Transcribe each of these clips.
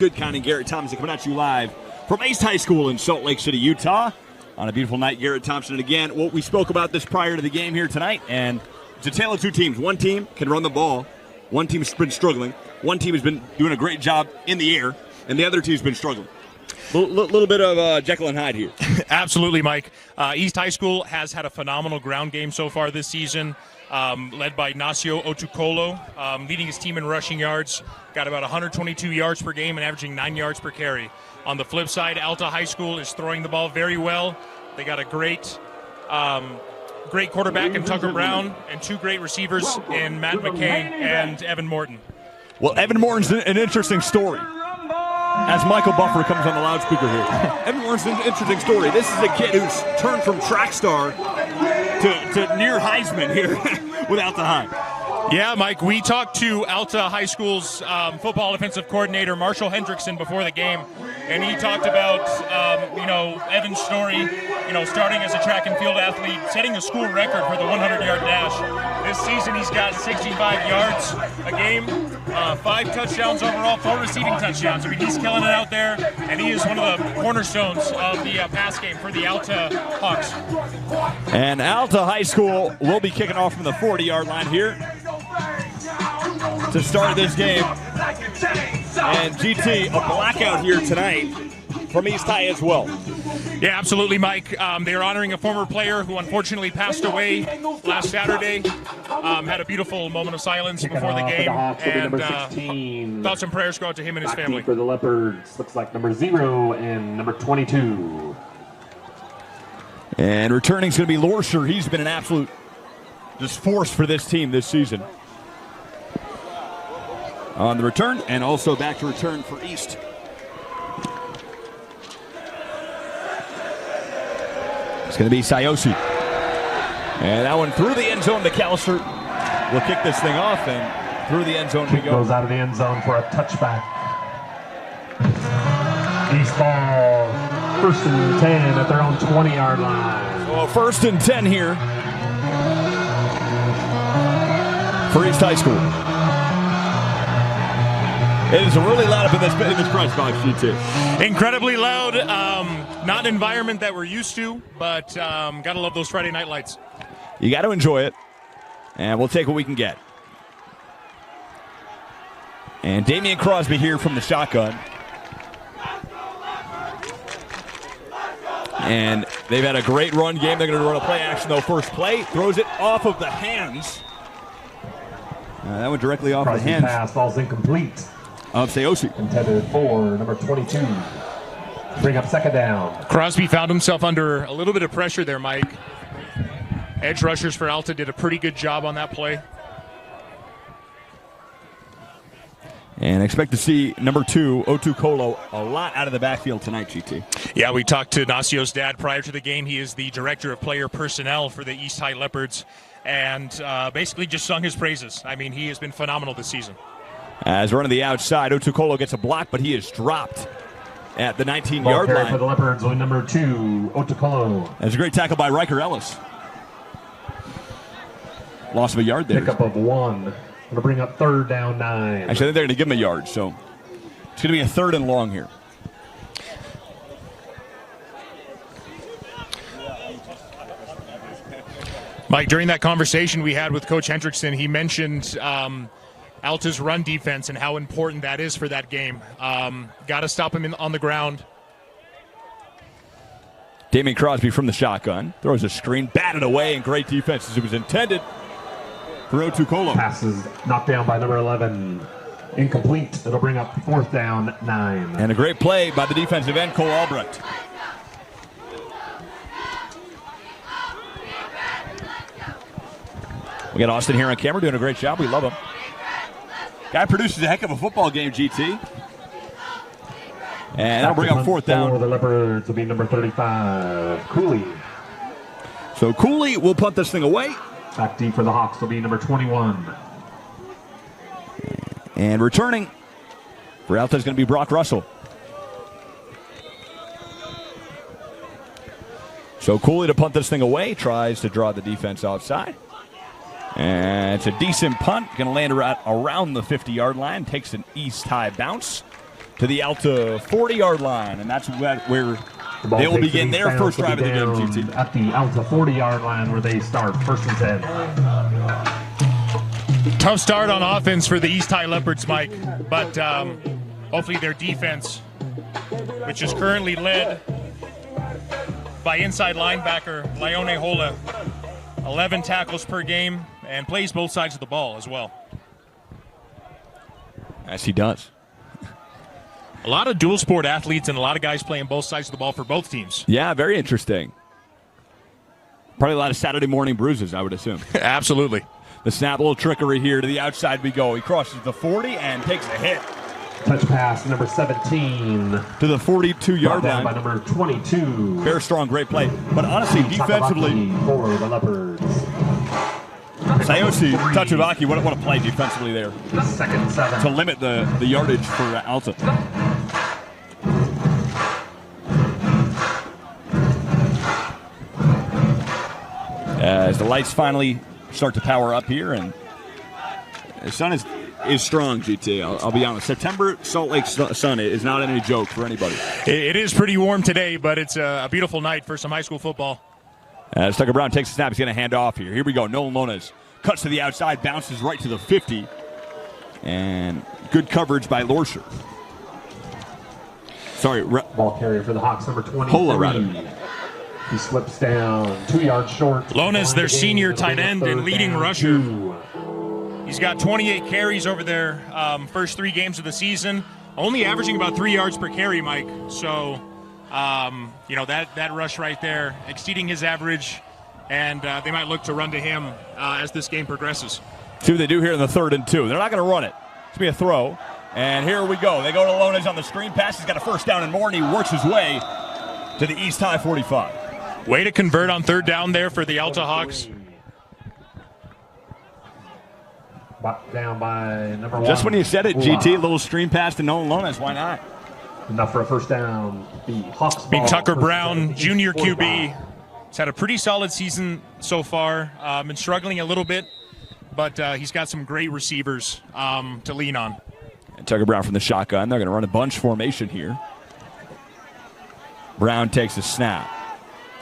Good kind of Garrett Thompson coming at you live from East High School in Salt Lake City, Utah. On a beautiful night, Garrett Thompson. And again, we spoke about this prior to the game here tonight, and it's a tale of two teams. One team can run the ball. One team's been struggling. One team has been doing a great job in the air, and the other team's been struggling. Little bit of Jekyll and Hyde here. Absolutely, Mike. East High School has had a phenomenal ground game so far this season, led by Ignacio Otucolo, leading his team in rushing yards. Got about 122 yards per game and averaging 9 yards per carry. On the flip side, Alta High School is throwing the ball very well. They got a great quarterback in Tucker Brown and two great receivers in Matt McKay and Evan Morton. Well, Evan Morton's an interesting story. As Michael Buffer comes on the loudspeaker here. Evan Morton's an interesting story. This is a kid who's turned from track star to near Heisman here with Alta High. Yeah, Mike, we talked to Alta High School's football defensive coordinator, Marshall Hendrickson, before the game, and he talked about, Evan's story, starting as a track and field athlete, setting a school record for the 100-yard dash. This season, he's got 65 yards a game, 5 touchdowns overall, 4 receiving touchdowns. I mean, he's killing it out there, and he is one of the cornerstones of the pass game for the Alta Hawks. And Alta High School will be kicking off from the 40-yard line here to start this game. And GT, a blackout here tonight from East High as well. Yeah, absolutely, Mike. They are honoring a former player who unfortunately passed away last Saturday. Had a beautiful moment of silence before the game, and thoughts and prayers go out to him and his family. For the Leopards, looks like number 0 and number 22. And returning is going to be Lorsher. He's been an absolute just force for this team this season. On the return, and also back to return for East. It's going to be Sayosi. And that one through the end zone to Callister. We'll kick this thing off, and through the end zone we go. Goes out of the end zone for a touchback. East ball, 1st and 10 at their own 20-yard line. So 1st and 10 here for East High School. It is really loud up in this press box, GT. Incredibly loud. Not an environment that we're used to, but got to love those Friday night lights. You got to enjoy it, and we'll take what we can get. And Damian Crosby here from the shotgun. And they've had a great run game. They're going to run a play action, though. First play, throws it off of the hands. That went directly off Crosby the hands. Pass falls incomplete. Of Sayosi. Intended for number 22. Bring up 2nd down. Crosby found himself under a little bit of pressure there, Mike. Edge rushers for Alta did a pretty good job on that play. And expect to see number 2, Otucolo, a lot out of the backfield tonight, GT. Yeah, we talked to Nacio's dad prior to the game. He is the director of player personnel for the East High Leopards, and basically just sung his praises. I mean, he has been phenomenal this season. As running the outside, Otucolo gets a block, but he is dropped at the 19-yard line. For the Leopards, with number 2, Otucolo. That's a great tackle by Riker Ellis. Loss of a yard there. Pickup of 1. Going to bring up 3rd down 9. Actually, I think they're going to give him a yard, so it's going to be a 3rd and long here. Mike, during that conversation we had with Coach Hendrickson, he mentioned Alta's run defense and how important that is for that game. Got to stop him on the ground. Damian Crosby from the shotgun. Throws a screen, batted away, and great defense as it was intended for Otucolo. Passes knocked down by number 11. Incomplete. It'll bring up 4th down 9. And a great play by the defensive end, Cole Albrecht. We got Austin here on camera doing a great job. We love him. Guy produces a heck of a football game, GT. And that'll bring up 4th down. For the Leopards will be number 35, Cooley. So Cooley will punt this thing away. Back deep for the Hawks will be number 21. And returning for Alta is going to be Brock Russell. So Cooley to punt this thing away. Tries to draw the defense offside. And it's a decent punt. Going to land around the 50-yard line. Takes an East High bounce. to the Alta 40-yard line, and that's where The ball they will takes begin the their east first bounce drive of the game, down GT. At the Alta 40-yard line where they start 1st and 10. Tough start on offense for the East High Leopards, Mike, but hopefully their defense, which is currently led by inside linebacker Leone Hola, 11 tackles per game, and plays both sides of the ball as well. Yes, he does. A lot of dual sport athletes and a lot of guys playing both sides of the ball for both teams. Yeah, very interesting. Probably a lot of Saturday morning bruises, I would assume. Absolutely. The snap, a little trickery here. To the outside we go. He crosses the 40 and takes a hit Touch pass number 17. to the 42-yard Brought down by line. number 22. Bear strong, great play. But honestly, defensively, Takavaki for the Leopards. Sayosi Tachibaki, what a play defensively there 2nd and 7. to limit the yardage for Alta. As the lights finally start to power up here, and the sun is strong, GT. I'll be honest. September Salt Lake sun is not any joke for anybody. It is pretty warm today, but it's a beautiful night for some high school football. As Tucker Brown takes the snap, he's going to hand off here. Here we go. Nolan Lones cuts to the outside, bounces right to the 50. And good coverage by Lorscher. Sorry, Ball carrier for the Hawks, number 20. Hola, rather. He slips down 2 yards short. Lones, their senior tight end and leading rusher. 2. He's got 28 carries over their first 3 games of the season, only averaging about 3 yards per carry, Mike. So, that rush right there, exceeding his average, and they might look to run to him as this game progresses. See what they do here in the 3rd and 2. They're not going to run it. It's going to be a throw. And here we go. They go to Lones on the screen pass. He's got a 1st down and more, and he works his way to the East High 45. Way to convert on 3rd down there for the Alta Hawks. Down by number 1. Just when you said it, GT, a little screen pass to Nolan Lones. Why not? Enough for a 1st down. The Hawks Big ball, Tucker 1st Brown, and 10, junior 45. QB. He's had a pretty solid season so far. Been struggling a little bit, but he's got some great receivers to lean on. And Tucker Brown from the shotgun. They're going to run a bunch formation here. Brown takes a snap.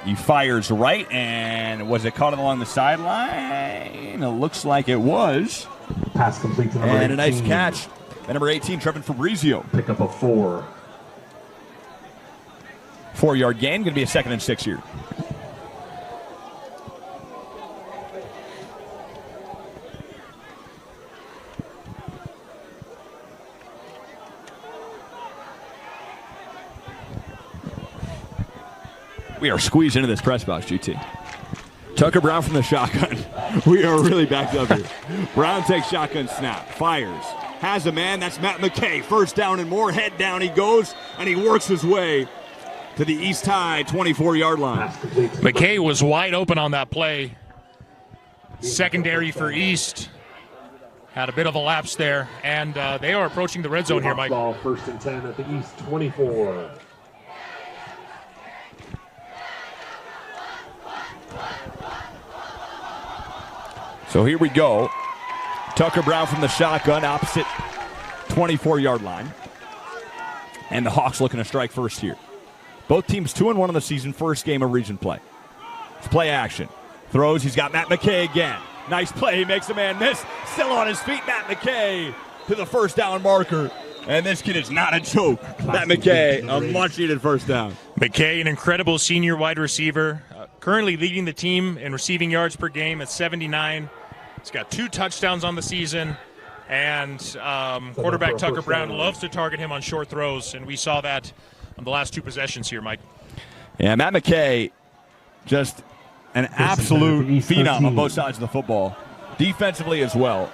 He fires right, and was it caught along the sideline? It looks like it was. Pass complete to number 18. And a nice catch. And number 18, Trevin Fabrizio. Pick up a 4. 4-yard gain. Going to be a 2nd and 6 here. We are squeezed into this press box, GT. Tucker Brown from the shotgun. We are really backed up here. Brown takes shotgun snap, fires, has a man. That's Matt McKay. 1st down and more. Head down he goes, and he works his way to the East High 24-yard line. McKay was wide open on that play. Secondary for East. Had a bit of a lapse there, and they are approaching the red zone here, Mike. Ball 1st and 10 at the East 24. So here we go. Tucker Brown from the shotgun, opposite 24-yard line. And the Hawks looking to strike first here. Both teams 2-1 in the season, 1st game of region play. It's play action. Throws, he's got Matt McKay again. Nice play, he makes a man miss. Still on his feet, Matt McKay to the 1st down marker. And this kid is not a joke. Matt McKay, a much-needed 1st down. McKay, an incredible senior wide receiver, currently leading the team in receiving yards per game at 79. He's got 2 touchdowns on the season, and quarterback Tucker Brown loves to target him on short throws, and we saw that on the last 2 possessions here, Mike. Yeah, Matt McKay, just an absolute phenom on both sides of the football, defensively as well.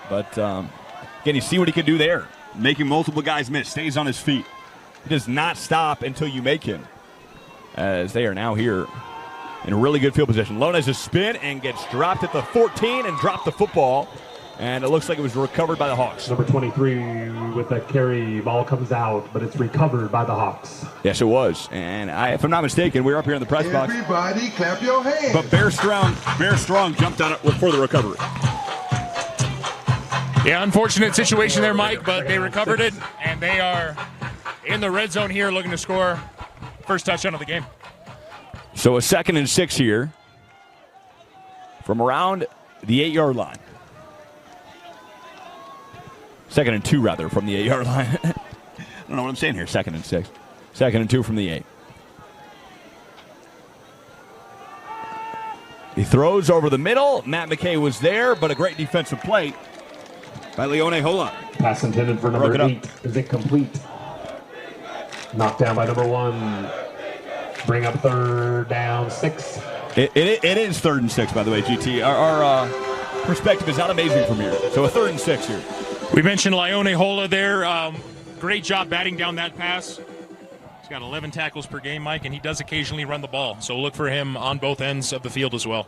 But, again, you see what he can do there, making multiple guys miss, stays on his feet. He does not stop until you make him, as they are now here in a really good field position. Lones a spin and gets dropped at the 14 and dropped the football. And it looks like it was recovered by the Hawks. Number 23 with that carry. Ball comes out, but it's recovered by the Hawks. Yes, it was. And if I'm not mistaken, we were up here in the press box. Everybody clap your hands. But Bear Strong jumped on it for the recovery. Yeah, unfortunate situation there, Mike, but they recovered it, and they are in the red zone here, looking to score first touchdown of the game. So a 2nd and 6 here from around the 8-yard line. 2nd and 2, rather, from the 8-yard line. I don't know what I'm saying here. 2nd and 6. 2nd and 2 from the 8. He throws over the middle. Matt McKay was there, but a great defensive play by Leone Hola. Pass intended for number 8 is incomplete. Knocked down by number 1. Bring up 3rd down, 6. It is 3rd and 6, by the way, GT. Our perspective is not amazing from here. So a 3rd and 6 here. We mentioned Leone Hola there. Great job batting down that pass. He's got 11 tackles per game, Mike, and he does occasionally run the ball. So look for him on both ends of the field as well.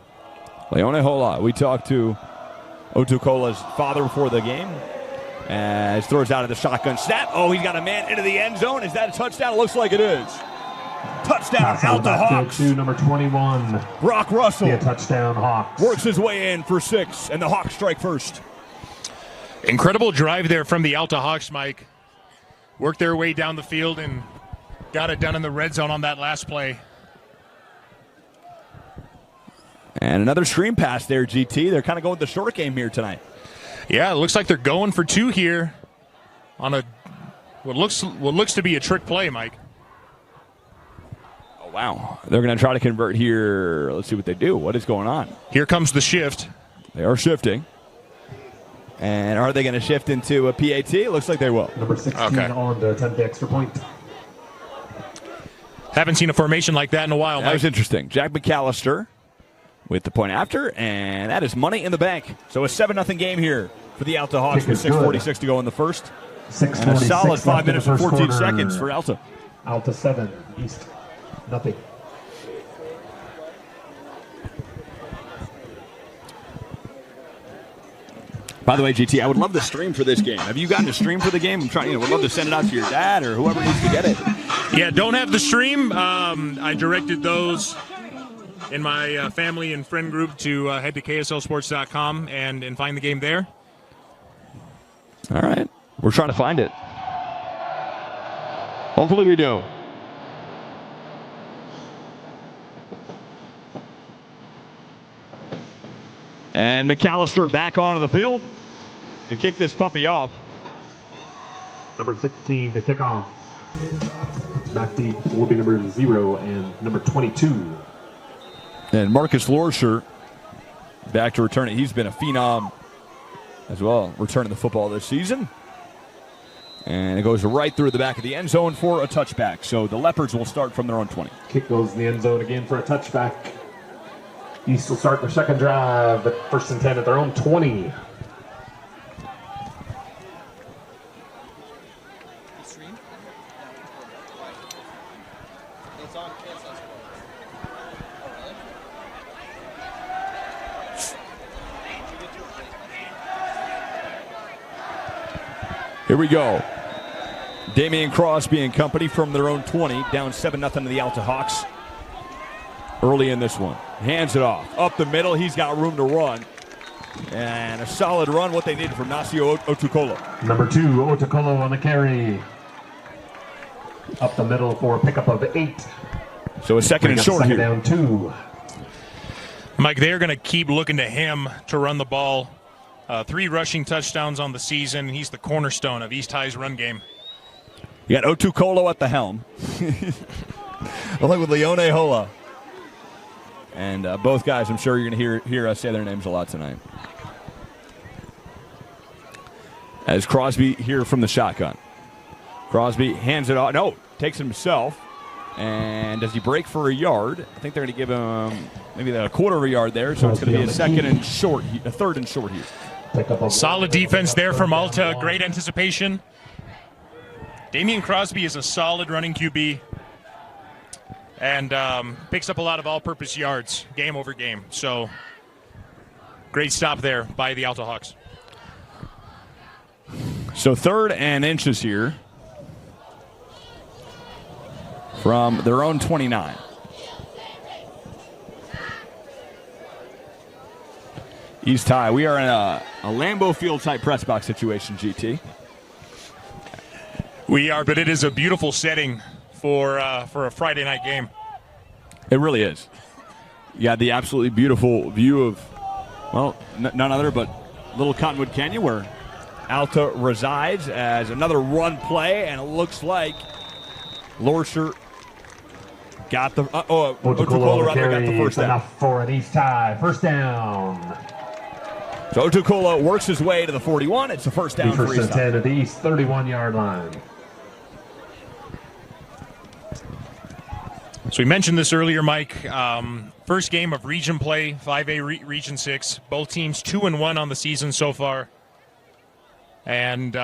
Leone Hola. We talked to Otukola's father before the game. As throws out of the shotgun snap. Oh, he's got a man into the end zone. Is that a touchdown? It looks like it is. Touchdown, Alta Hawks. To number 21. Brock Russell. Yeah, touchdown, Hawks. Works his way in for 6, and the Hawks strike first. Incredible drive there from the Alta Hawks, Mike. Worked their way down the field and got it done in the red zone on that last play. And another screen pass there, GT. They're kind of going the short game here tonight. Yeah, it looks like they're going for 2 here on a what looks to be a trick play, Mike. Oh, wow. They're going to try to convert here. Let's see what they do. What is going on? Here comes the shift. They are shifting. And are they going to shift into a PAT? It looks like they will. Number 16 on to attempt the extra point. Haven't seen a formation like that in a while, Mike. That was interesting. Jack McAllister with the point after, and that is money in the bank. So a 7-0 game here for the Alta Hawks with 6:46 to go in the first. And a solid 5 minutes and 14 seconds for Alta. Alta 7, East nothing. By the way, GT, I would love to stream for this game. Have you gotten a stream for the game? I'm trying, would love to send it out to your dad or whoever needs to get it. Yeah, don't have the stream. I directed those in my family and friend group to head to kslsports.com and find the game there. All right. We're trying to find it. Hopefully we do. And McAllister back onto the field to kick this puppy off. Number 16 to kick off. Back deep will be number 0 and number 22. And Marcus Lorscher back to return it. He's been a phenom as well, returning the football this season. And it goes right through the back of the end zone for a touchback. So the Leopards will start from their own 20. Kick goes in the end zone again for a touchback. East will start their second drive, but 1st and 10 at their own 20. Here we go. Damian Crosby and company from their own 20, down 7-0 to the Alta Hawks. Early in this one. Hands it off. Up the middle, he's got room to run. And a solid run, what they needed from Nasio Otukolo. Number 2, Otukolo on the carry. Up the middle for a pickup of 8. So a second and short here. Down 2. Mike, they're going to keep looking to him to run the ball. 3 rushing touchdowns on the season. He's the cornerstone of East High's run game. You got Otukolo at the helm. Along with Leone Hola. And both guys, I'm sure you're going to hear us say their names a lot tonight. As Crosby here from the shotgun. Crosby hands it off. No, takes it himself. And does he break for a yard? I think they're going to give him maybe a quarter of a yard there. So it's going to be a 2nd and short, a 3rd and short here. Solid defense there from Alta. Great anticipation. Damian Crosby is a solid running QB. And picks up a lot of all-purpose yards, game over game. So, great stop there by the Alta Hawks. So 3rd and inches here from their own 29. East High. We are in a Lambeau Field type press box situation, GT. We are, but it is a beautiful setting for a Friday night game. It really is. You got the absolutely beautiful view of, well, none other but Little Cottonwood Canyon, where Alta resides, as another run play, and it looks like Lorscher got the Otukola rather got the first down. Enough for an East tie. First down. So Otukola works his way to the 41. It's a first down for First East and 10 at the East 31-yard line. So we mentioned this earlier, Mike. First game of region play, 5A Region 6. Both teams 2-1 on the season so far. And,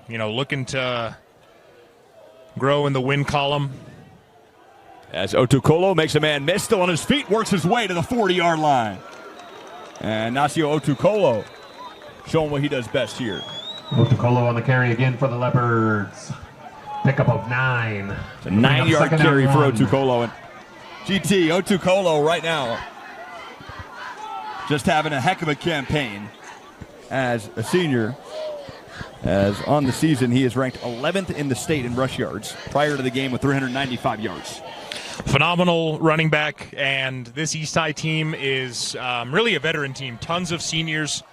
looking to grow in the win column. As Otukolo makes a man miss, still on his feet, works his way to the 40-yard line. And Nacio Otukolo showing what he does best here. Otukolo on the carry again for the Leopards. Pickup of 9. It's a 9-yard carry for Otukolo. And GT, Otukolo right now just having a heck of a campaign as a senior. As on the season, he is ranked 11th in the state in rush yards prior to the game with 395 yards. Phenomenal running back, and this East High team is really a veteran team. Tons of seniors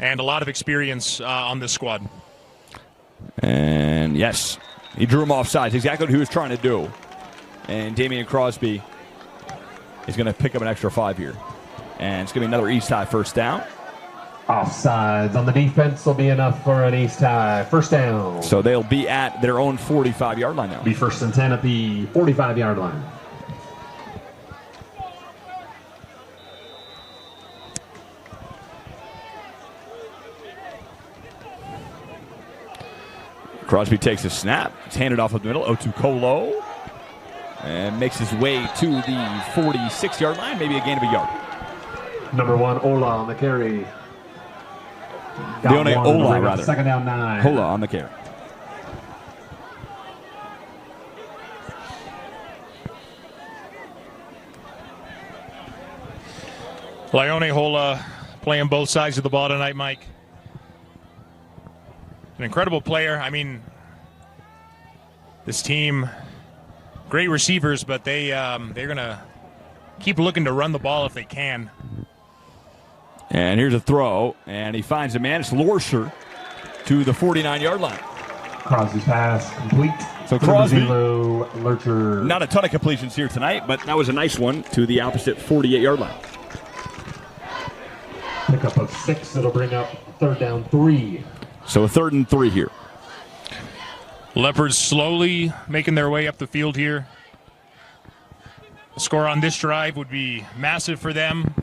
and a lot of experience on this squad. And yes, he drew him off sides. Exactly what he was trying to do. And Damian Crosby is going to pick up an extra 5 here. And it's going to be another East High first down. Offsides on the defense will be enough for an East High. First down. So they'll be at their own 45-yard line now. Be first and 10 at the 45-yard line. Crosby takes a snap. It's handed off up the middle. Otukolo. And makes his way to the 46-yard line. Maybe a gain of a yard. Number 1, Ola on the carry. Leone Ola, rather. Second down 9. Ola on the carry. Leone Ola playing both sides of the ball tonight, Mike. An incredible player. I mean, this team, great receivers, but they're going to keep looking to run the ball if they can. And here's a throw, and he finds a man. It's Lorscher to the 49-yard line. Crosby's pass complete. So Crosby, Lurcher. not a ton of completions here tonight, but that was a nice one to the opposite 48-yard line. Pickup of 6. It'll bring up third down 3. So a 3rd and 3 here. Leopards slowly making their way up the field here. A score on this drive would be massive for them.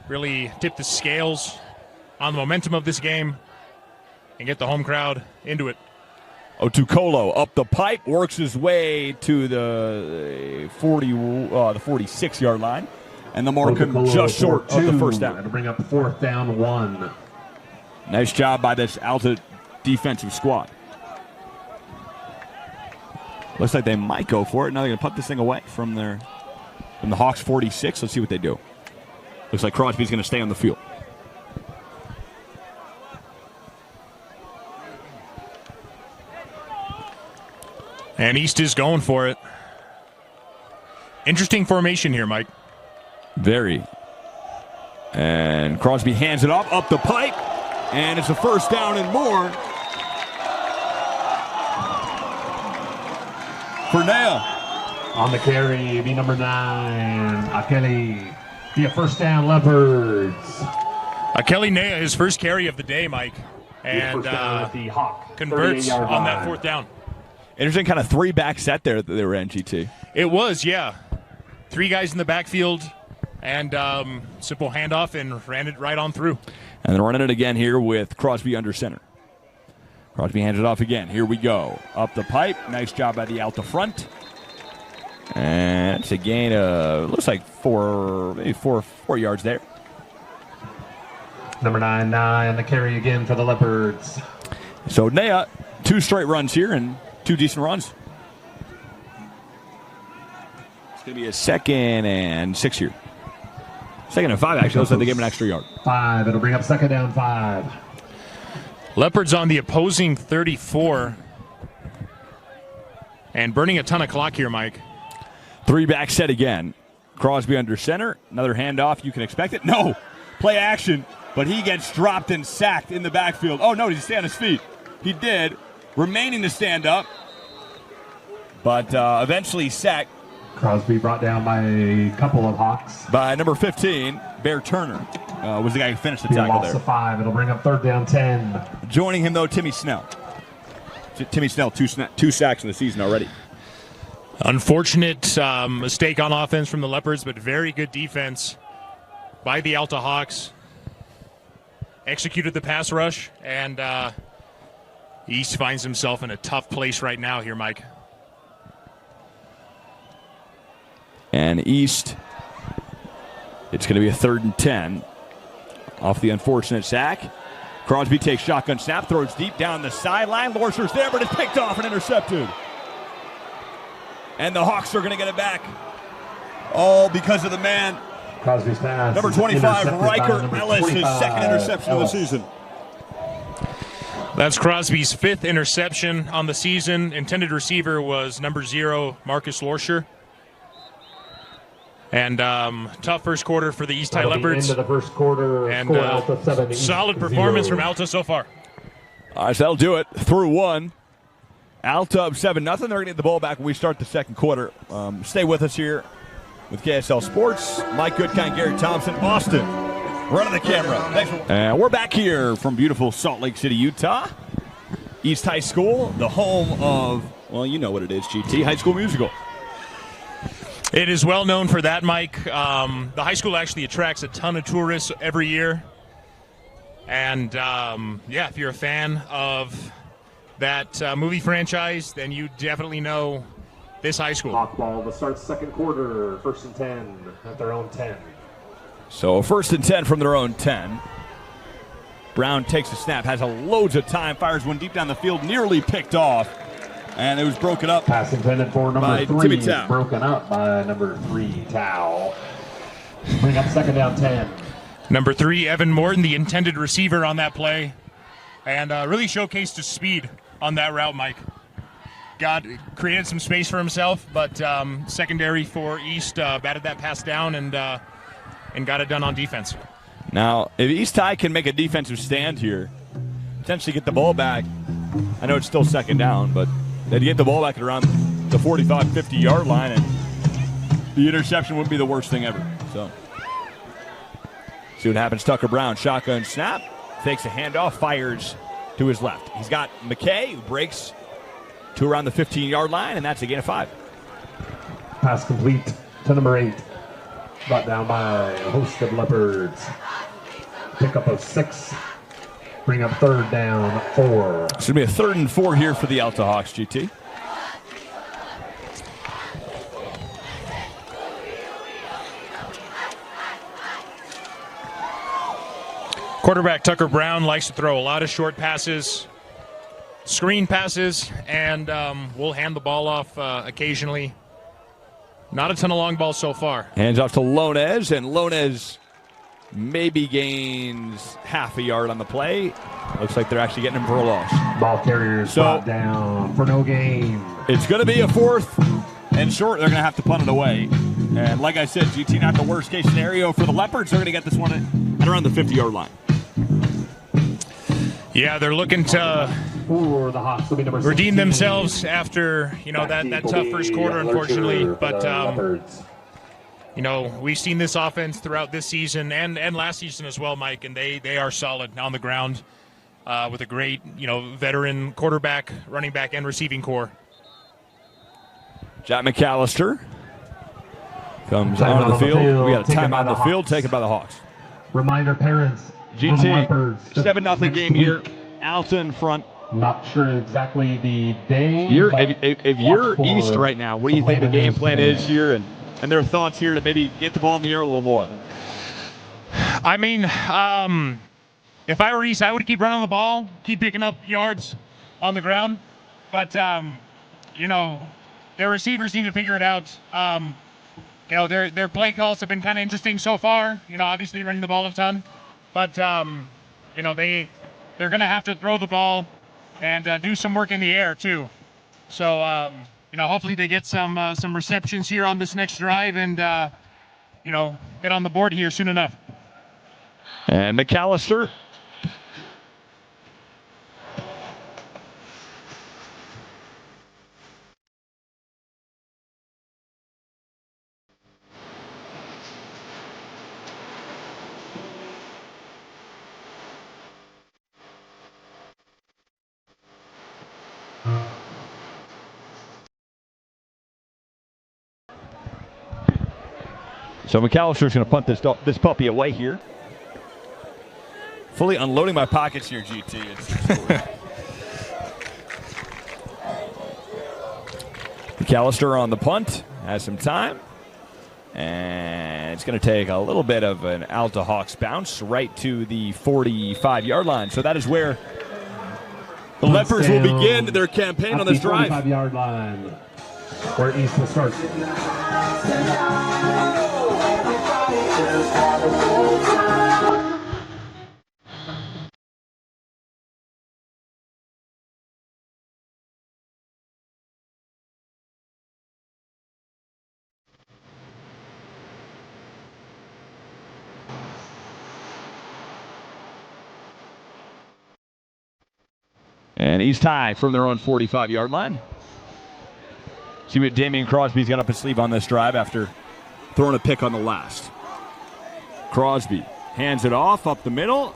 Really tip the scales on the momentum of this game and get the home crowd into it. Otukolo up the pipe, works his way to the 46-yard line, and the Markham just short of the first down. It'll bring up fourth down 1. Nice job by this Alta defensive squad. Looks like they might go for it. Now they're going to put this thing away from the Hawks 46. Let's see what they do. Looks like Crosby's going to stay on the field. And East is going for it. Interesting formation here, Mike. Very. And Crosby hands it off up the pipe. And it's a first down and more for Nea. On the carry, be number 9, Akeli. Be a first down, Leopards. Akeli Nea, his first carry of the day, Mike. And the Hawk, converts on that fourth down. Interesting kind of 3-back set there that they were in, GT. It was, yeah. 3 guys in the backfield and simple handoff and ran it right on through. And they're running it again here with Crosby under center. Crosby hands it off again. Here we go. Up the pipe. Nice job by the Alta front. And it's a gain of, looks like 4 yards there. Number 9, the carry again for the Leopards. So Nea, 2 straight runs here and 2 decent runs. It's going to be a 2nd and 6 here. 2nd and 5, actually. Looks like they gave him an extra yard. 5. It'll bring up second down 5. Leopards on the opposing 34. And burning a ton of clock here, Mike. 3-back set again. Crosby under center. Another handoff. You can expect it. No. Play action. But he gets dropped and sacked in the backfield. Oh, no. Did he stay on his feet? He did. Remaining to stand up. But eventually sacked. Crosby brought down by a couple of Hawks. By number 15, Bear Turner. Was the guy who finished the tackle loss there. of 5. It'll bring up 3rd down 10. Joining him, though, Timmy Snell. Timmy Snell, two sacks in the season already. Unfortunate mistake on offense from the Leopards, but very good defense by the Alta Hawks. Executed the pass rush, and East finds himself in a tough place right now here, Mike. And East, it's going to be a 3rd and 10 off the unfortunate sack. Crosby takes shotgun snap, throws deep down the sideline. Lorser's there, but it's picked off and intercepted. And the Hawks are going to get it back. All because of the man. Crosby's pass. Number 25, Riker Ellis, his 2nd interception of the season. That's Crosby's 5th interception on the season. Intended receiver was number 0, Marcus Lorser. And tough first quarter for the East High Leopards. End of the first quarter. And Alta 7, solid performance from Alta so far. All right, so that'll do it. Through 1. Alta up 7-0. They're going to get the ball back when we start the second quarter. Stay with us here with KSL Sports. Mike Goodkind, Gary Thompson, Austin, running the camera. Thanks and we're back here from beautiful Salt Lake City, Utah. East High School, the home of, well, you know what it is, GT, High School Musical. It is well known for that, Mike. The high school actually attracts a ton of tourists every year. And, yeah, if you're a fan of that movie franchise, then you definitely know this high school. Hawk ball to start second quarter, 1st and 10 at their own 10. So 1st and 10 from their own 10. Brown takes a snap, has loads of time, fires one deep down the field, nearly picked off. And it was broken up. Pass intended for number 3 is Tao. broken up by number 3, Tao. Bring up 2nd down 10. Number 3, Evan Morton, the intended receiver on that play. And really showcased his speed on that route, Mike. Created some space for himself, but secondary for East batted that pass down and got it done on defense. Now, if East High can make a defensive stand here, potentially get the ball back, I know it's still 2nd down, but they'd get the ball back at around the 45, 50-yard line, and the interception wouldn't be the worst thing ever. So, see what happens. Tucker Brown, shotgun snap, takes a handoff, fires to his left. He's got McKay, who breaks to around the 15-yard line, and that's a gain of 5. Pass complete to number 8. Brought down by a host of Leopards. Pickup of 6. Bring up 3rd down 4. It's going to be a 3rd and 4 here for the Alta Hawks, GT. Quarterback Tucker Brown likes to throw a lot of short passes, screen passes, and will hand the ball off occasionally. Not a ton of long balls so far. Hands off to Lonez, and Lonez maybe gains half a yard on the play. Looks like they're actually getting him for a loss. Ball carriers brought down for no gain. It's going to be a 4th and short. They're going to have to punt it away. And like I said, GT, not the worst case scenario for the Leopards. They're going to get this one at around the 50-yard line. Yeah, they're looking to For the Hawks will be number redeem 16. themselves after, that tough first quarter, unfortunately. But, we've seen this offense throughout this season and last season as well, Mike, and they are solid on the ground with a great, veteran quarterback, running back, and receiving core. Jack McAllister comes onto the field. We got a timeout on the field taken by the Hawks. Reminder, parents. GT, 7-0 game here. Alta in front. Not sure exactly the day. If you're East right now, what do you think the game plan is here, and their thoughts here to maybe get the ball in the air a little more? I mean, if I were East, I would keep running the ball, keep picking up yards on the ground. But, their receivers need to figure it out. Their play calls have been kind of interesting so far. Obviously running the ball a ton. But, they they're going to have to throw the ball and do some work in the air too. So, hopefully they get some receptions here on this next drive and, get on the board here soon enough. And McAllister. So McAllister's going to punt this puppy away here. Fully unloading my pockets here, GT. McAllister on the punt, has some time. And it's going to take a little bit of an Alta Hawks bounce right to the 45-yard line. So that is where the Leopards will begin their campaign on this drive. 45-yard line, where East will start. And East High from their own 45-yard line. See what Damian Crosby's got up his sleeve on this drive after throwing a pick on the last. Crosby hands it off up the middle,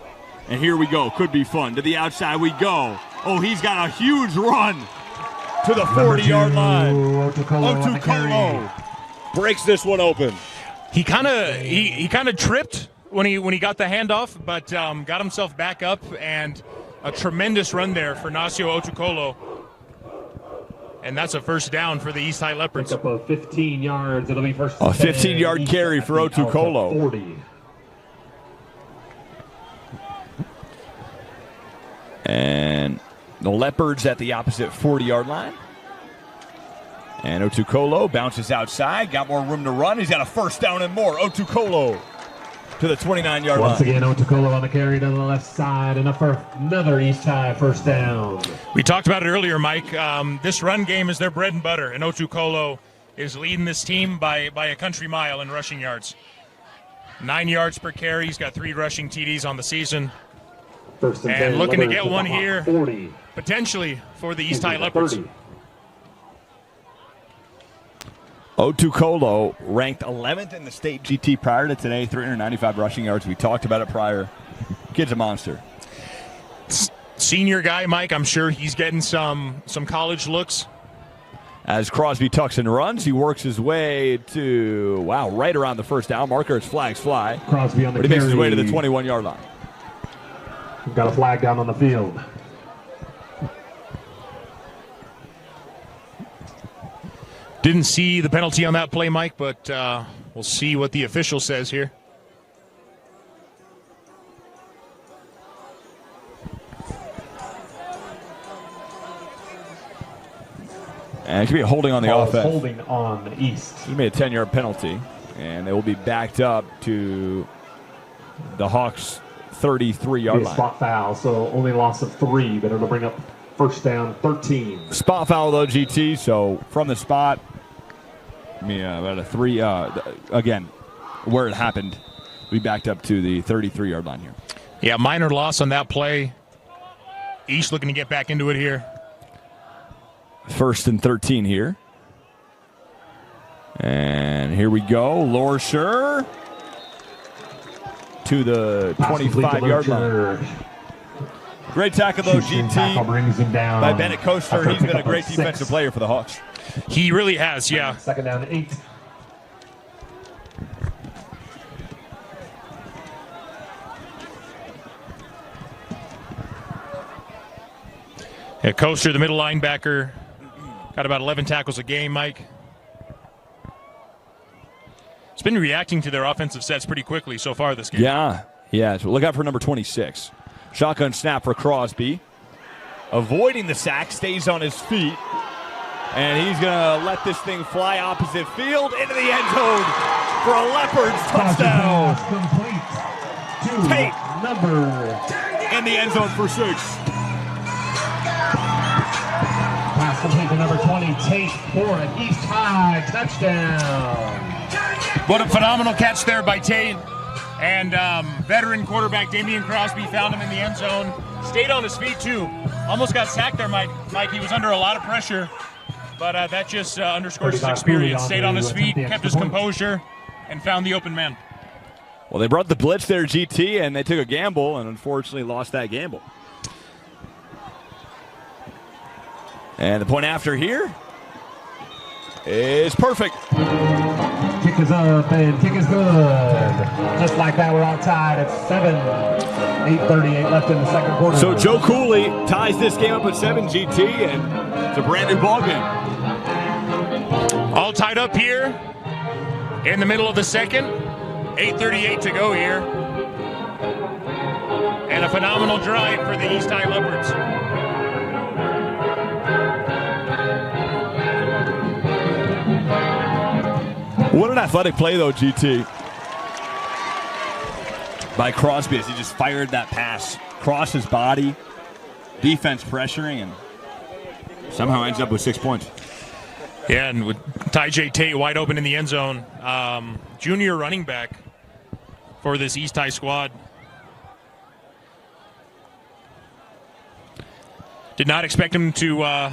and here we go. Could be fun. To the outside we go. Oh, he's got a huge run to the 40-yard line. Otukolo breaks this one open. He kind of tripped when he got the handoff, but got himself back up, and a tremendous run there for Nacio Otukolo. And that's a first down for the East High Leopards. Up of 15 yards. It'll be first. A 15-yard carry for Otukolo. 40. And the Leopards at the opposite 40-yard line. And Otukolo bounces outside. Got more room to run. He's got a first down and more. Otukolo to the 29-yard line. Once again, Otukolo on the carry to the left side, and another East High first down. We talked about it earlier, Mike. This run game is their bread and butter, and Otukolo is leading this team by a country mile in rushing yards. 9 yards per carry. He's got 3 rushing TDs on the season. First and looking to get one here, 40. potentially for the East High Leopards. 30. Otukolo ranked 11th in the state GT prior to today, 395 rushing yards. We talked about it prior. Kid's a monster. Senior guy, Mike. I'm sure he's getting some college looks. As Crosby tucks and runs, he works his way to, right around the first down marker as flags fly. Crosby on the but he carry. makes his way to the 21-yard line. Got a flag down on the field. Didn't see the penalty on that play, Mike, but we'll see what the official says here. And it could be a holding on the offense. Holding on the East. He made a 10-yard penalty, and they will be backed up to the Hawks' 33-yard line. Spot foul, so only loss of 3, but it'll bring up first down 13. Spot foul, though, GT, so from the spot, about a 3, again, where it happened, we backed up to the 33-yard line here. Yeah, minor loss on that play. East looking to get back into it here. First and 13 here. And here we go. Lorsher to the 25-yard line. Great tackle, though, GT, brings him down by Bennett Coaster. He's been a great defensive player for the Hawks. He really has, yeah. Second down 8. Yeah, Coaster, the middle linebacker, got about 11 tackles a game, Mike. It's been reacting to their offensive sets pretty quickly so far this game. Yeah. So look out for number 26. Shotgun snap for Crosby. Avoiding the sack, stays on his feet. And he's going to let this thing fly opposite field into the end zone for a Leopards touchdown. Complete to Tate. number in the end zone for 6. Pass complete to number 20, Tate for an East High touchdown. What a phenomenal catch there by Tate. And veteran quarterback Damian Crosby found him in the end zone. Stayed on his feet, too. Almost got sacked there, Mike. He was under a lot of pressure. But that just underscores his experience. Stayed on his feet, kept his composure, and found the open man. Well, they brought the blitz there, GT, and they took a gamble and unfortunately lost that gamble. And the point after here is perfect. Kick is up and kick is good. Just like that, we're all tied at 7. 8:38 left in the second quarter. So Joe Cooley ties this game up at 7, GT, and it's a brand new ball game. All tied up here in the middle of the second. 8:38 to go here. And a phenomenal drive for the East High Leopards. What an athletic play, though, GT, by Crosby as he just fired that pass across his body, defense pressuring, and somehow ends up with 6 points. Yeah, and with Ty-J Tate wide open in the end zone, junior running back for this East High squad. Did not expect him to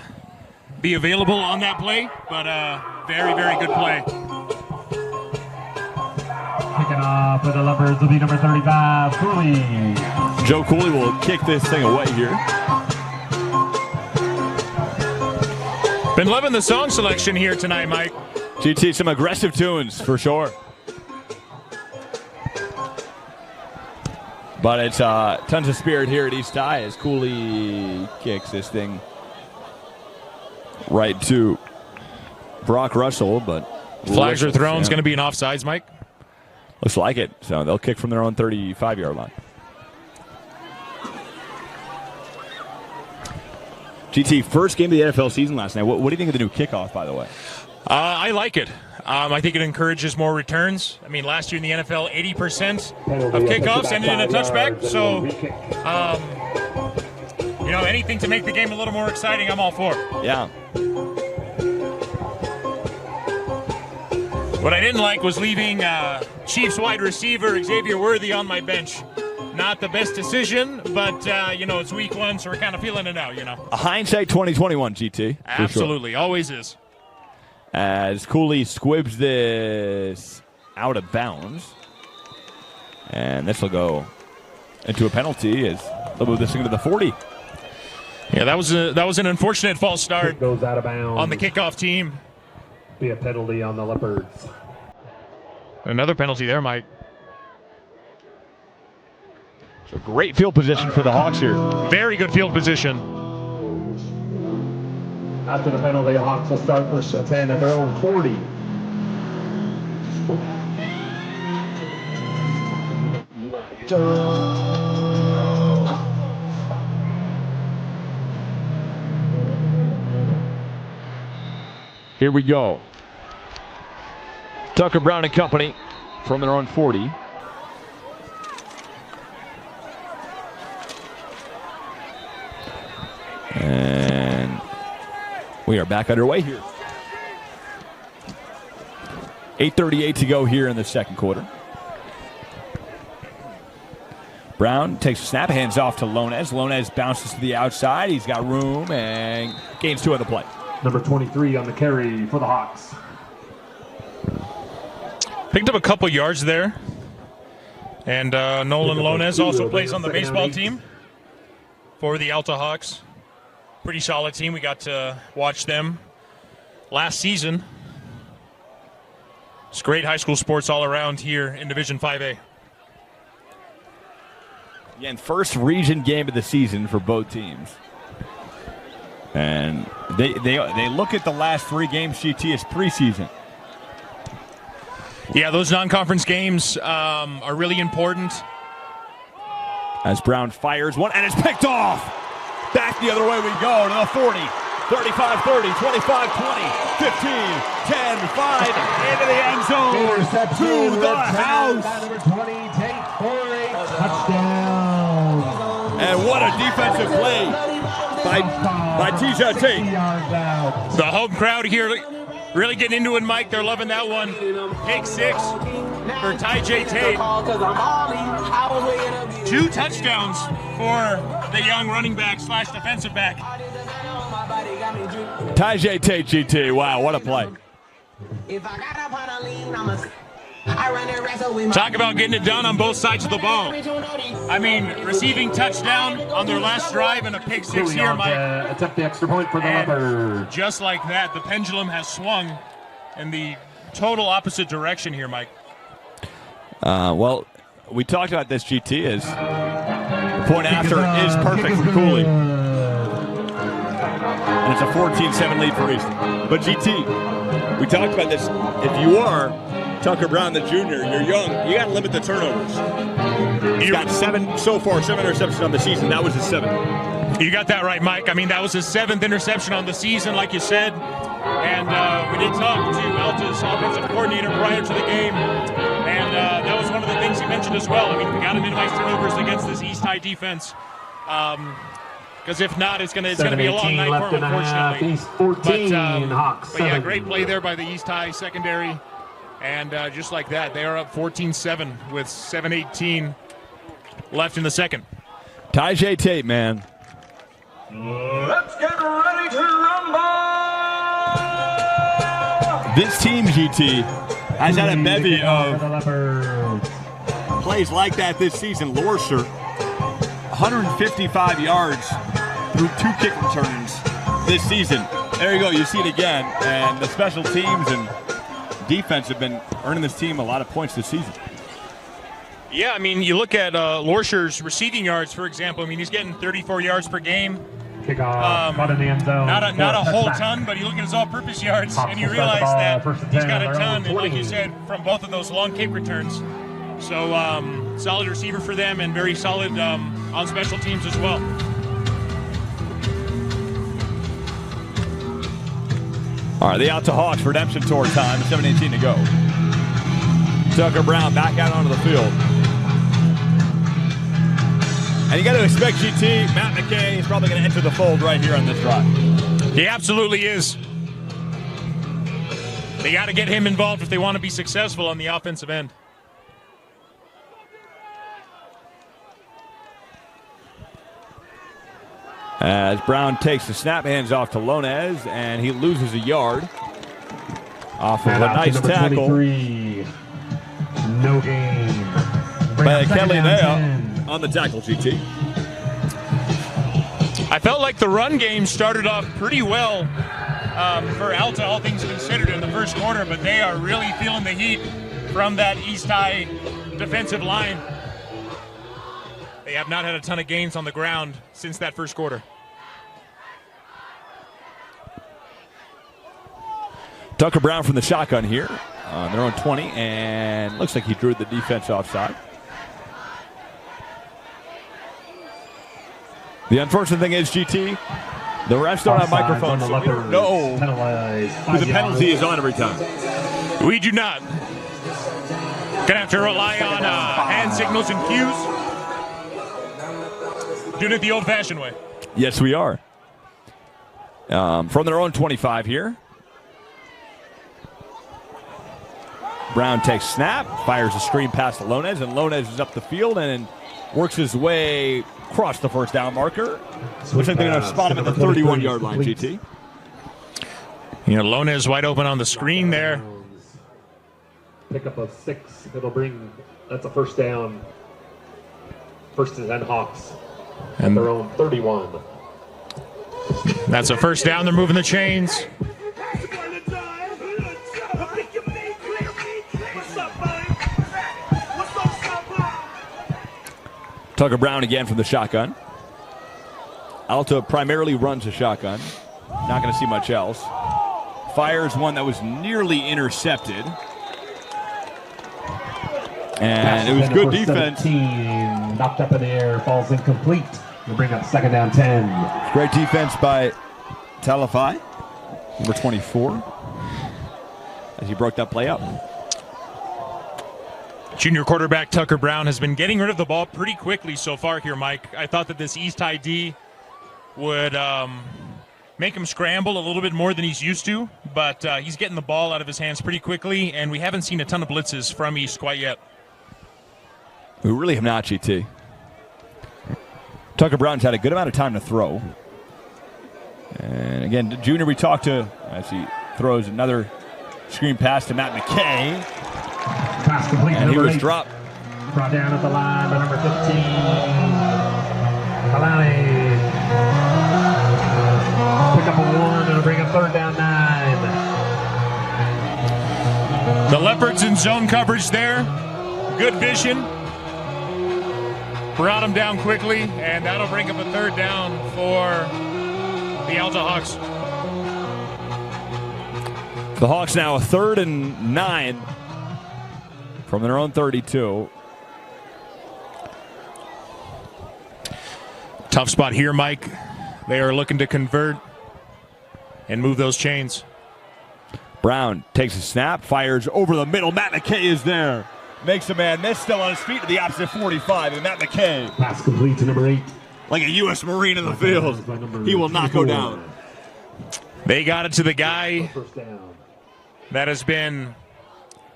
be available on that play, but very, very good play. Kicking off for the Leopards will be number 35, Cooley. Joe Cooley will kick this thing away here. Been loving the song selection here tonight, Mike. GT, some aggressive tunes for sure. But it's tons of spirit here at East High as Cooley kicks this thing right to Brock Russell. But flags are thrown. It's going to be an offsides, Mike. Looks like it. So they'll kick from their own 35-yard line. GT, first game of the NFL season last night. What do you think of the new kickoff, by the way? I like it. I think it encourages more returns. I mean, last year in the NFL, 80% of kickoffs ended in a touchback. So, anything to make the game a little more exciting, I'm all for. Yeah. What I didn't like was leaving Chiefs wide receiver Xavier Worthy on my bench. Not the best decision, but, it's week 1, so we're kind of feeling it out, A hindsight 2021, GT. Absolutely. Sure. Always is. As Cooley squibs this out of bounds. And this will go into a penalty as they'll move this thing to the 40. Yeah, that was an unfortunate false start. Goes out of bounds on the kickoff team. Be a penalty on the Leopards. Another penalty there, Mike. So great field position for the Hawks here. Very good field position. After the penalty, the Hawks will start first and 10 at their own 40. Here we go. Tucker Brown and company from their own 40. And we are back underway here. 8:38 to go here in the second quarter. Brown takes a snap, hands off to Lonez. Lonez bounces to the outside. He's got room and gains 2 on the play. Number 23 on the carry for the Hawks. Picked up a couple yards there. And Nolan Lonez also plays on the baseball team for the Alta Hawks. Pretty solid team. We got to watch them last season. It's great high school sports all around here in Division 5A. Again, first region game of the season for both teams. And they look at the last 3 games, GT, as preseason. Yeah, those non-conference games are really important. As Brown fires one, and it's picked off. Back the other way we go to the 40, 35-30, 25-20, 15, 10, 5, into the end zone, to the house. Number 20, take for a touchdown. And defensive play by TJ Tate. The home crowd here really getting into it, Mike. They're loving that one. Pick 6 for TJ Tate. 2 touchdowns for the young running back / defensive back. TJ Tate, GT. Wow, what a play. Talk about getting it done on both sides of the ball. I mean, receiving touchdown on their last drive and a pick 6 here, Mike. Attempt the extra point for the Leopards. Just like that, the pendulum has swung in the total opposite direction here, Mike. Well, we talked about this, GT, as the point after is perfect for Cooley. And it's a 14-7 lead for East. But GT, we talked about this. If you are Tucker Brown, the junior, you're young, you got to limit the turnovers. He's got 7 interceptions on the season. That was his 7th. You got that right, Mike. I mean, that was his 7th interception on the season, like you said. And we did talk to Alta's offensive coordinator prior to the game. And that was one of the things he mentioned as well. I mean, we got to minimize turnovers against this East High defense. Because if not, it's going to be a long night for him, unfortunately. East 14, Hawks. But yeah, great play there by the East High secondary. And just like that, they are up 14-7 with 7:18 left in the second. TJ Tate, man. Let's get ready to rumble! This team, GT, has had a bevy of plays like that this season. Lorsher, 155 yards through 2 kick returns this season. There you go. You see it again. And the special teams and defense have been earning this team a lot of points this season. Yeah, I mean, you look at Lorsher's receiving yards, for example. I mean, he's getting 34 yards per game. Kickoff, caught in the end zone. Not a whole ton, but you look at his all-purpose yards, and you realize that he's got a ton, and like you said, from both of those long kick returns. So, solid receiver for them, and very solid on special teams as well. All right, the Alta Hawks redemption tour time. 7:18 to go. Tucker Brown back out onto the field. And you got to expect GT, Matt McKay is probably going to enter the fold right here on this drive. He absolutely is. They got to get him involved if they want to be successful on the offensive end. As Brown takes the snap, hands off to Lonez, and he loses a yard off of a nice tackle. 23. No gain. By Kelly there on the tackle, GT. I felt like the run game started off pretty well for Alta, all things considered, in the first quarter, but they are really feeling the heat from that East High defensive line. They have not had a ton of gains on the ground since that first quarter. Tucker Brown from the shotgun here on their own 20, and looks like he drew the defense offside. The unfortunate thing is, GT, the refs don't have microphones, so we don't know who the penalty is on every time. We do not. Gonna have to rely on hand signals and cues. Doing it the old-fashioned way. Yes, we are. From their own 25 here. Brown takes snap, fires a screen pass to Lonez, and Lonez is up the field and works his way across the first down marker. Looks like they're going to spot him at the 31-yard line, GT. You know, Lonez wide open on the screen there. Pickup of 6. That's a first down. First and 10 Hawks at their own 31. That's a first down. They're moving the chains. Tucker Brown again from the shotgun. Alta primarily runs a shotgun. Not going to see much else. Fires one that was nearly intercepted. And it was good defense. 17, knocked up in the air, falls incomplete. We'll bring up second down 10. Great defense by Talafai, number 24, as he broke that play up. Junior quarterback Tucker Brown has been getting rid of the ball pretty quickly so far here, Mike. I thought that this East High D would make him scramble a little bit more than he's used to, but he's getting the ball out of his hands pretty quickly, and we haven't seen a ton of blitzes from East quite yet. We really have not, GT. Tucker Brown's had a good amount of time to throw. And again, Junior we talked to as he throws another screen pass to Matt McKay. Pass complete. And he was dropped. Brought down at the line by number 15. Kalani. Pick up a 1 and bring up 3rd down 9. The Leopards in zone coverage there. Good vision. Brought him down quickly, and that'll bring up a 3rd down for the Alta Hawks. The Hawks now a 3rd and 9 from their own 32. Tough spot here, Mike. They are looking to convert and move those chains. Brown takes a snap, fires over the middle. Matt McKay is there. Makes a man miss, still on his feet to the opposite 45, and Matt McKay. Pass complete to number 8. Like a U.S. Marine in the field. He will not go down. They got it to the guy that has been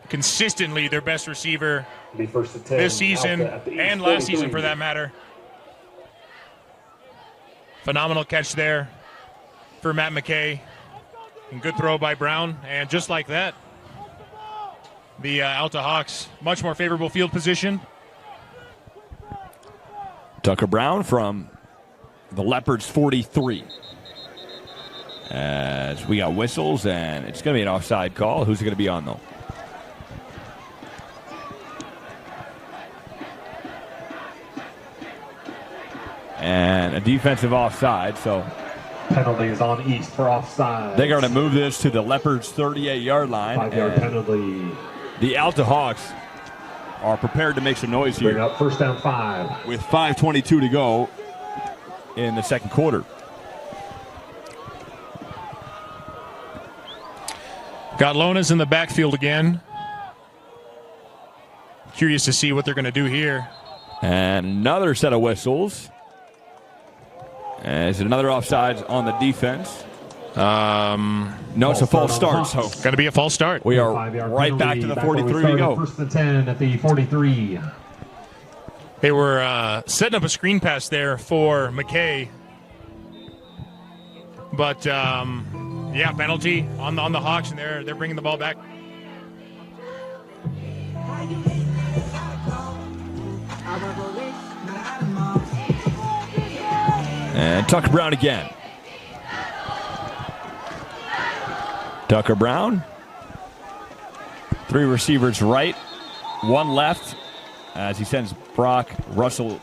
consistently their best receiver this season and last season for that matter. Phenomenal catch there for Matt McKay. And good throw by Brown. And just like that, the Alta Hawks, much more favorable field position. Tucker Brown from the Leopards 43. As we got whistles, and it's going to be an offside call. Who's it going to be on, though? And a defensive offside, so penalties on East for offside. they're going to move this to the Leopards' 38-yard line. 5-yard penalty. The Alta Hawks are prepared to make some noise here. Bring up 1st down 5. With 5:22 to go in the second quarter. Got Lonas in the backfield again. Curious to see what they're going to do here. And another set of whistles. Is it another offsides on the defense? No, it's a false start. So going to be a false start. we are right back to the 43 we go. 1st and 10 at the 43. They were setting up a screen pass there for McKay. But, yeah, penalty on the Hawks, and they're bringing the ball back. And Tucker Brown again. Tucker Brown. 3 receivers right, 1 left as he sends Brock Russell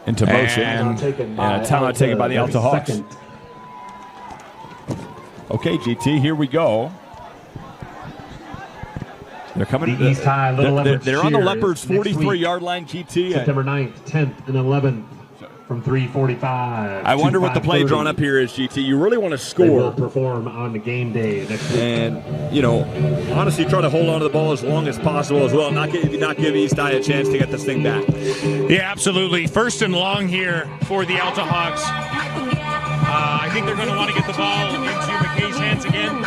into motion. And a timeout taken by the Alta Hawks. Okay, GT, here we go. They're coming. The East High Little Leopards they're on the cheers Leopards' 43-yard line, GT. September 9th, 10th, and 11th from 3:45. I wonder what the play drawn up here is, GT. You really want to score. They will perform on the game day next week. And, you know, honestly, try to hold on to the ball as long as possible as well. Not give East High a chance to get this thing back. Yeah, absolutely. 1st and long here for the Alta Hawks. I think they're going to want to get the ball into McKay's hands again.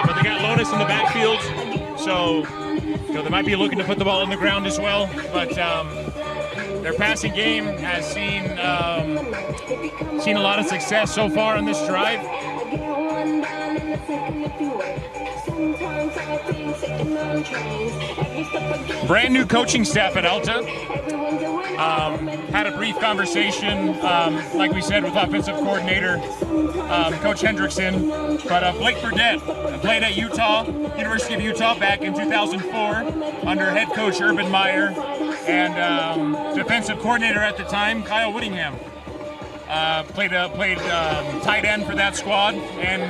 But they got Lotus in the backfield. So, you know, they might be looking to put the ball on the ground as well. But their passing game has seen a lot of success so far on this drive. Brand new coaching staff at Alta. Had a brief conversation, like we said, with offensive coordinator Coach Hendrickson. But Blake Burdett played at University of Utah back in 2004 under head coach Urban Meyer and defensive coordinator at the time, Kyle Whittingham. Played tight end for that squad, and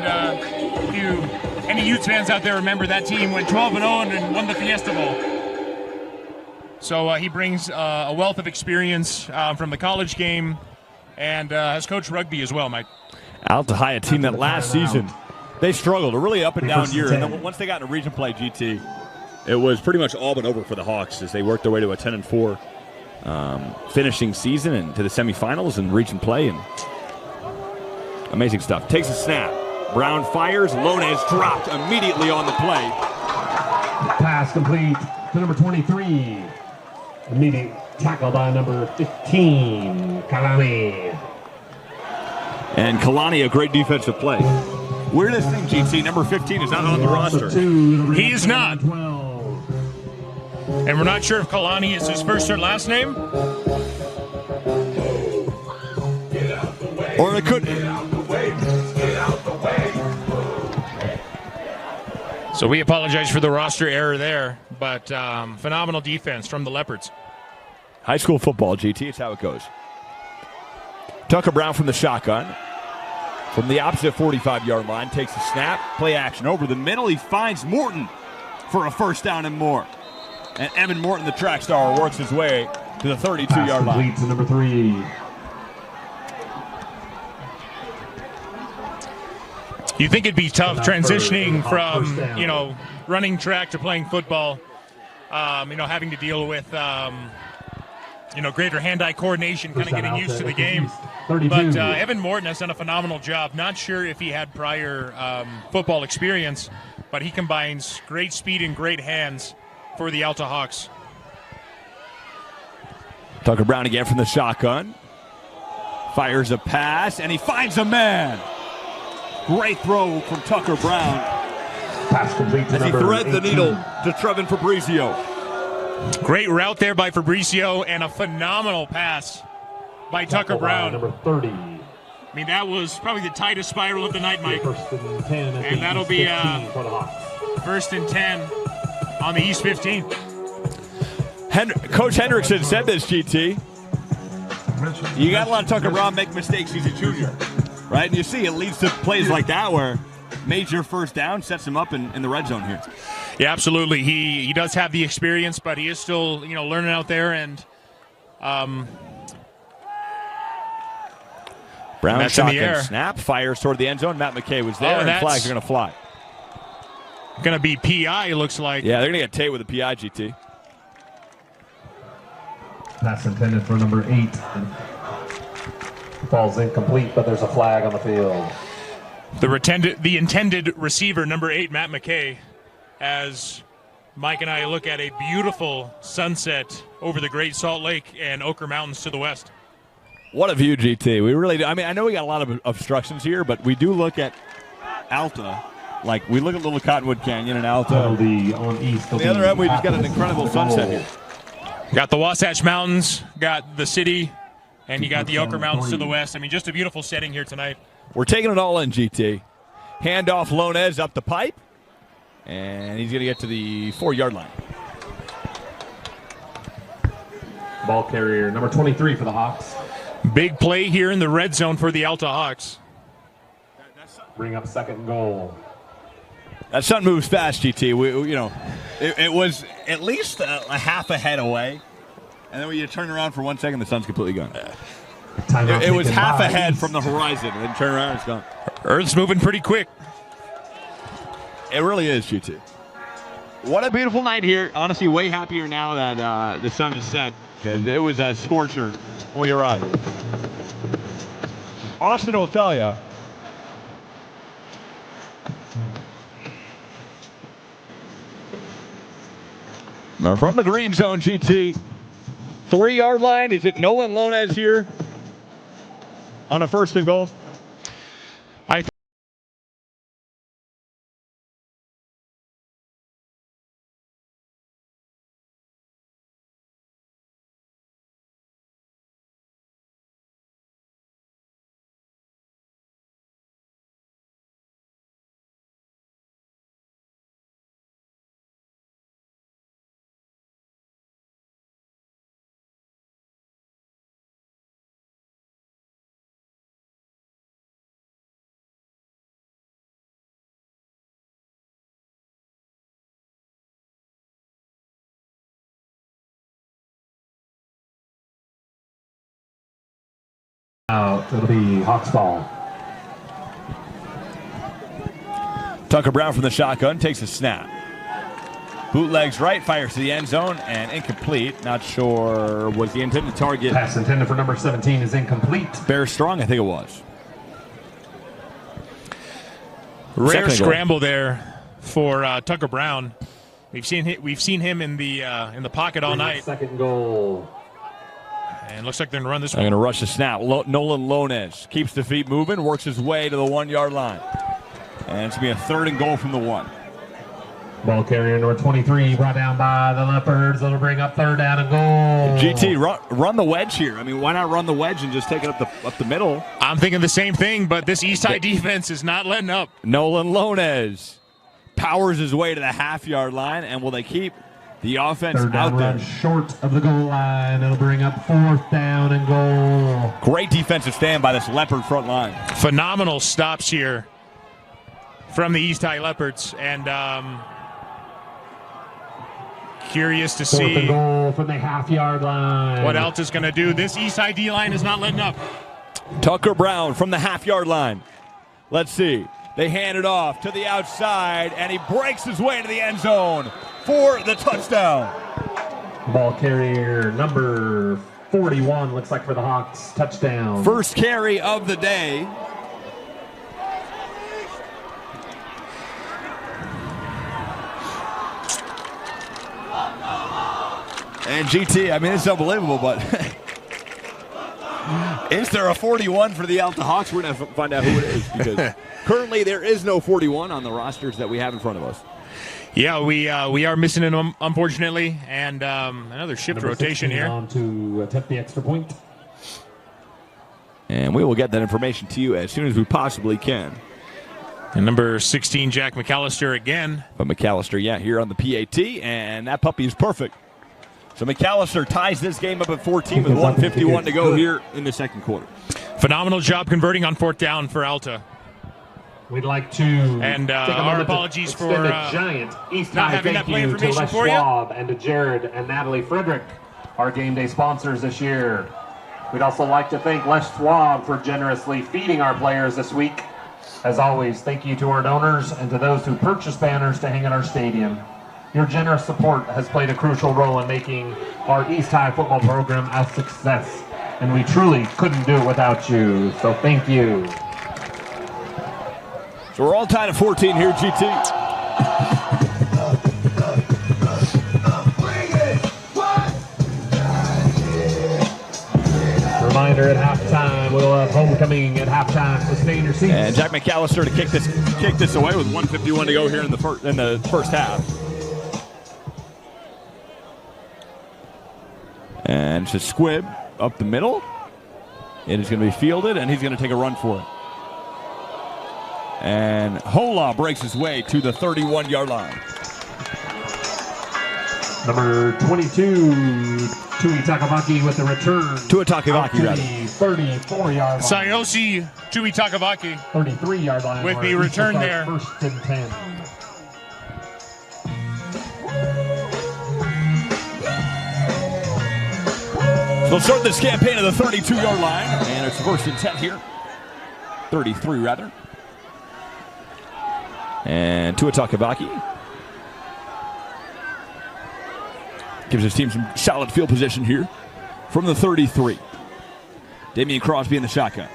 any Utes fans out there remember that team went 12-0 and won the Fiesta Bowl. So he brings a wealth of experience from the college game and has coached rugby as well, Mike. Alta High, a team that last season, they struggled, a really up and down year. And then once they got into region play, GT, it was pretty much all but over for the Hawks as they worked their way to a 10-4 finishing season and to the semifinals and region play. And amazing stuff. Takes a snap. Brown fires. Lonez dropped immediately on the play. Pass complete to number 23. Immediate tackle by number 15, Kalani. And Kalani, a great defensive play. Weirdest thing, GT, number 15 is not on the roster. He is not. And we're not sure if Kalani is his first or last name. Or it could. So we apologize for the roster error there, but phenomenal defense from the Leopards. High school football, GT, it's how it goes. Tucker Brown from the shotgun. From the opposite 45-yard line, takes a snap, play action over the middle. He finds Morton for a first down and more. And Evan Morton, the track star, works his way to the 32-yard line. To number 3. You think it'd be tough transitioning from, running track to playing football, having to deal with, greater hand-eye coordination, kind of getting used to the game. But Evan Morton has done a phenomenal job. Not sure if he had prior football experience, but he combines great speed and great hands for the Alta Hawks. Tucker Brown again from the shotgun. Fires a pass, and he finds a man. Great throw from Tucker Brown. Pass complete to as he threads the needle to Trevin Fabrizio. Great route there by Fabrizio and a phenomenal pass by Tucker Brown. Number 30. I mean, that was probably the tightest spiral of the night, Mike. First and 10 and that'll be first and 10 on the East 15. Coach Hendrickson said this, GT. You got to let Tucker Brown make mistakes. He's a junior, right? And you see it leads to plays like that where major first down sets him up in the red zone here. Yeah, absolutely. He does have the experience, but he is still learning out there. And Brown shotgun snap, fires toward the end zone. Matt McKay was there, and flags are going to fly. Going to be PI, it looks like. Yeah, they're going to get Tate with a PI, GT. Pass intended for number 8. Falls incomplete, but there's a flag on the field. The intended receiver, number 8, Matt McKay, as Mike and I look at a beautiful sunset over the Great Salt Lake and Ochre Mountains to the west. What a view, GT. We really do. I mean, I know we got a lot of obstructions here, but we do look at Alta. Like, we look at Little Cottonwood Canyon and Alta. On east. On the other end, we just got an incredible sunset here. Got the Wasatch Mountains, got the city, and you got the Ochre Mountains to the west. I mean, just a beautiful setting here tonight. We're taking it all in, GT. Handoff Lonez up the pipe, and he's going to get to the 4-yard line. Ball carrier, number 23 for the Hawks. Big play here in the red zone for the Alta Hawks. Bring up second and goal. That sun moves fast, GT. It was at least a half a head away, and then when you turn around for 1 second, the sun's completely gone. It was half a head from the horizon, and then turn around, it's gone. Earth's moving pretty quick. It really is, GT. What a beautiful night here. Honestly, way happier now that the sun is set. It was a scorcher when we arrived. Austin will tell you. From the green zone, GT. 3-yard line. Is it Nolan Lonez here on a first and goal? Out. It'll be Hawks ball. Tucker Brown from the shotgun takes a snap. Bootlegs right, fires to the end zone, and incomplete. Not sure was the intended target. Pass intended for number 17 is incomplete. Bear Strong, I think it was. Rare scramble there for Tucker Brown. We've seen him in the pocket all night. Second goal. And looks like they're going to run this I'm one. going to rush the snap. Nolan Lones keeps the feet moving, works his way to the 1-yard line. And it's going to be a 3rd and goal from the 1. Ball carrier number 23 brought down by the Leopards. It'll bring up 3rd down and goal. GT, run the wedge here. I mean, why not run the wedge and just take it up the middle? I'm thinking the same thing, but this East High defense is not letting up. Nolan Lones powers his way to the half-yard line, and will they keep the offense Third down out there? run short of the goal line. It'll bring up 4th down and goal. Great defensive stand by this Leopard front line. Phenomenal stops here from the East High Leopards, and curious to 4th and see goal from the half-yard line. what Alta's going to do. This East High D-line is not letting up. Tucker Brown from the half-yard line. Let's see. They hand it off to the outside, and he breaks his way into the end zone for the touchdown. Ball carrier number 41 looks like for the Hawks. Touchdown. First carry of the day. And GT, I mean, it's unbelievable, but is there a 41 for the Alta Hawks? We're going to find out who it is, because currently there is no 41 on the rosters that we have in front of us. Yeah, we are missing him, unfortunately, and another shift Number rotation 16 here. on to attempt the extra point. And we will get that information to you as soon as we possibly can. And number 16, Jack McAllister again. But McAllister, yeah, here on the PAT, and that puppy is perfect. So McAllister ties this game up at 14 with 1:51 to go here in the second quarter. Phenomenal job converting on 4th down for Alta. We'd like to And take a our moment to apologies extend for a giant East not High having thank that play you to information Les for you. Schwab and to Jared and Natalie Frederick, our game day sponsors this year. We'd also like to thank Les Schwab for generously feeding our players this week. As always, thank you to our donors and to those who purchase banners to hang in our stadium. Your generous support has played a crucial role in making our East High football program a success, and we truly couldn't do it without you, so thank you. So we're all tied at 14 here, GT. Reminder at halftime, we'll have homecoming at halftime, so stay in your seats. And Jack McAllister to kick this away with 1:51 to go here in the first half. And it's a squib up the middle. It is going to be fielded, and he's going to take a run for it. And Hola breaks his way to the 31-yard line. Number 22, Tui Takavaki with the return. Tua Takavaki, rather. 34-yard line. Sayosi Chui Takavaki 33-yard line. with where the East will return start there. 1st and 10. So they'll start this campaign at the 32-yard line, and it's 1st and 10 here. 33, rather. And Tua Takavaki gives his team some solid field position here from the 33. Damian Crosby in the shotgun.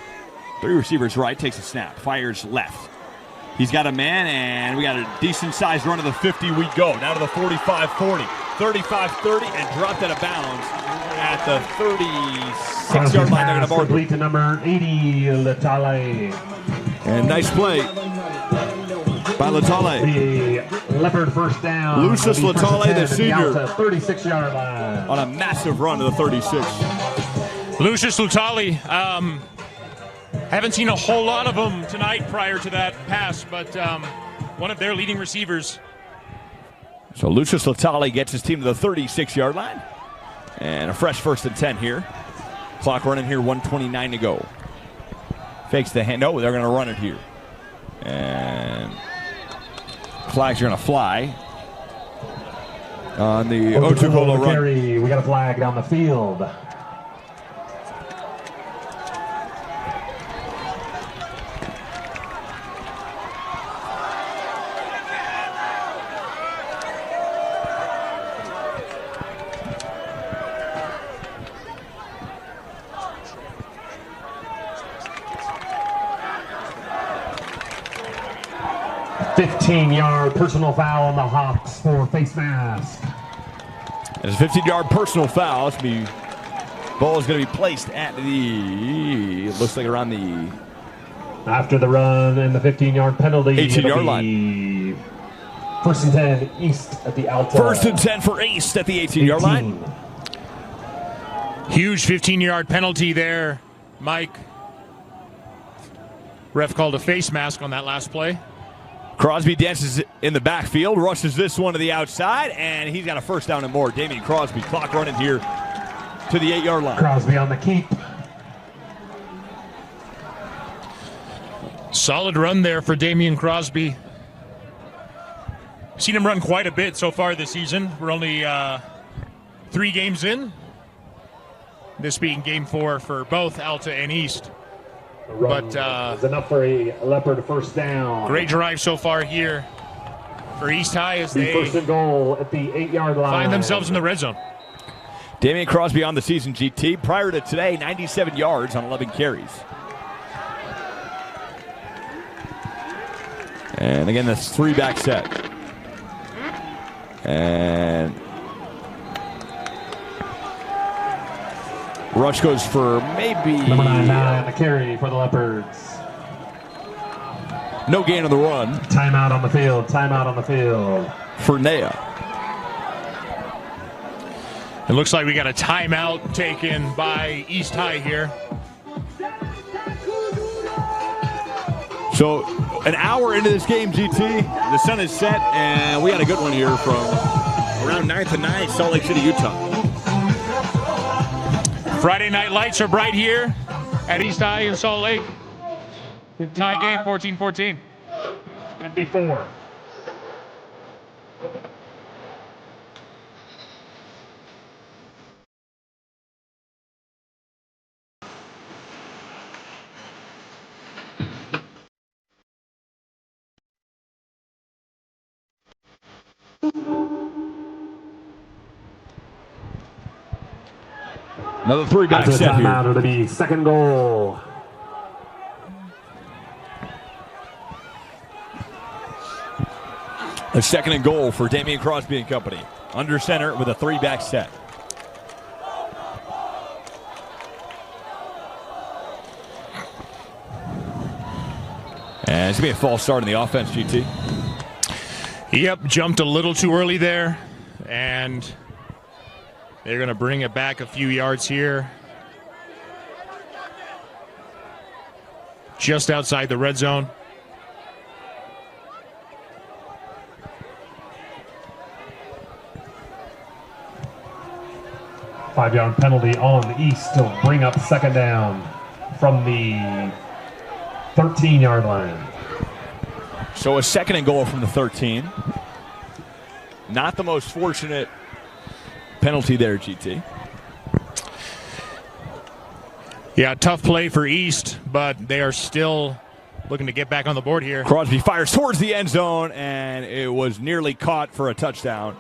3 receivers right, takes a snap, fires left. He's got a man, and we got a decent-sized run to the 50. We go down to the 45-40, 35-30, and dropped out of bounds at the 36-yard line. They're going to mark complete to number 80, Latale. And nice play by Latale. The Leopard 1st down. Lucius Will be 1st Latale, and 10 the at senior. Alta 36-yard line. On a massive run to the 36. Lucius Lutali, haven't seen a whole lot of them tonight prior to that pass, but one of their leading receivers. So Lucius Latale gets his team to the 36-yard line. And a fresh 1st and 10 here. Clock running here, 1:29 to go. Fakes the hand. No, they're going to run it here. And flags are going to fly on the Otukolo run. Carry. We got a flag down the field. 15-yard personal foul on the Hawks for face mask. It's a 15-yard personal foul. Ball is going to be placed at it looks like around the... After the run and the 15-yard penalty. 18-yard line. First and 10, East at the Alta. First and 10 for East at the 18-yard line. Huge 15-yard penalty there, Mike. Ref called a face mask on that last play. Crosby dances in the backfield, rushes this one to the outside, and he's got a first down and more. Damian Crosby, clock running here to the 8-yard line. Crosby on the keep. Solid run there for Damian Crosby. Seen him run quite a bit so far this season. We're only 3 games in. This being game 4 for both Alta and East. But is enough for a Leopard first down. Great drive so far here for East High as they first and goal at the 8-yard line. Find themselves in the red zone. Damian Crosby on the season, GT. Prior to today, 97 yards on 11 carries. And again, that's 3-back set. And rush goes for maybe... Number 9, the carry for the Leopards. No gain on the run. Timeout on the field. Timeout on the field. For Nea. It looks like we got a timeout taken by East High here. So, an hour into this game, GT, the sun is set, and we got a good one here from around 9th and 9th, Salt Lake City, Utah. Friday night lights are bright here at East High in Salt Lake. Tie game, 14-14. 54. Another 3-back set here. Timeout, it'll be second goal. A second and goal for Damian Crosby and company. Under center with a 3-back set. And it's going to be a false start in the offense, GT. Yep, jumped a little too early there. And they're going to bring it back a few yards here. Just outside the red zone. Five-yard penalty on the East to bring up second down from the 13-yard line. So a second and goal from the 13. Not the most fortunate penalty there, GT. Yeah, tough play for East, but they are still looking to get back on the board here. Crosby fires towards the end zone, and it was nearly caught for a touchdown.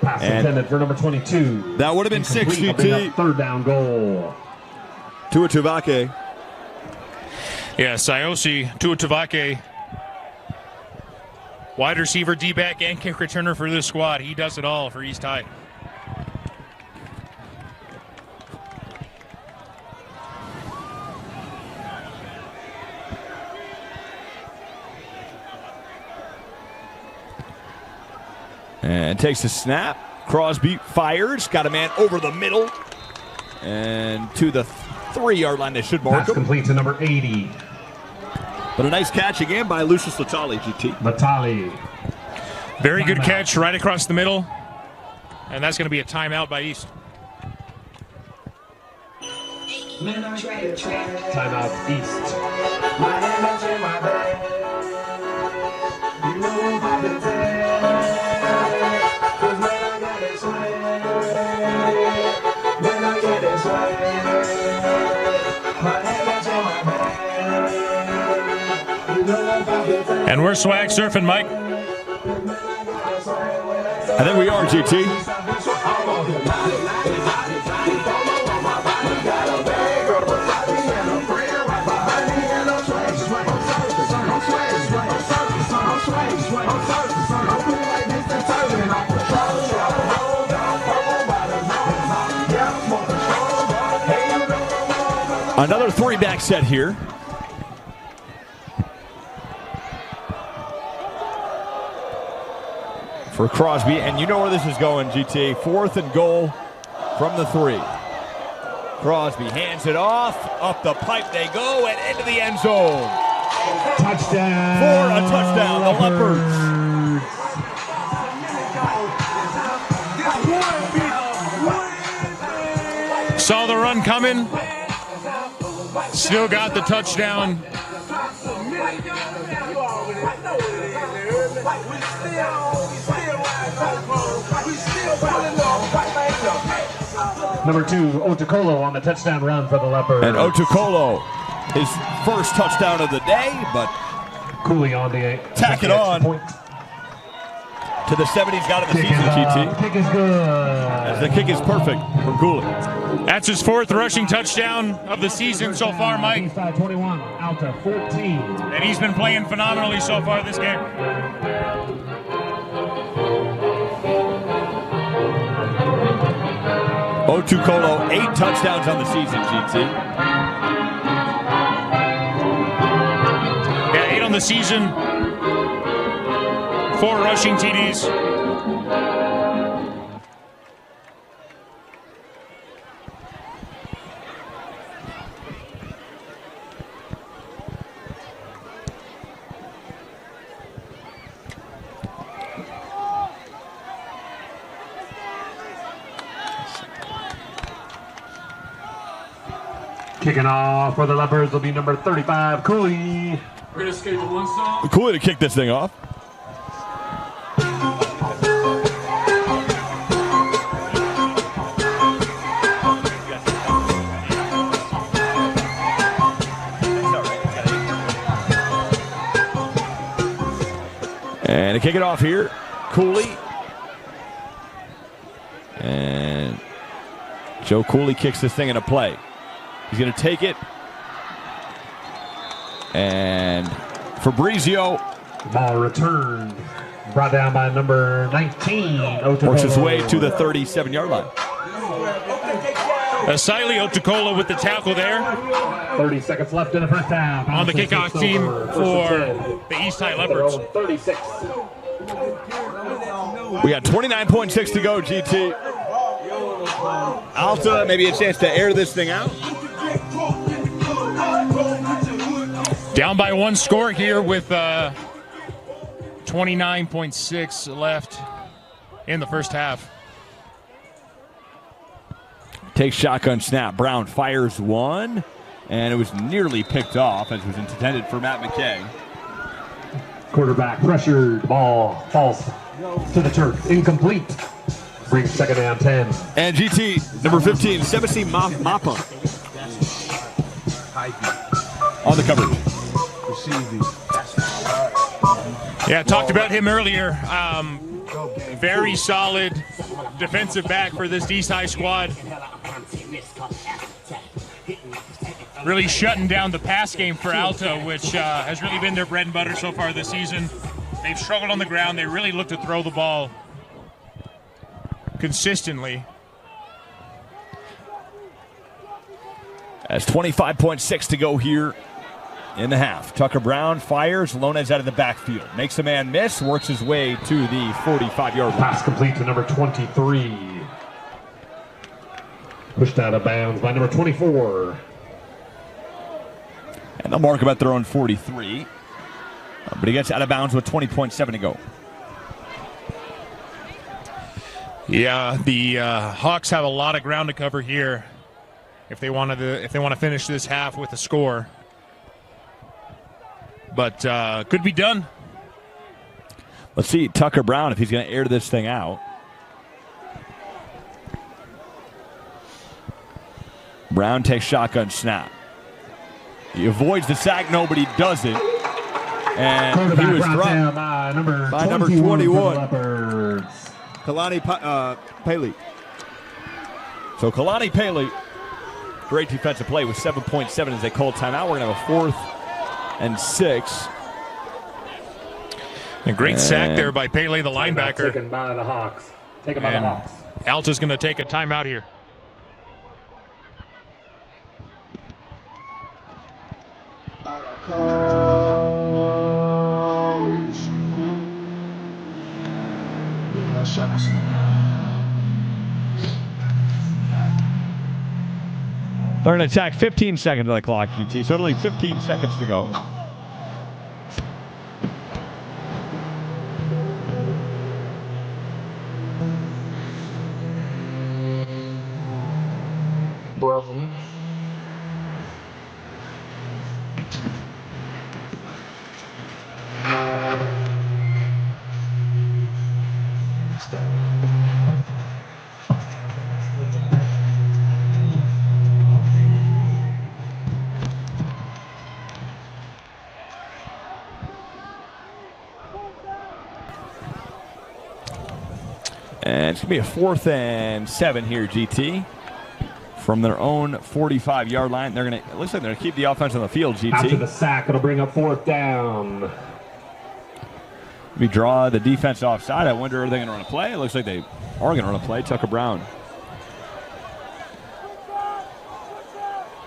Pass intended for number 22. That would have been 6, GT. Third down goal. Tua Tuvake. Yeah, Sayosi Tuatavake, wide receiver, D-back, and kick returner for this squad. He does it all for East High. And takes the snap. Crosby fires. Got a man over the middle. And to the 3-yard line, they should mark Pass him. complete to number 80. But a nice catch again by Lucius Latali, GT. Latali. Very good catch right across the middle. And that's going to be a timeout by East. Timeout East. And we're swag surfing, Mike. I think we are, GT. Another three-back set here. For Crosby, and you know where this is going, GT. 4th and goal from the 3. Crosby hands it off, up the pipe they go, and into the end zone. Touchdown. For a touchdown, the Leopards. Saw the run coming. Still got the touchdown. Number 2, Otukolo on the touchdown run for the Leopards. And Otukolo, his first touchdown of the day, but Cooley on the tack it on point. To the 70s, got of the season, GT. Kick is good. As the kick is perfect from Cooley. That's his 4th rushing touchdown of the season so far, Mike. East side 21, Alta 14. And he's been playing phenomenally so far this game. Otukolo, 8 touchdowns on the season, GT. Yeah, 8 on the season. 4 rushing TDs. Kicking off for the Leopards will be number 35, Cooley. We're going to schedule one song. Cooley to kick this thing off. And to kick it off here, Cooley. And Joe Cooley kicks this thing into play. He's going to take it. And Fabrizio Ball returned. Brought down by number 19, works his way to the 37-yard line. Asili Otukolo with the tackle there 30 seconds left in the first half. on the kickoff team for the East High Leopards. 36. We got 29.6 to go, GT. Alta, maybe a chance to air this thing out. Down by 1 score here with 29.6 left in the first half. Takes shotgun snap. Brown fires one, and it was nearly picked off as was intended for Matt McKay. Quarterback pressured. Ball falls to the turf. Incomplete. Brings second down 10. And GT, number 15, Sebasi Mapa. On the coverage. Yeah, talked about him earlier. Very solid defensive back for this East High squad. Really shutting down the pass game for Alta, which has really been their bread and butter so far this season. They've struggled on the ground. They really look to throw the ball consistently. As 25.6 to go here in the half. Tucker Brown fires. Lonez out of the backfield. Makes a man miss. Works his way to the 45-yard line. Pass complete to number 23. Pushed out of bounds by number 24. And they'll mark him at their own 43. But he gets out of bounds with 20.7 to go. Yeah, the Hawks have a lot of ground to cover here if they want to finish this half with a score. But could be done. Let's see Tucker Brown if he's going to air this thing out. Brown takes shotgun snap. He avoids the sack. Nobody does it. And he was dropped by number 21. Leopards. Kalani Paley. So Kalani Paley, great defensive play with 7.7 as they call timeout. We're going to have a 4th and 6. A great sack there by Pele, the linebacker. Taken by the Hawks. Taken by the Hawks. Alta's going to take a timeout here. They're going to attack 15 seconds on the clock, GT. So only 15 seconds to go. And it's going to be a 4th and 7 here, GT. From their own 45-yard line. They're going to, it looks like they're going to keep the offense on the field, GT. After the sack, it'll bring up 4th down. We draw the defense offside. I wonder, are they going to run a play? It looks like they are going to run a play. Tucker Brown.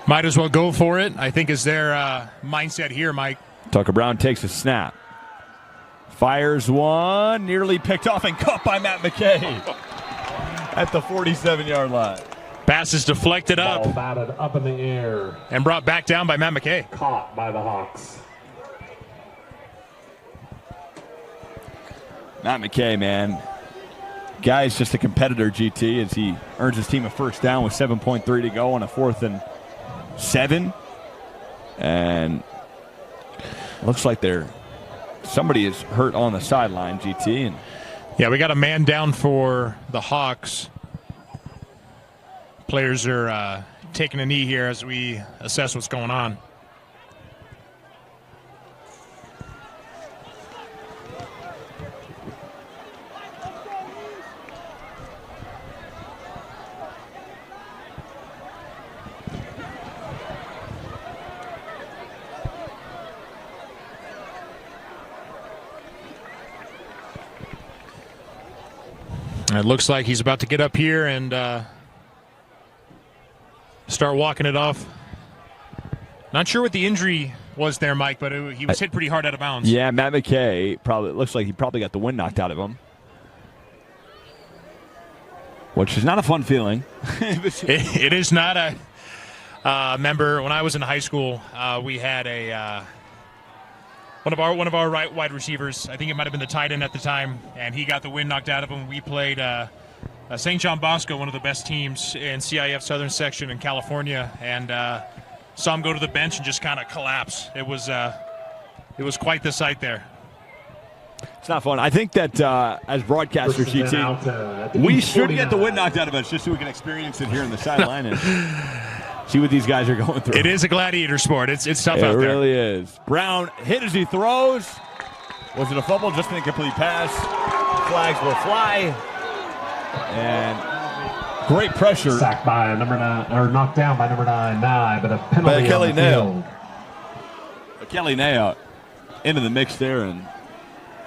Might as well go for it, I think, is their mindset here, Mike. Tucker Brown takes a snap. Fires one, nearly picked off and caught by Matt McKay at the 47-yard line. Pass is deflected Ball up batted up in the air. and brought back down by Matt McKay. Caught by the Hawks. Matt McKay, man. Guy's just a competitor, GT, as he earns his team a first down with 7.3 to go on a 4th and 7. And looks like somebody is hurt on the sideline, GT. And Yeah, we got a man down for the Hawks. Players are taking a knee here as we assess what's going on. It looks like he's about to get up here and start walking it off. Not sure what the injury was there, Mike, but he was hit pretty hard out of bounds. yeah, Matt McKay, looks like he probably got the wind knocked out of him. Which is not a fun feeling. It is not a member. When I was in high school, we had one of our right wide receivers. I think it might have been the tight end at the time, and he got the wind knocked out of him. We played St. John Bosco, one of the best teams in CIF Southern Section in California, and saw him go to the bench and just kind of collapse. It was quite the sight there. It's not fun. I think that as broadcasters, GT, we should get the wind knocked out of us just so we can experience it here on the sideline and see what these guys are going through. It is a gladiator sport. It's tough out there. It really is. Brown hit as he throws. Was it a fumble? Just an incomplete pass. Flags will fly. And great pressure. Sacked by number 9, or knocked down by number 9, but a penalty Kelly on the Nail. field. Kelly Nail into the mix there and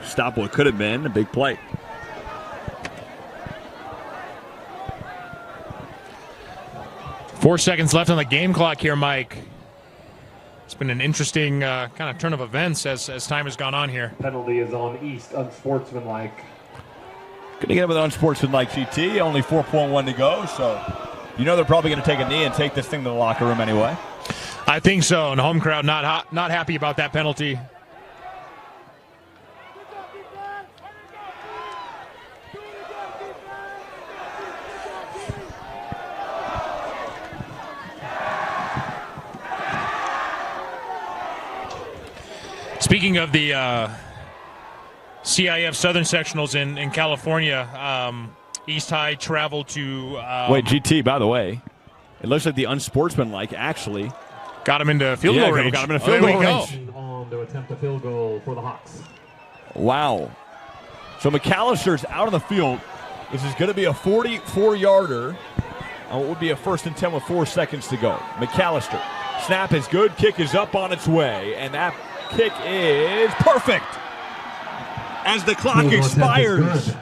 stop what could have been a big play. Four seconds left on the game clock here, Mike. It's been an interesting kind of turn of events as time has gone on here. Penalty is on East, unsportsmanlike. Going to get him with unsportsmanlike, GT. Only 4.1 to go, so you know they're probably going to take a knee and take this thing to the locker room anyway. I think so, and the home crowd not happy about that penalty. Speaking of the CIF Southern Sectionals in California, East High traveled to... Wait, GT, by the way, it looks like the unsportsmanlike actually... Got him into field goal range. Got him into field goal range. On to attempt a field goal for the Hawks. Wow. So McAllister's out on the field. This is going to be a 44-yarder. On what would be a 1st and 10 with 4 seconds to go. McAllister. Snap is good. Kick is up on its way. And that kick is perfect. As the clock expires.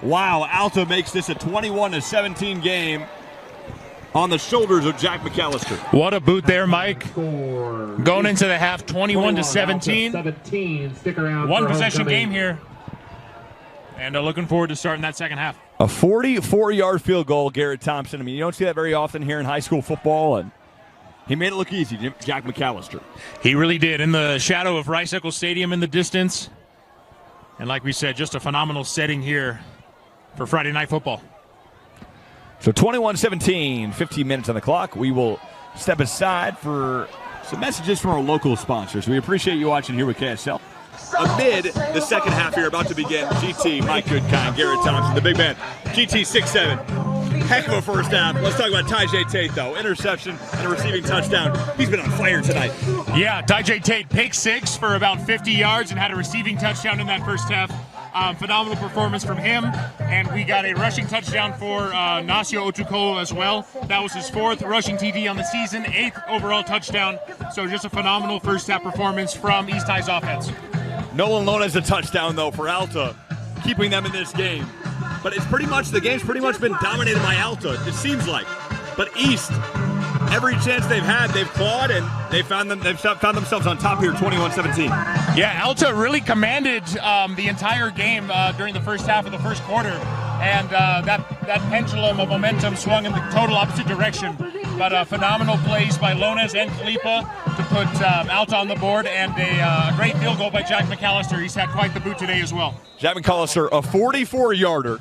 Wow, Alta makes this a 21-17 game on the shoulders of Jack McAllister. What a boot there, Mike. Going into the half, 21-17. 17. Stick around. One possession game here. and looking forward to starting that second half. A 44-yard field goal, Garrett Thompson. I mean, you don't see that very often here in high school football, and he made it look easy, Jack McAllister. He really did. In the shadow of Rice-Eccles Stadium in the distance. And like we said, just a phenomenal setting here for Friday Night Football. So 21-17, 15 minutes on the clock. We will step aside for some messages from our local sponsors. We appreciate you watching here with KSL. Amid the second half here about to begin, GT, Mike Goodkind, Garrett Thompson, the big man, GT 6'7". Heck of a first half. Let's talk about Tyjae Tate, though. Interception and a receiving touchdown. He's been on fire tonight. Yeah, Tyjae Tate, pick 6 for about 50 yards and had a receiving touchdown in that first half. Phenomenal performance from him. And we got a rushing touchdown for Nasio Otukolo as well. That was his 4th rushing TD on the season, 8th overall touchdown. So just a phenomenal first half performance from East High's offense. Nolan Lone has a touchdown, though, for Alta, keeping them in this game. But it's pretty much, the game's pretty much been dominated by Alta, it seems like. But East, every chance they've had, they've clawed, and they've found themselves on top here, 21-17. Yeah, Alta really commanded the entire game during the first half of the first quarter. And that pendulum of momentum swung in the total opposite direction. But phenomenal plays by Lones and Felipa to put Alta on the board, and a great field goal by Jack McAllister. He's had quite the boot today as well. Jack McAllister, a 44-yarder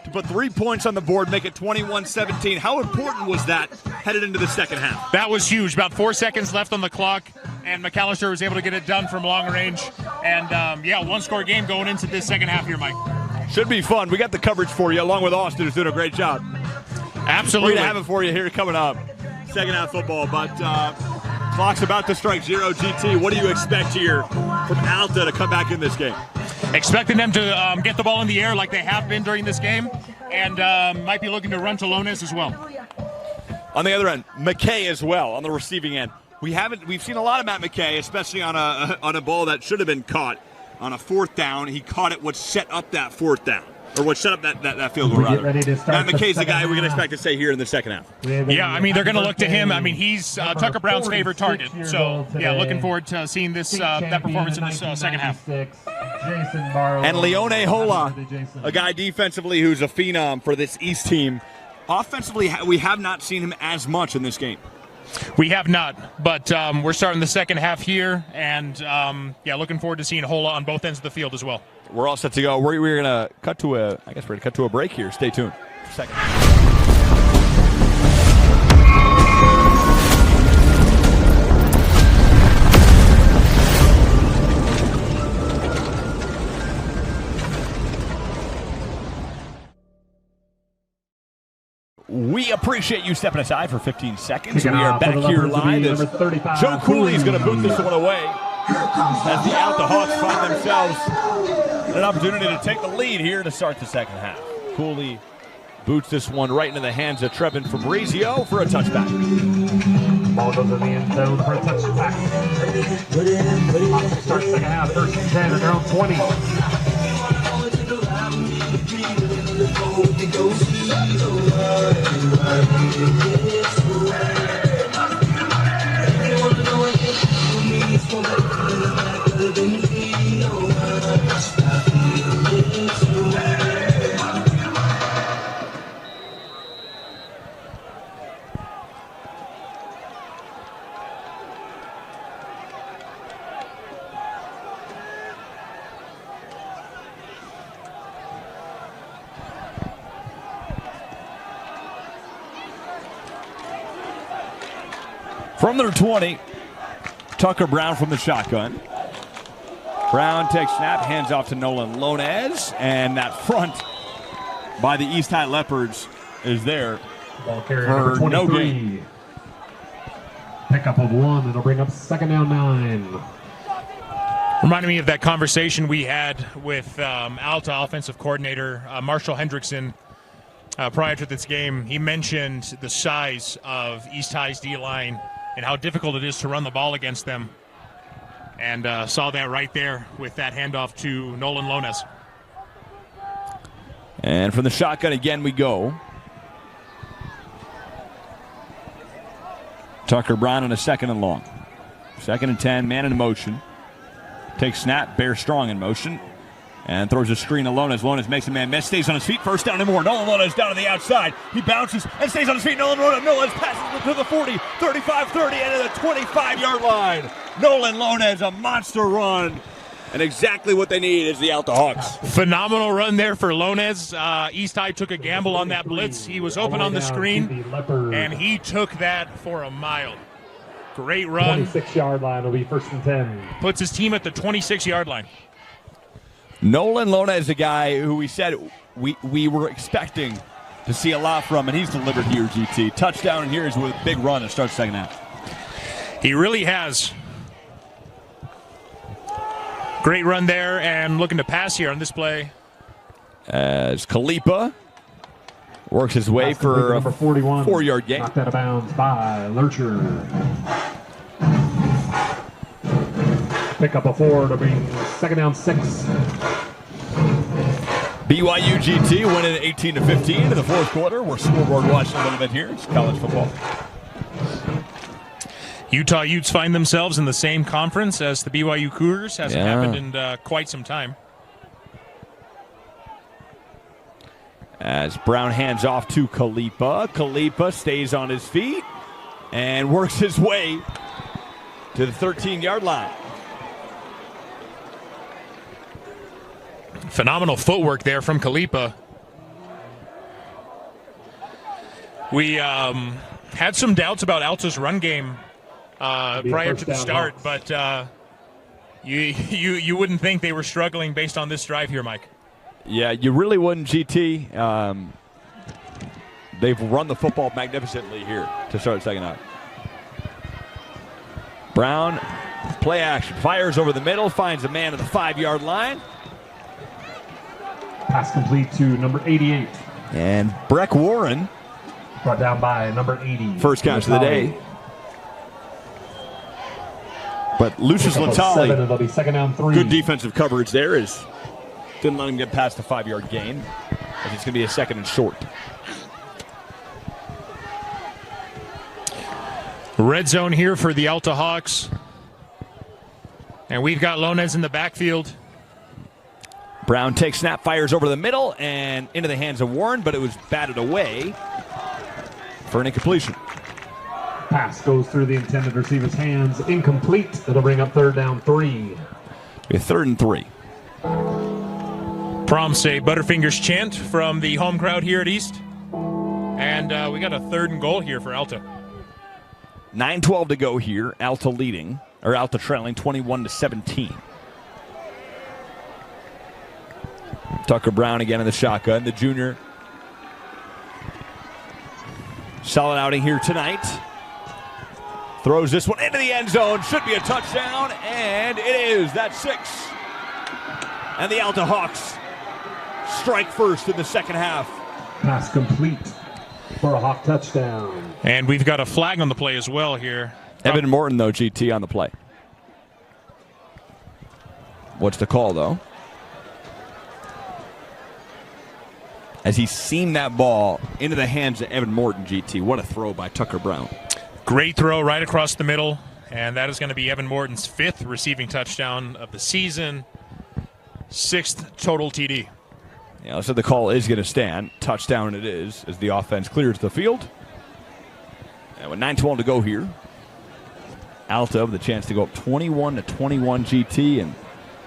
to put 3 points on the board, make it 21-17. How important was that headed into the second half? That was huge. About 4 seconds left on the clock, and McAllister was able to get it done from long range. And, yeah, one-score game going into this second half here, Mike. Should be fun. We got the coverage for you, along with Austin, who's doing a great job. Absolutely. We're going to have it for you here coming up. Second half football, but clock's about to strike 0. GT, what do you expect here from Alta to come back in this game? Expecting them to get the ball in the air like they have been during this game, and might be looking to run to Lones as well. On the other end, McKay as well on the receiving end. We've seen a lot of Matt McKay, especially on a ball that should have been caught on a 4th down. He caught it, what set up that 4th down. Or what set up that field goal, rather. Matt McKay's the guy we're going to expect to stay here in the second half. Yeah, I mean, they're going to look to him. I mean, he's Tucker Brown's favorite target. So, yeah, looking forward to seeing this that performance in this second half. And Leone Hola, a guy defensively who's a phenom for this East team. Offensively, we have not seen him as much in this game. We have not, but we're starting the second half here, and, yeah, looking forward to seeing Hola on both ends of the field as well. We're all set to go. We're going to cut to a break here. Stay tuned. Second. We appreciate you stepping aside for 15 seconds. We are back here live as Joe Cooley is going to boot this one away as the Alta Hawks find themselves an opportunity to take the lead here to start the second half. Cooley boots this one right into the hands of Trevin Fabrizio for a touchback. Ball goes in the end zone for a touchback. Start second half, 1st and 10 at their own 20. From their 20, Tucker Brown from the shotgun. Brown takes snap, hands off to Nolan Lones, and that front by the East High Leopards is there for no gain. Pickup of 1, it'll bring up 2nd down 9. Reminding me of that conversation we had with Alta offensive coordinator Marshall Hendrickson prior to this game. He mentioned the size of East High's D-line and how difficult it is to run the ball against them. And saw that right there with that handoff to Nolan Lones. And from the shotgun again we go. Tucker Brown on a 2nd and long. 2nd and 10, man in motion. Takes snap, Bear Strong in motion. And throws a screen to Lones. Lones makes a man miss, stays on his feet. First down and more. Nolan Lones down to the outside. He bounces and stays on his feet. Nolan Lones passes to the 40, 35, 30, and to the 25-yard line. Nolan Lones, a monster run. And exactly what they need is the Alta Hawks. Phenomenal run there for Lones. East High took a gamble on that blitz. He was open on the screen, and he took that for a mile. Great run. 26-yard line will be 1st and 10. Puts his team at the 26-yard line. Nolan Lones is a guy who we said we were expecting to see a lot from, and he's delivered here, GT. Touchdown, and here's with a big run to start second half. He really has. Great run there, and looking to pass here on this play. As Khalipa works his way for a 4-yard gain. Knocked out of bounds by Lurcher. Pick up a 4 to bring 2nd down 6. BYU GT winning 18-15 in the fourth quarter. We're scoreboard watching a little bit here. It's college football. Utah Utes find themselves in the same conference as the BYU Cougars. Hasn't happened in quite some time. As Brown hands off to Khalipa. Khalipa stays on his feet and works his way to the 13-yard line. Phenomenal footwork there from Khalipa. We had some doubts about Alta's run game prior to the start, but you wouldn't think they were struggling based on this drive here, Mike. Yeah, you really wouldn't, GT. They've run the football magnificently here to start second half. Brown, play action, fires over the middle, finds a man at the 5-yard line. Pass complete to number 88. And Breck Warren. Brought down by number 80. First catch of the day. But Lucius Latali, it'll be 2nd down 3. good defensive coverage there. Didn't let him get past the 5-yard gain. But it's going to be a 2nd and short. Red zone here for the Alta Hawks. And we've got Lones in the backfield. Brown takes snap, fires over the middle, and into the hands of Warren, but it was batted away for an incompletion. Pass goes through the intended receiver's hands. Incomplete. It'll bring up 3rd down 3. A 3rd and 3. Prompts a Butterfingers chant from the home crowd here at East. And we got a 3rd and goal here for Alta. 9:12 to go here. Alta trailing 21-17. Tucker Brown again in the shotgun. The junior. Solid outing here tonight. Throws this one into the end zone. Should be a touchdown, and it is. That's 6. And the Alta Hawks strike first in the second half. Pass complete for a Hawk touchdown. And we've got a flag on the play as well here. Evan Morton, though, GT on the play. What's the call, though? As he seamed that ball into the hands of Evan Morton, GT. What a throw by Tucker Brown. Great throw right across the middle. And that is going to be Evan Morton's 5th receiving touchdown of the season. 6th total TD. Yeah, so the call is going to stand. Touchdown it is as the offense clears the field. And with 9:12 to go here, Alta with a chance to go up 21-21 GT. And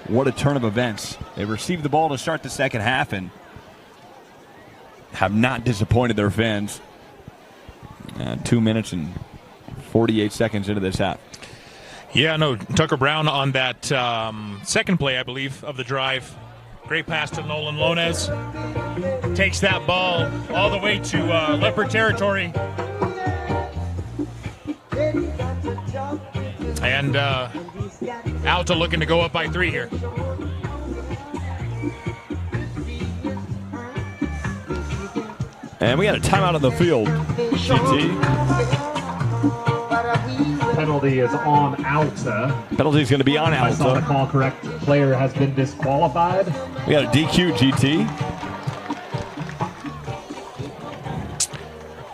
what a turn of events. They received the ball to start the second half and have not disappointed their fans. 2 minutes and 48 seconds into this half. Yeah, no, Tucker Brown on that second play, I believe, of the drive. Great pass to Nolan Lones. Takes that ball all the way to Leopard territory. And Alta looking to go up by 3 here. And we got a timeout on the field. GT. Penalty is on Alta. Penalty is going to be on If I saw the Alta. call correct. Player has been disqualified. We got a DQ, GT.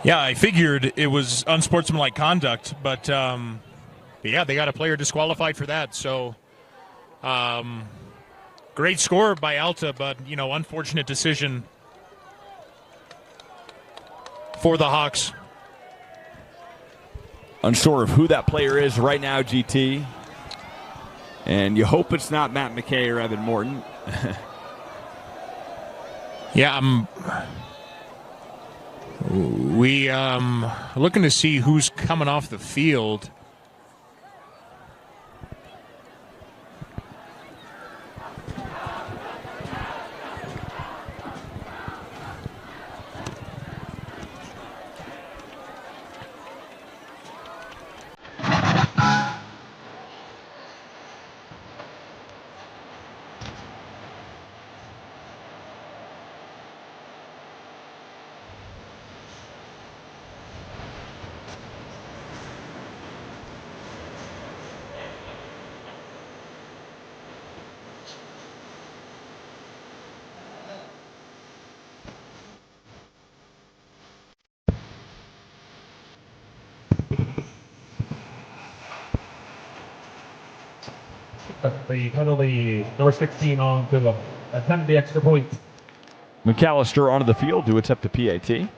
Yeah, I figured it was unsportsmanlike conduct, but yeah, they got a player disqualified for that. So Great score by Alta, but, unfortunate decision for the Hawks. Unsure of who that player is right now, GT. And you hope it's not Matt McKay or Evan Morton. Yeah, we looking to see who's coming off the field. The penalty, number 16 on to the attempt the extra point. McAllister onto the field to attempt a PAT.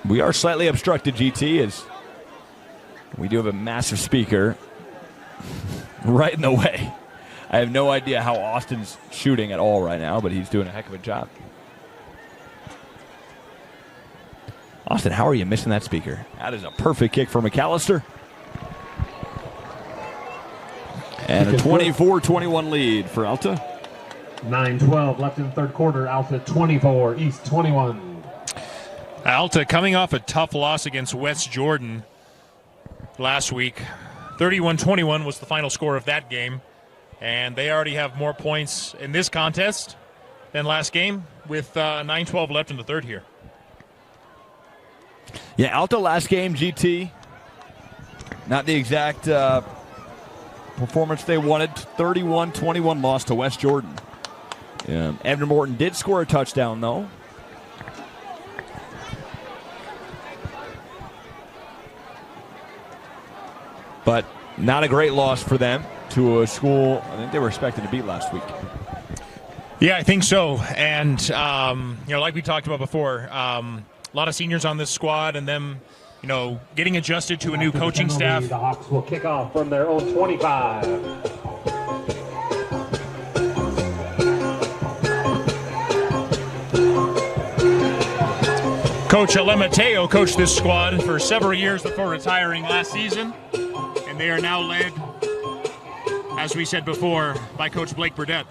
We are slightly obstructed, GT, as we do have a massive speaker right in the way. I have no idea how Austin's shooting at all right now, but he's doing a heck of a job. Austin, how are you missing that speaker? That is a perfect kick for McAllister. And a 24-21 lead for Alta. 9-12 left in the third quarter. Alta 24, East 21. Alta coming off a tough loss against West Jordan last week. 31-21 was the final score of that game. And they already have more points in this contest than last game with 9-12 left in the third here. Yeah, Alta last game, GT. Not the exact performance they wanted. 31-21 loss to West Jordan. Evan Morton did score a touchdown, though. But not a great loss for them to a school I think they were expected to beat last week. Yeah, I think so. And, like we talked about before, a lot of seniors on this squad and them, getting adjusted to a new coaching staff. The Hawks will kick off from their own 25. Coach Alemateo coached this squad for several years before retiring last season. And they are now led, as we said before, by Coach Blake Burdett.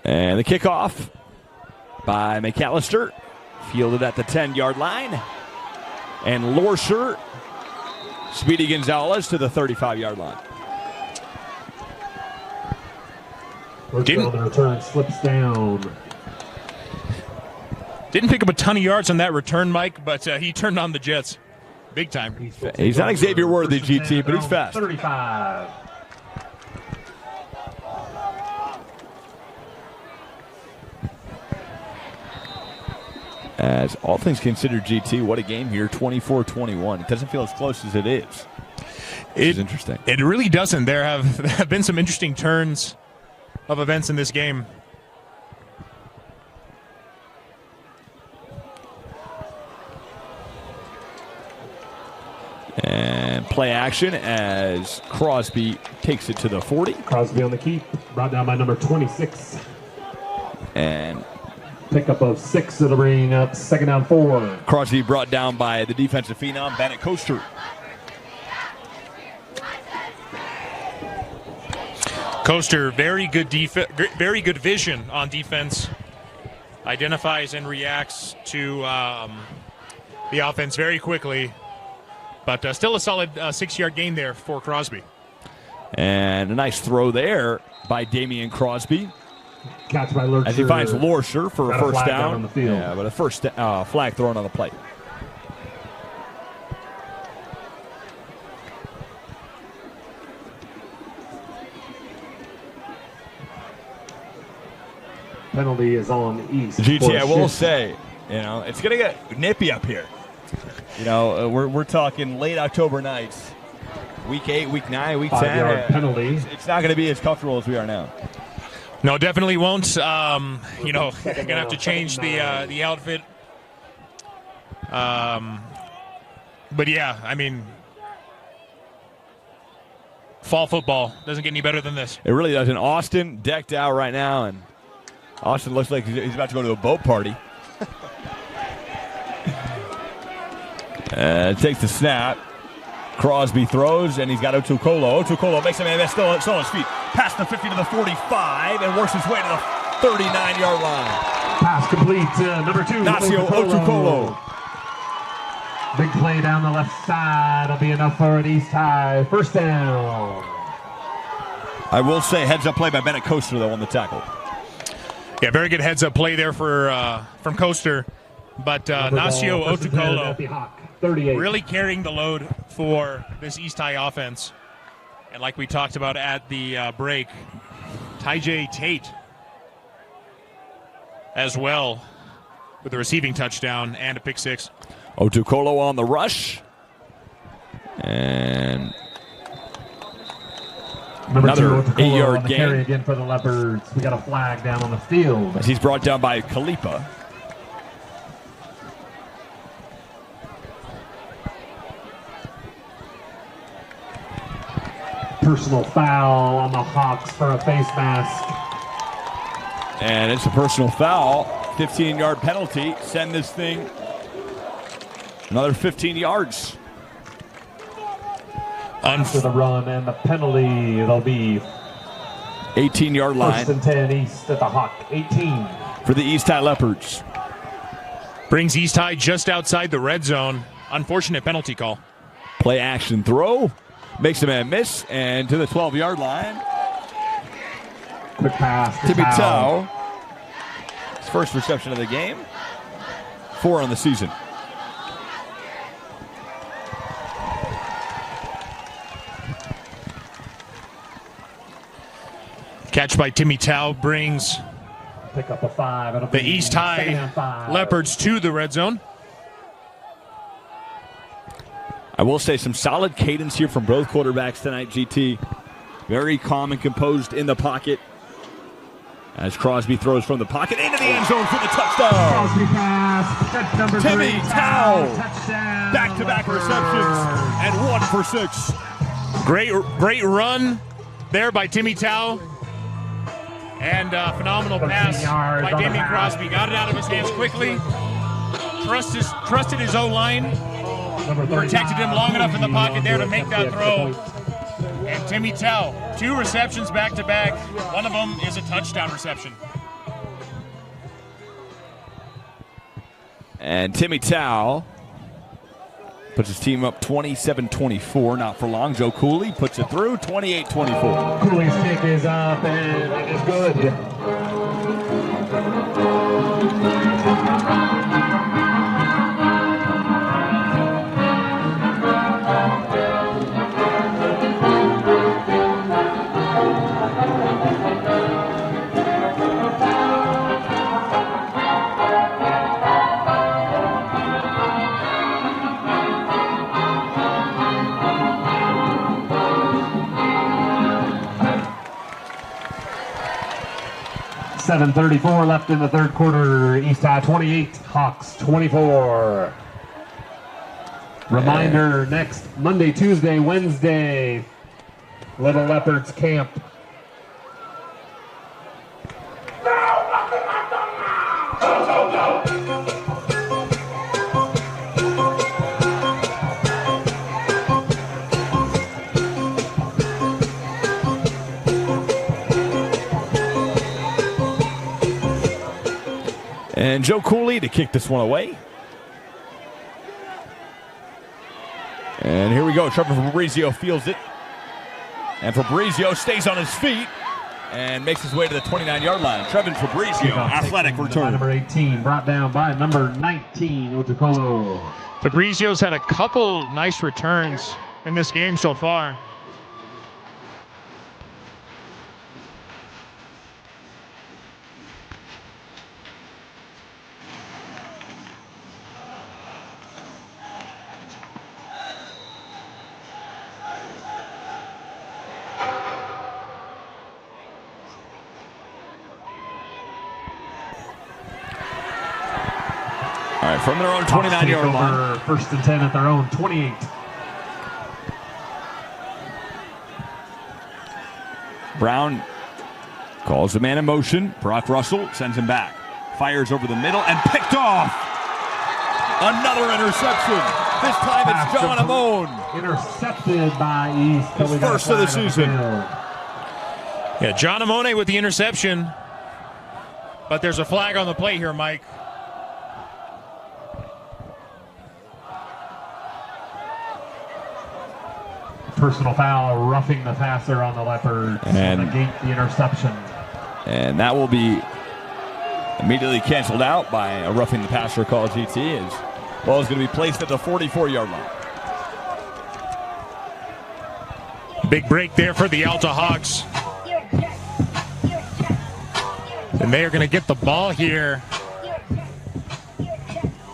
And the kickoff by McAllister. Fielded at the 10-yard line. And Lorscher, Speedy Gonzalez to the 35-yard line. The return slips down. Didn't pick up a ton of yards on that return, Mike, but he turned on the Jets big time. He's not Xavier Worthy, GT, but he's fast. 35. As all things considered, GT, what a game here, 24-21. It doesn't feel as close as it is. It's interesting. It really doesn't. There have been some interesting turns of events in this game. And play action as Crosby takes it to the 40. Crosby on the keep, brought down by number 26. And pickup of 6, it'll bring up second down 4. Crosby brought down by the defensive phenom, Bennett Coaster. Coaster, very good vision on defense. Identifies and reacts to the offense very quickly. But still a solid 6-yard gain there for Crosby. And a nice throw there by Damian Crosby. Catch by Lurcher. As he finds Lorscher for a first down. On the field. Yeah, but a first flag thrown on the play. Penalty is on East. GT, I will say, it's going to get nippy up here. We're talking late October nights. Week 8, Week 9, Week 5-yard 10. penalty. It's not going to be as comfortable as we are now. No, definitely won't. Gonna have to change the outfit. But yeah, I mean, fall football doesn't get any better than this. It really doesn't. Austin decked out right now, and Austin looks like he's about to go to a boat party. Takes the snap. Crosby throws, and he's got Otukolo. Otukolo makes a man still on his feet. Past the 50 to the 45, and works his way to the 39-yard line. Pass complete to number 2. Nacio Otukolo. Big play down the left side. Will be enough for an East High first down. I will say heads-up play by Bennett Coaster, though, on the tackle. Yeah, very good heads-up play there from Coaster. But Nacio Otukolo really carrying the load for this East High offense. And like we talked about at the break, Tyjay Tate as well with a receiving touchdown and a pick 6. Otukolo on the rush. And another 8-yard gain. Carry again for the Leopards. We got a flag down on the field. As he's brought down by Khalipa. Personal foul on the Hawks for a face mask. And it's a personal foul. 15-yard penalty. Send this thing another 15 yards. After the run and the penalty, it'll be 18-yard line. 1st and 10 East at the Hawk. 18. For the East High Leopards. Brings East High just outside the red zone. Unfortunate penalty call. Play action throw. Makes a man miss. And to the 12-yard line. Quick pass. Timmy Tao. His first reception of the game. 4 on the season. Catch by Timmy Tao brings pick up a 5. It'll the East High Leopards to the red zone. I will say some solid cadence here from both quarterbacks tonight, GT. Very calm and composed in the pocket. As Crosby throws from the pocket into the end zone for the touchdown. Crosby pass. That's number 3. Timmy Tao. Touchdown. Back-to-back receptions and 1 for 6. Great run there by Timmy Tao. And phenomenal pass by Damien Crosby. Got it out of his hands quickly. Trusted his O-line. Protected him long enough in the pocket there to make that throw. And Timmy Tao, 2 receptions back-to-back. One of them is a touchdown reception. And Timmy Tao puts his team up 27-24. Not for long. Joe Cooley puts it through 28-24. Cooley's kick is up and it is good. .7:34 left in the third quarter. East High 28, Hawks 24. Reminder, next Monday, Tuesday, Wednesday, Little Leopards camp. And Joe Cooley to kick this one away. And here we go. Trevor Fabrizio feels it. And Fabrizio stays on his feet and makes his way to the 29-yard line. Trevor Fabrizio, athletic return. Number 18, brought down by number 19, Otukolo. Fabrizio's had a couple nice returns in this game so far. right, from their own 29-yard line. First and 10 at their own 28. Brown calls the man in motion. Brock Russell sends him back. Fires over the middle and picked off. Another interception. This time it's John Amon. Intercepted by East. His first of the season. Yeah, John Amon with the interception. But there's a flag on the play here, Mike. Personal foul, roughing the passer on the Leopards. And negate the interception. And that will be immediately canceled out by a roughing the passer call, GT, as ball is going to be placed at the 44-yard line. Big break there for the Alta Hawks. And they are going to get the ball here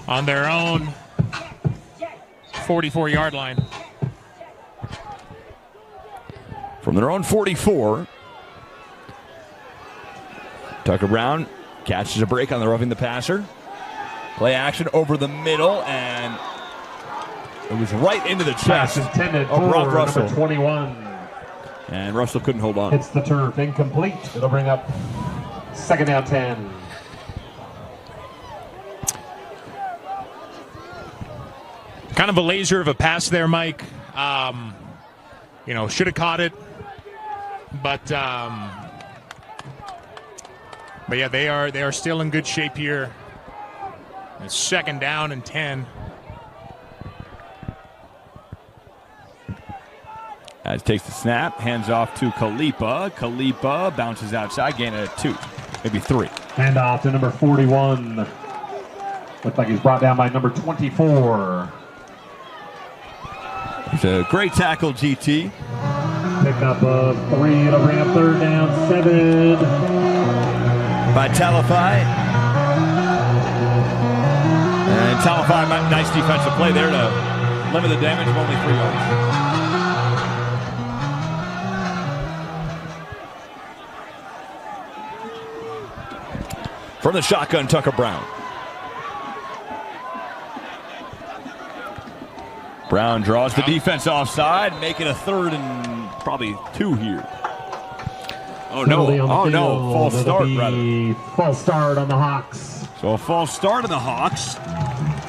on their own 44-yard line. From their own 44, Tucker Brown catches a break on the roughing the passer. Play action over the middle, and it was right into the chest intended of Brock Russell. Number 21. And Russell couldn't hold on. Hits the turf, incomplete. It'll bring up second down 10. Kind of a laser of a pass there, Mike. Should have caught it. But yeah, they are still in good shape here. It's second down and 10. As takes the snap, hands off to Khalipa. Khalipa bounces outside, gain of 2, maybe 3. Hand off to number 41. Looks like he's brought down by number 24. It's a great tackle, GT. Pickup of 3. It'll bring up third down 7. By Talify. And Talify, nice defensive play there to limit the damage of only 3 yards. From the shotgun, Tucker Brown. Brown draws the defense offside, make it a 3rd and probably 2 here. Oh no, false start rather. False start on the Hawks. So a false start on the Hawks.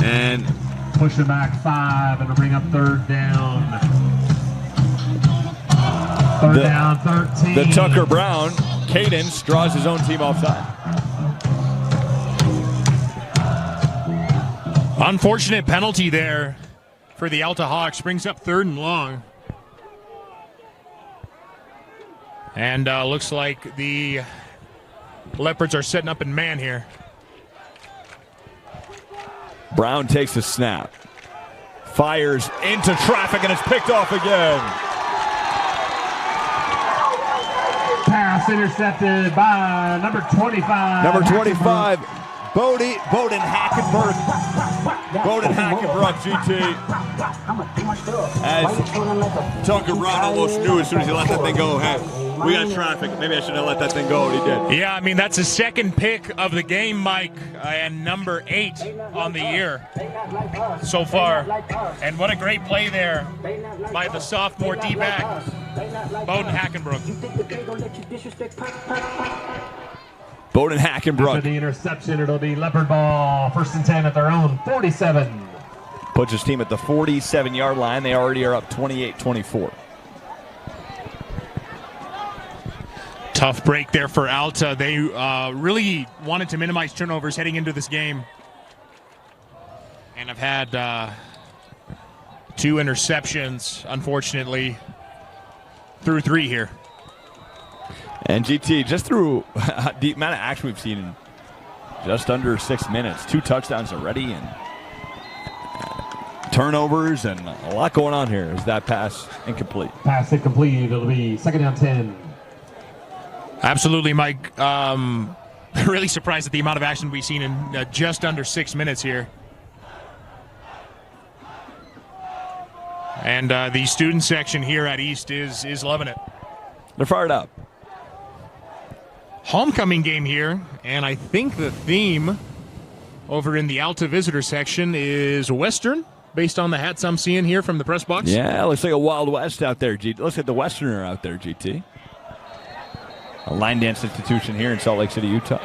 And pushing back 5, it'll bring up third down. Third down, 13. The Tucker Brown cadence draws his own team offside. Unfortunate penalty there for the Alta Hawks. Brings up 3rd and long. And looks like the Leopards are setting up in man here. Brown takes the snap. Fires into traffic and it's picked off again. Pass intercepted by number 25. Number 25, Bowden Hackenberg. Bowden Hackenberg, GT. As Tucker Brown almost knew as soon as he let that thing go, hey, we got traffic. Maybe I shouldn't have let that thing go, and he did. Yeah, I mean, that's the second pick of the game, Mike, and number 8 on the year so far. And what a great play there by the sophomore D-back, Bowden Hackenberg. Bowden Hackenberg. After the interception, it'll be Leopard ball. 1st and 10 at their own 47. Puts his team at the 47-yard line. They already are up 28-24. Tough break there for Alta. They really wanted to minimize turnovers heading into this game. And have had 2 interceptions, unfortunately, through 3 here. And GT, just through the amount of action we've seen in just under 6 minutes, 2 touchdowns already, and turnovers, and a lot going on here. Is that pass incomplete? Pass incomplete. It'll be 2nd down 10. Absolutely, Mike. Really surprised at the amount of action we've seen in just under 6 minutes here. And the student section here at East is loving it. They're fired up. Homecoming game here, and I think the theme Over in the Alta visitor section is Western, based on the hats I'm seeing here from the press box. Yeah, looks like a Wild West out there, GT. Looks like the Westerner out there, GT. A line dance institution here in Salt Lake City, Utah.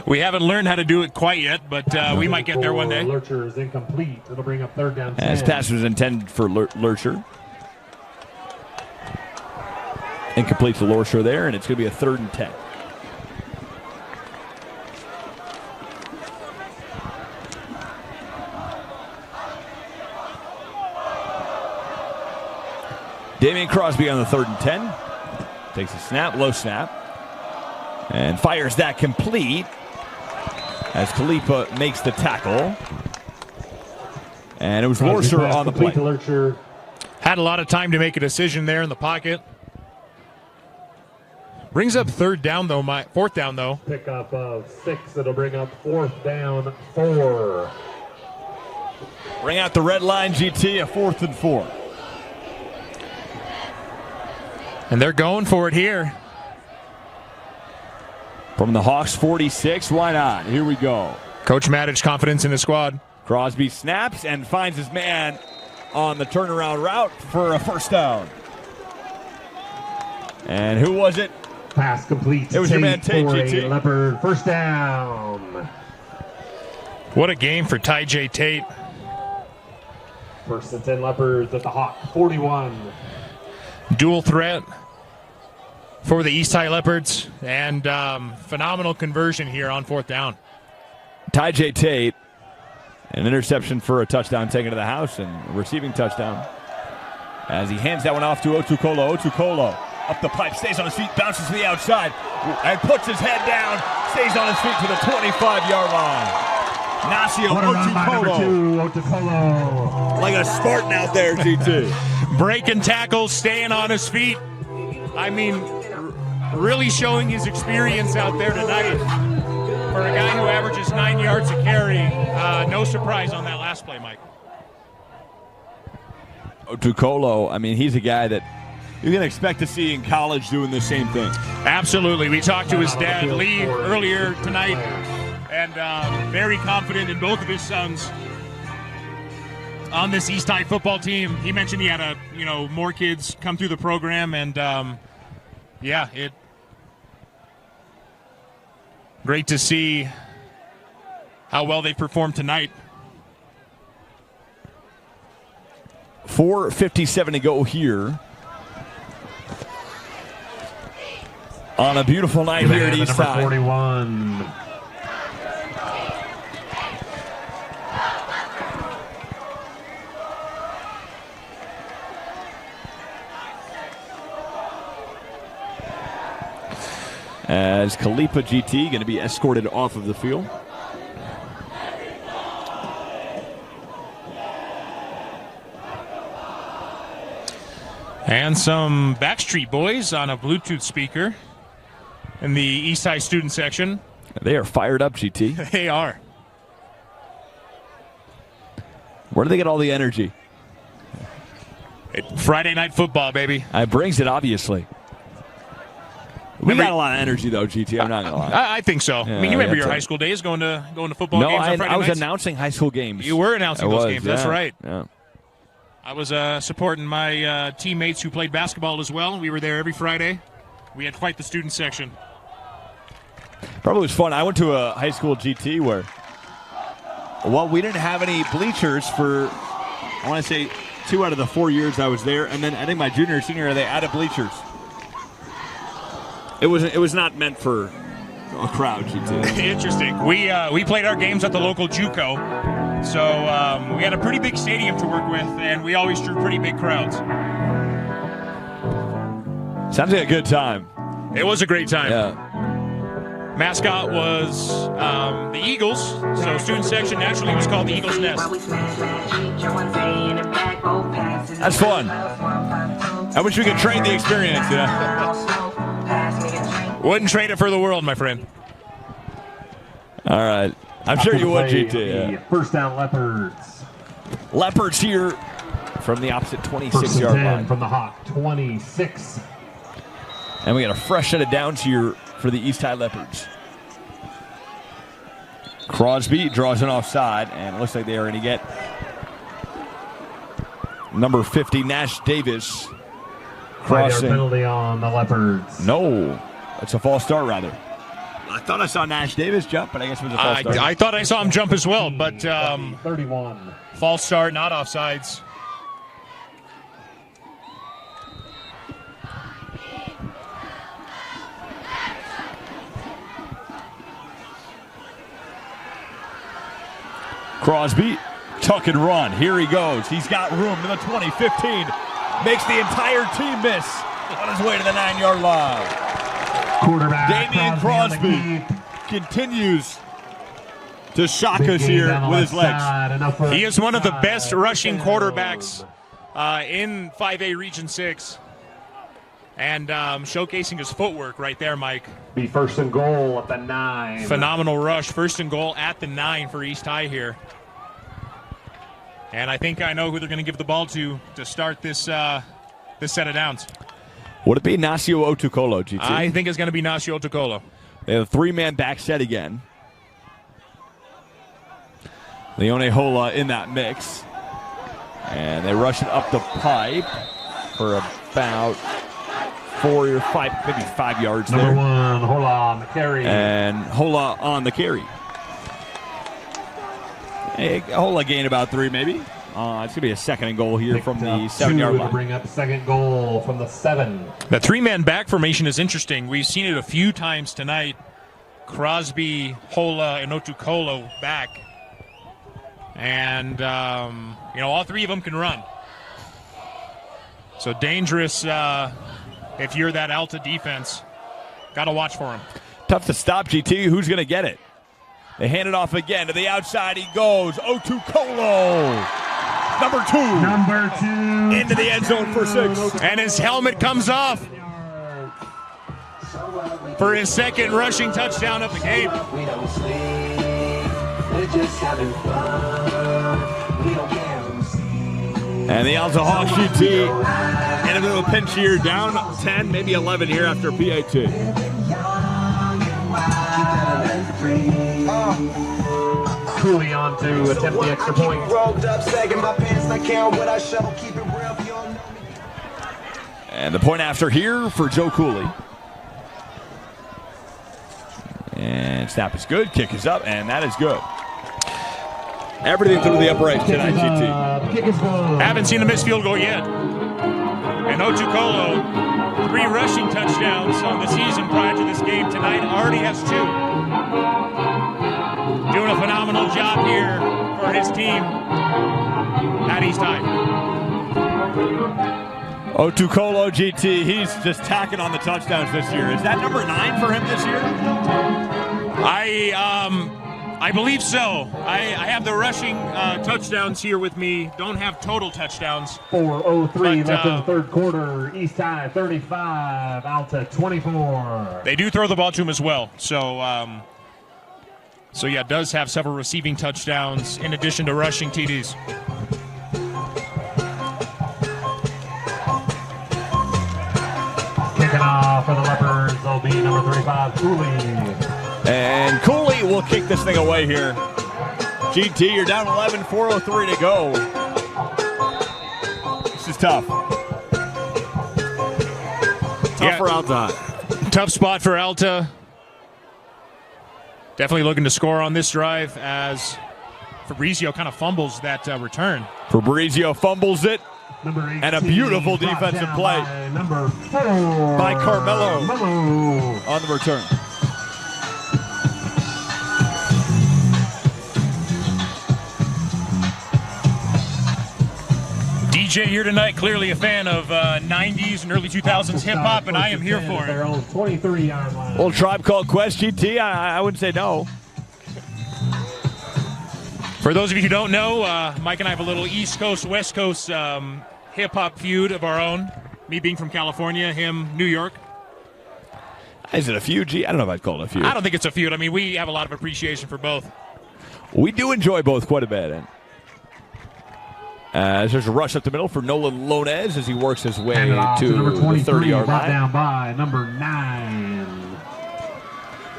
We haven't learned how to do it quite yet, but we might get there one day. Lurcher is incomplete. It'll bring up third down. As pass was intended for Lurcher. Incomplete to Lurcher there, and it's going to be a 3rd and 10. Damian Crosby on the 3rd and 10. Takes a snap, low snap, and fires that complete as Khalifa makes the tackle. And it was Lurcher on the play. Had a lot of time to make a decision there in the pocket. Brings up 4th down though. Pickup of 6. It'll bring up 4th down 4. Bring out the red line, GT, a 4th and 4. And they're going for it here. From the Hawks 46, why not? Here we go. Coach Matic, confidence in his squad. Crosby snaps and finds his man on the turnaround route for a 1st down. And who was it? Pass complete. It was your man Tate, GT. Leopard, 1st down. What a game for Ty J. Tate. 1st and 10 Leopards at the Hawk 41. Dual threat for the East High Leopards, and phenomenal conversion here on 4th down. Ty J. Tate, an interception for a touchdown taken to the house and a receiving touchdown. As he hands that one off to Otukolo. Otukolo up the pipe, stays on his feet, bounces to the outside, and puts his head down, stays on his feet to the 25-yard line. Nasio Otukolo. Like a Spartan out there, GT. Breaking tackles, staying on his feet. I mean, really showing his experience out there tonight. For a guy who averages 9 yards a carry, no surprise on that last play, Mike. Otukolo, I mean, he's a guy that you can expect to see in college doing the same thing. Absolutely. We talked to his dad, Lee, earlier tonight, and very confident in both of his sons on this East High football team. He mentioned he had more kids come through the program, and great to see how well they performed tonight. 4:57 to go here on a beautiful night here at East High. 41. As Khalifa GT going to be escorted off of the field. And some Backstreet Boys on a Bluetooth speaker in the East High student section. They are fired up, GT. They are. Where do they get all the energy? Friday night football, baby. It brings it, obviously. We got a lot of energy, though, GT. I'm not going to lie. I think so. Yeah, I mean, you remember your high school days going to football games on Friday I was nights? announcing high school games. You were announcing those games. That's right. Yeah. I was supporting my teammates who played basketball as well. We were there every Friday. We had quite the student section. Probably was fun. I went to a high school GT where, we didn't have any bleachers for, I want to say, 2 out of the 4 years I was there. And then I think my junior or senior year, they added bleachers. It was not meant for a crowd, GT. Interesting. We played our games at the local JUCO. So we had a pretty big stadium to work with, and we always drew pretty big crowds. Sounds like a good time. It was a great time. Yeah. Mascot was the Eagles, so student section naturally was called the Eagles Nest. That's fun. I wish we could trade the experience, Wouldn't trade it for the world, my friend. All right. I'm sure you would, GT. Yeah. First down, Leopards. Leopards here from the opposite 26-yard line. From the Hawk, 26. And we got a fresh set of downs here for the East High Leopards. Crosby draws an offside, and it looks like they are going to get number 50, Nash Davis. Crossing. Penalty on the Leopards. No, it's a false start, rather. I thought I saw Nash Davis jump, but I guess it was a false start. I thought I saw him jump as well, but 31. False start, not offsides. Crosby, tuck and run. Here he goes. He's got room to the 20-15. Makes the entire team miss on his way to the 9-yard line. Quarterback Damian Crosby continues to shock us here with his legs. He is one of the best rushing quarterbacks in 5A Region 6. And showcasing his footwork right there, Mike. Be first and goal at the 9. Phenomenal rush. First and goal at the 9 for East High here. And I think I know who they're going to give the ball to start this this set of downs. Would it be Nacio Otukolo, GT? I think it's going to be Nacio Otukolo. They have a 3-man back set again. Leone Hola in that mix. And they rush it up the pipe for about 4 or 5, maybe 5 yards Number there. 1, Hola on the carry. And Hola on the carry. Hey, Hola gained about 3 maybe. It's going to be a second and goal here from the 7-yard line. To bring up second goal from the 7. The 3-man back formation is interesting. We've seen it a few times tonight. Crosby, Hola, and Otukolo back. And, all 3 of them can run. So dangerous if you're that Alta defense. Got to watch for him. Tough to stop, GT. Who's going to get it? They hand it off again. To the outside he goes. Otukolo. Number 2. Into the end zone for 6. And his helmet comes off for his second rushing touchdown of the game. We don't sleep. We're just having fun. We don't care who sees. And the Alta Hawks GT in a little pinch here, down 10, maybe 11 here after PAT. Cooley on to attempt the extra point. And the point after here for Joe Cooley. And snap is good, kick is up, and that is good. Everything through the uprights tonight, GT. Kick is good. Haven't seen a missed field goal yet. And Otukolo, 3 rushing touchdowns on the season prior to this game tonight. Already has 2. Doing a phenomenal job here for his team at East High. Otukolo GT, he's just tacking on the touchdowns this year. Is that number 9 for him this year? I believe so. I have the rushing touchdowns here with me. Don't have total touchdowns. 4:03 left in the third quarter. East High 35, Alta 24. They do throw the ball to him as well. So yeah, does have several receiving touchdowns in addition to rushing TDs. Kicking off for the Leopards will be number 35, Cooley. And Cooley will kick this thing away here. GT, you're down 11, 4:03 to go. This is tough. Tough for Alta. Tough spot for Alta. Definitely looking to score on this drive as Fabrizio kind of fumbles that return. Fabrizio fumbles it. Number 18, and a beautiful defensive play number 4 by Carmelo on the return. DJ here tonight, clearly a fan of 90s and early 2000s hip-hop, and I am here for it. 23-yard line. Old Tribe Called Quest GT, I wouldn't say no. For those of you who don't know, Mike and I have a little East Coast, West Coast hip-hop feud of our own. Me being from California, him, New York. Is it a feud? I don't know if I'd call it a feud. I don't think it's a feud. I mean, we have a lot of appreciation for both. We do enjoy both quite a bit. And there's a rush up the middle for Nolan Lonez as he works his way to number 23, the 30-yard brought line. down by number 9.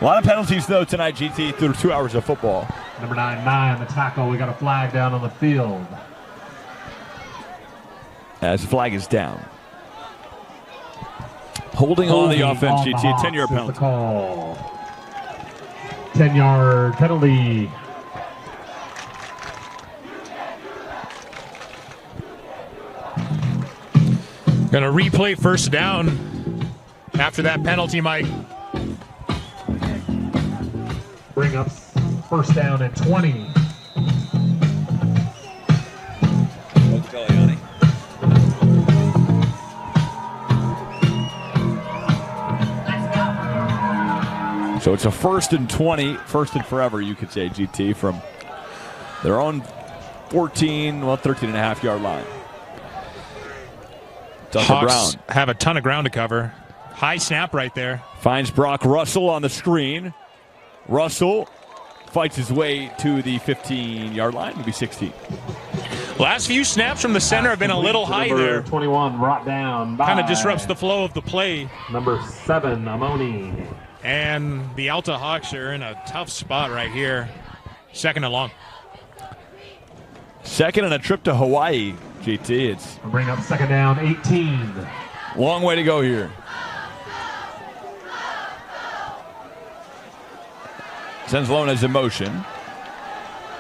A lot of penalties, though, tonight, GT, through 2 hours of football. Number 9, the tackle. We got a flag down on the field. As the flag is down. Holding on the offense, GT, 10-yard penalty. Call. 10-yard penalty. Going to replay first down after that penalty, Mike. Bring up first down at 20. So it's a 1st and 20, first and forever, you could say, GT, from their own 13.5 yard line. Tucker Hawks Brown have a ton of ground to cover. High snap right there. finds Brock Russell on the screen. Russell fights his way to the 15-yard line, maybe 16. Last few snaps from the center have been a little high there. 21 brought down by Kind of disrupts the flow of the play. number 7, Amoni. And the Alta Hawks are in a tough spot right here. 2nd and long. 2nd and a trip to Hawaii, GT. It's We'll bring up 2nd down, 18. a long way to go here. Sends Lones in motion.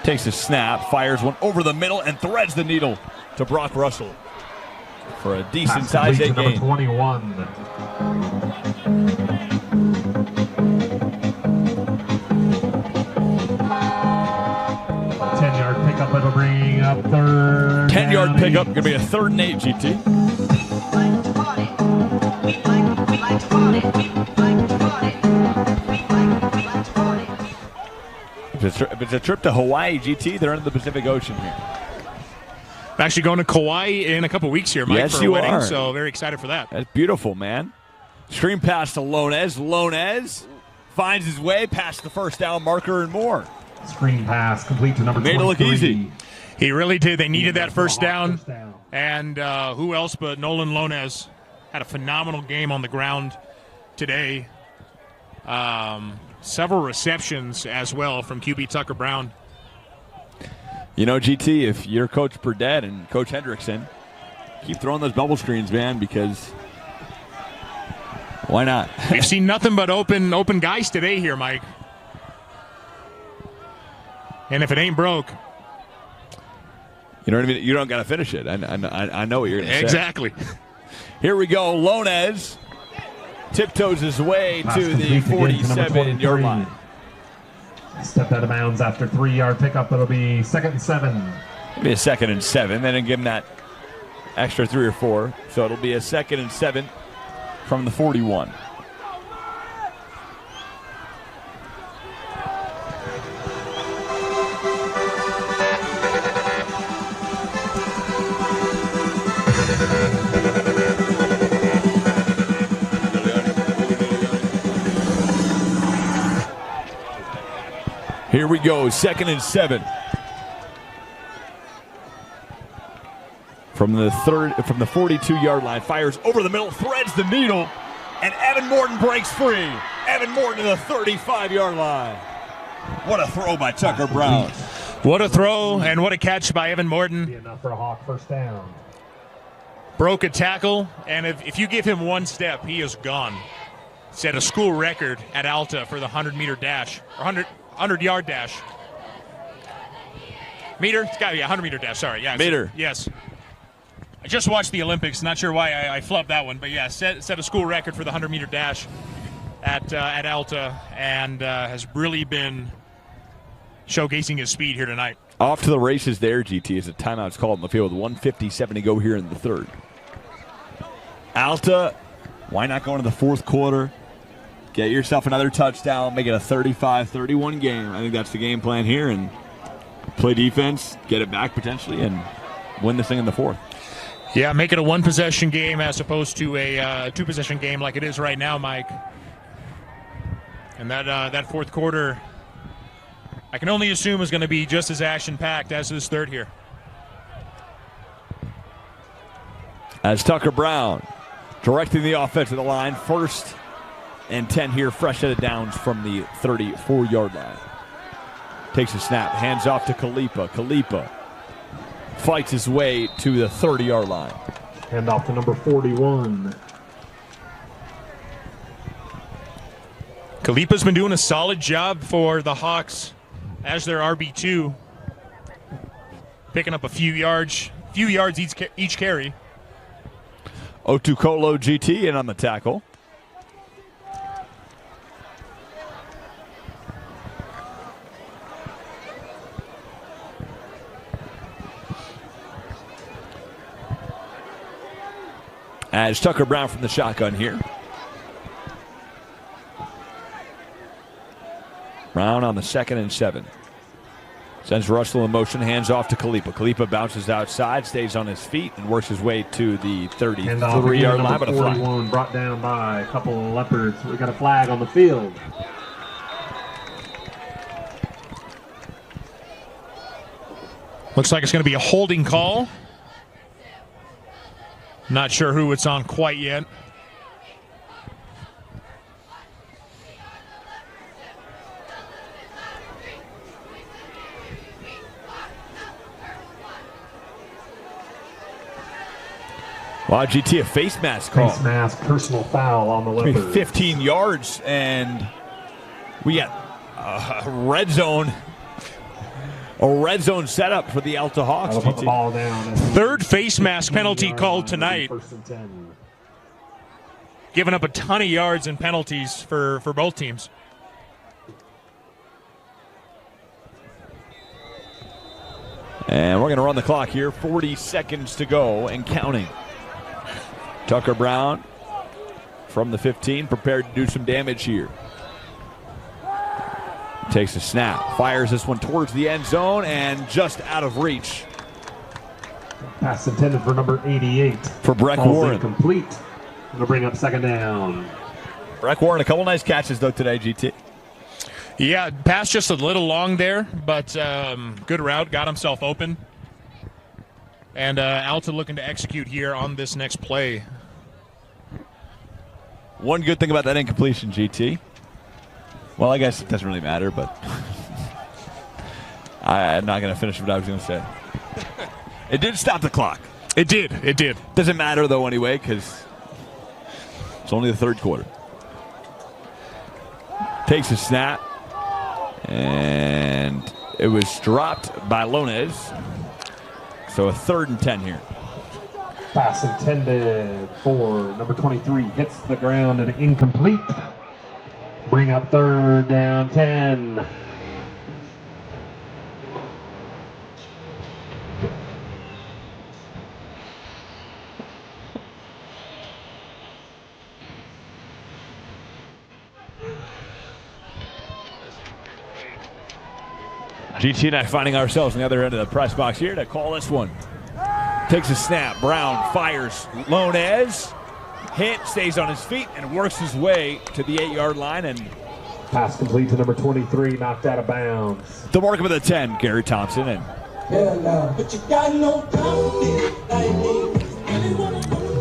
Takes a snap, fires one over the middle, and threads the needle to Brock Russell for a decent-sized Pass complete to gain. number 21. A 10-yard pickup. It'll bring up 3rd. 10-yard down, pickup, 8. going to be a 3rd and 8, GT. Like to party. We like to party. Like to party. We like to party. If it's a trip to Hawaii, GT, they're in the Pacific Ocean here. I'm actually going to Kauai in a couple weeks here, Mike, Yes, for a you wedding, are. so very excited for that. That's beautiful, man. Screen pass to Lones. Lones finds his way past the first down marker and more. Screen pass complete to number 23. Made it look easy. He really did. They needed that first down. First down. And who else but Nolan Lones had a phenomenal game on the ground today. Several receptions as well from QB Tucker Brown. You know, GT, if you're Coach Burdett and Coach Hendrickson, keep throwing those bubble screens, man, because why not? We've seen nothing but open guys today here, Mike. And if it ain't broke. You know what I mean? You don't got to finish it. I know what you're going to say. Exactly. Here we go. Lones tiptoes his way Pass to the complete again to number 47-yard 23. line. Stepped out of bounds after 3-yard pickup. It'll be 2nd and 7. Maybe a 2nd and 7. They didn't give him that extra 3 or 4. So it'll be a 2nd and 7 from the 41. Here we go, 2nd and 7. From the 42-yard line, fires over the middle, threads the needle, and Evan Morton breaks free. Evan Morton to the 35-yard line. What a throw by Tucker Brown. What a throw and what a catch by Evan Be Morton. enough for a Hawk first down. Broke a tackle, and if you give him one step, he is gone. Set a school record at Alta for the 100-meter dash, or 100-yard dash. Meter? It's got to be a 100-meter dash, sorry. Yeah, Meter. Yes. I just watched the Olympics. Not sure why I flubbed that one, but yeah, set a school record for the 100-meter dash at Alta, and has really been showcasing his speed here tonight. Off to the races there, GT, as a timeout's called on the field with 1:57 to go here in the 3rd. Alta, why not go into the 4th quarter? Get yourself another touchdown, make it a 35-31 game. I think that's the game plan here, and play defense, get it back potentially, and win this thing in the 4th. Yeah, make it a one-possession game as opposed to a two-possession game like it is right now, Mike. And that 4th quarter, I can only assume, is going to be just as action-packed as this 3rd here. As Tucker Brown directing the offense to the line, 1st and 10 here, fresh set of downs from the 34-yard line. Takes a snap, hands off to Khalipa. Khalipa fights his way to the 30-yard line. Hand off to number 41. Khalipa's been doing a solid job for the Hawks as their RB2, picking up a few yards each carry. Otukolo GT in on the tackle. As Tucker Brown from the shotgun here. Brown on the 2nd and 7. Sends Russell in motion, hands off to Khalipa. Khalipa bounces outside, stays on his feet, and works his way to the 33-yard line. But a flag. 41 brought down by a couple of Leopards. We got a flag on the field. Looks like it's going to be a holding call. Not sure who it's on quite yet. Wow, GT, a face mask call. Face mask, personal foul on the Leopards. 15 yards, and we got a red zone setup for the Alta Hawks. Put the ball down. Third face mask penalty called tonight. 1st and 10. Giving up a ton of yards and penalties for both teams. And we're going to run the clock here. 40 seconds to go and counting. Tucker Brown from the 15, prepared to do some damage here. Takes a snap, fires this one towards the end zone, and just out of reach. Pass intended for number 88. For Breck Falls Warren. Incomplete. Going to bring up 2nd down. Breck Warren, a couple nice catches, though, today, GT. Yeah, pass just a little long there, but good route, got himself open. And Alta looking to execute here on this next play. One good thing about that incompletion, GT. Well, I guess it doesn't really matter, but I'm not going to finish what I was going to say. It did stop the clock. It did. Doesn't matter, though, anyway, because it's only the 3rd quarter. Takes a snap, and it was dropped by Lonez. So a 3rd and 10 here. Pass intended for number 23. Hits the ground and incomplete. Bring up 3rd down 10. GT and I finding ourselves on the other end of the press box here to call this one. Takes a snap. Brown fires. Lonez. Hit, stays on his feet, and works his way to the 8-yard line. And pass complete to number 23, knocked out of bounds. The mark of the 10, Gary Thompson. And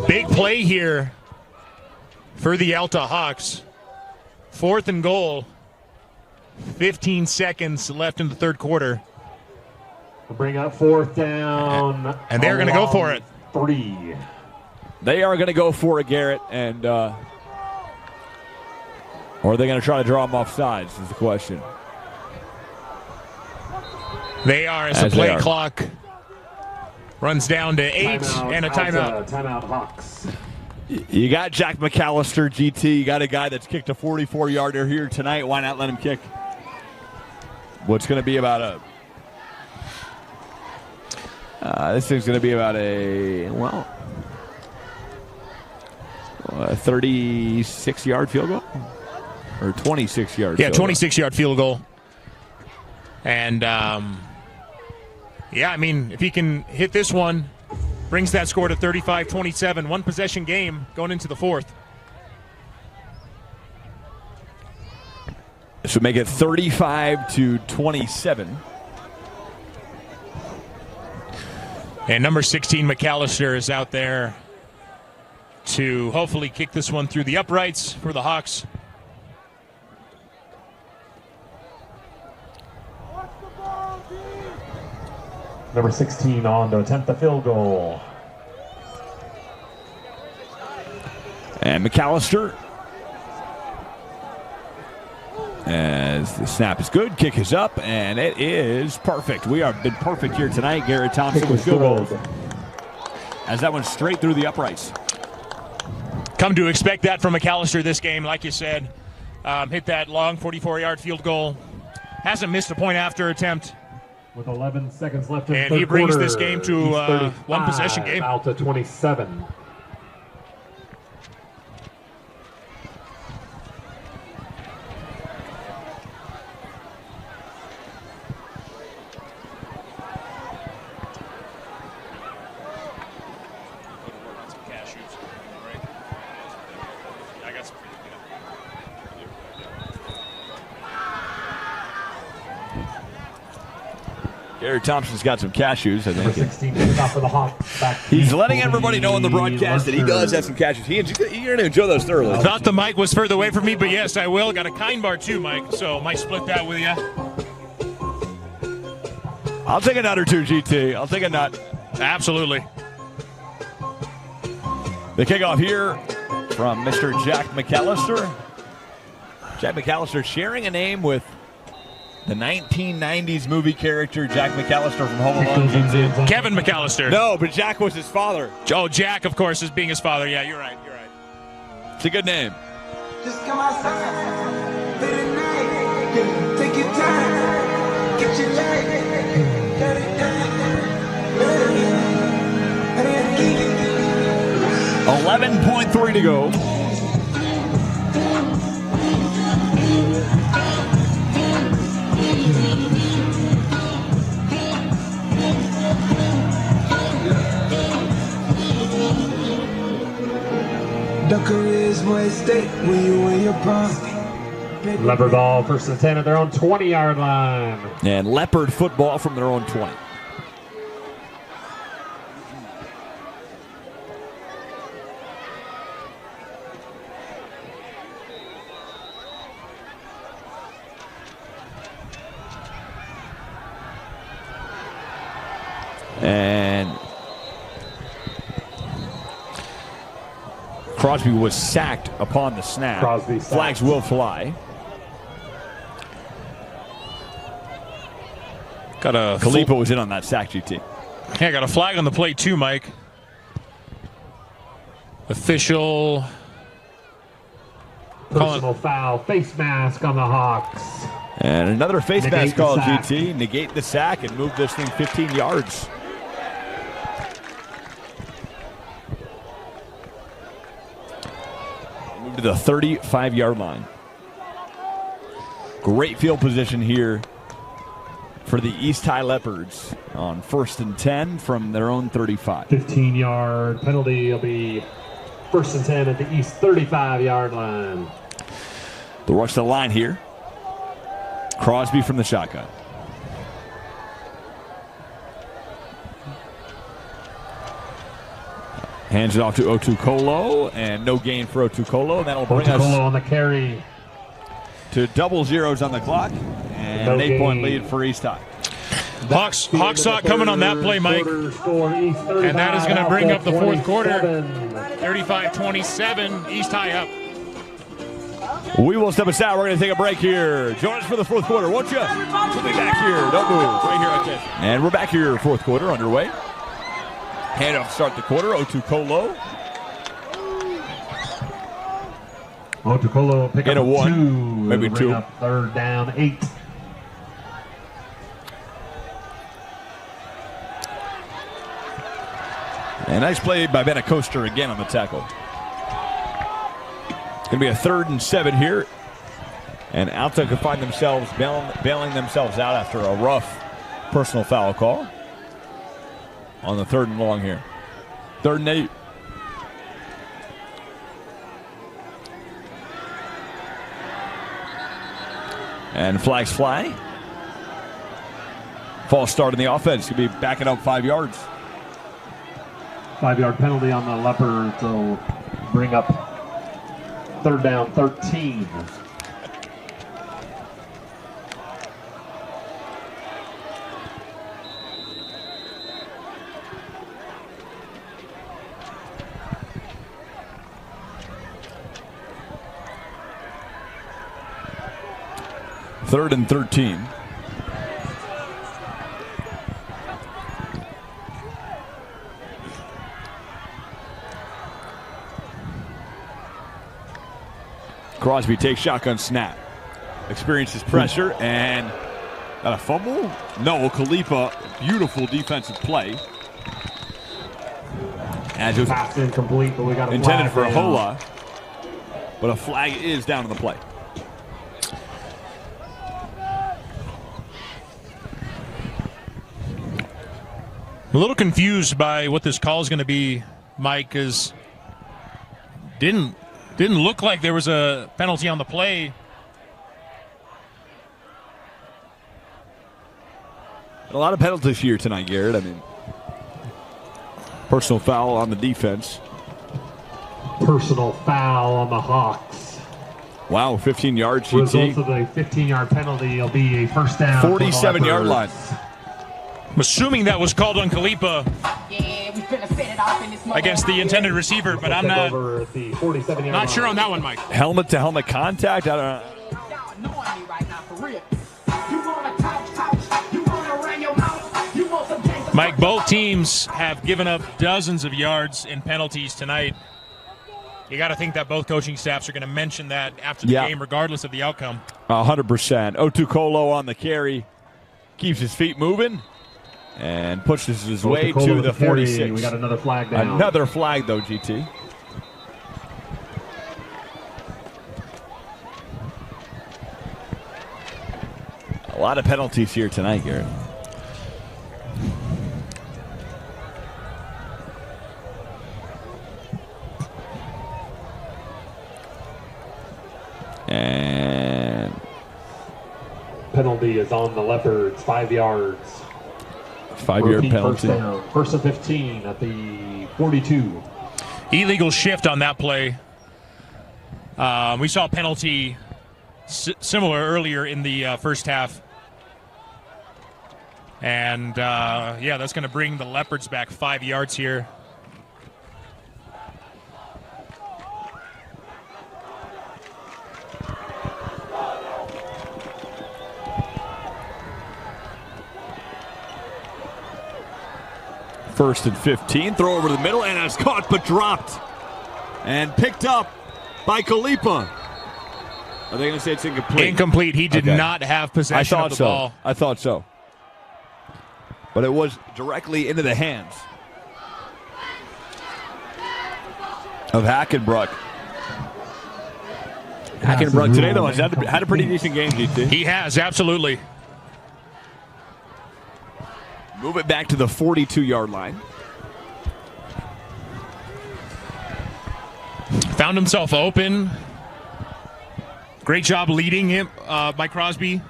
big play here for the Alta Hawks. 4th and goal. 15 seconds left in the 3rd quarter. We'll bring up 4th down. And they're going to go for it. 3. They are going to go for it, Garrett. And or are they going to try to draw them off sides is the question. They are, as the play clock runs down to 8 and a timeout. Timeout Hawks. You got Jack McAllister, GT. You got a guy that's kicked a 44-yarder here tonight. Why not let him kick what's going to be about this thing's going to be about a 36-yard field goal? Or 26-yard Yeah, 26-yard field goal. And, I mean, if he can hit this one, brings that score to 35-27. One possession game going into the 4th. This would make it 35-27. And number 16, McAllister, is out there to hopefully kick this one through the uprights for the Hawks. Number 16 on to attempt the field goal. And McAllister, as the snap is good, kick is up, and it is perfect. We have been perfect here tonight. Garrett Thompson with field goals, as that went straight through the uprights. Come to expect that from McAllister this game, like you said. Hit that long 44-yard field goal. Hasn't missed a point after attempt. With 11 seconds left in the And third he brings quarter, this game to a one-possession game. Alta 27. Garrett Thompson's got some cashews, I Number think. 16 is off for the Hawks. Back He's letting everybody know on the broadcast that he does have some cashews. You're going to enjoy those thoroughly. Thought the mic was further away from me, but yes, I will. Got a kind bar too, Mike, so might split that with you. I'll take a nut or two, GT. I'll take a nut. Absolutely. The kickoff here from Mr. Jack McAllister. Jack McAllister sharing a name with the 1990s movie character Jack McAllister from Home Alone. Kevin McAllister. No, but Jack was his father. Oh, Jack, of course, is being his father. Yeah, you're right. It's a good name. Just come outside, late at night, yeah, take your time, get your light, let it down, 11.3 to go. The career's more at stake when you in your prime. Leopard ball, first and 10 at their own 20-yard line. And Leopard football from their own 20. And Crosby was sacked upon the snap. Crosby sacked. Flags will fly. Got a Khalifa was in on that sack, GT. Yeah, got a flag on the plate too, Mike. Official. Personal foul, face mask on the Hawks. And another face Negate mask call, the sack. GT. Negate the sack and move this thing 15 yards. Move to the 35-yard line. Great field position here for the East High Leopards on 1st and 10 from their own 35. 15-yard penalty will be first and 10 at the East 35-yard line. The rush to the line here. Crosby from the shotgun. Hands it off to Otukolo, and no gain for Otukolo. That'll bring Otukolo us on the carry. to double zeros on the clock, and No an 8-point gain. lead for East High. Hawks saw it coming on that play, Mike. And And that is going to bring up the fourth quarter. 35-27, East High up. We will step aside. We're going to take a break here. Join us for the fourth quarter, won't you? We'll be back here. Don't move. Right here at this. And we're back here, fourth quarter underway. Handoff to start the quarter. Otukolo. Otukolo pick Get up a one, 2. maybe It'll bring 2. Up third down, 8. And nice play by Benacosta again on the tackle. It's going to be a 3rd and 7 here. And Alta could find themselves bailing themselves out after a rough personal foul call on the 3rd and long here. 3rd and 8. And flags fly. False start in the offense. Could be backing up 5 yards. 5-yard penalty on the Leopards will bring up third down, 13. 3rd and 13. Crosby takes shotgun snap. Experiences pressure and got a fumble? No, Khalifa, beautiful defensive play. As it was Pass incomplete, but we got a intended flag for a down. Hola, but a flag is down on the play. I'm a little confused by what this call is going to be, Mike, because didn't look like there was a penalty on the play. A lot of penalties here tonight, Garrett. I mean, personal foul on the defense. Personal foul on the Hawks. Wow, 15 yards, Result GT. of the 15-yard penalty will be a first down. 47-yard line. I'm assuming that was called on Khalifa Yeah, we finna set it off in this against the intended receiver, but I'm not The 47-yard not sure on that one, Mike. Helmet-to-helmet contact? I don't know. Y'all annoying me right now, for real. You wanna talk, you wanna run your mouth, you want some gangsta. Mike, both teams have given up dozens of yards in penalties tonight. You got to think that both coaching staffs are going to mention that after the game, regardless of the outcome. 100%. Otukolo on the carry. Keeps his feet moving and pushes his way to the 46. We got another flag down. Another flag, though, GT. A lot of penalties here tonight, Garrett. And penalty is on the Leopards, 5 yards. 5-yard Repeat penalty. First down. First and 15 at the 42. Illegal shift on that play. We saw a penalty similar earlier in the first half. And, yeah, that's going to bring the Leopards back 5 yards here. First and 15. Throw over the middle, and it's caught but dropped. And picked up by Khalifa. Are they going to say it's incomplete? Incomplete. He did not have possession of the ball. I thought so. But it was directly into the hands of Hackenbruck. Hackenbruck today, though, has had a pretty decent game, GT. He has, absolutely. Move it back to the 42-yard line. Found himself open. Great job leading him by Crosby.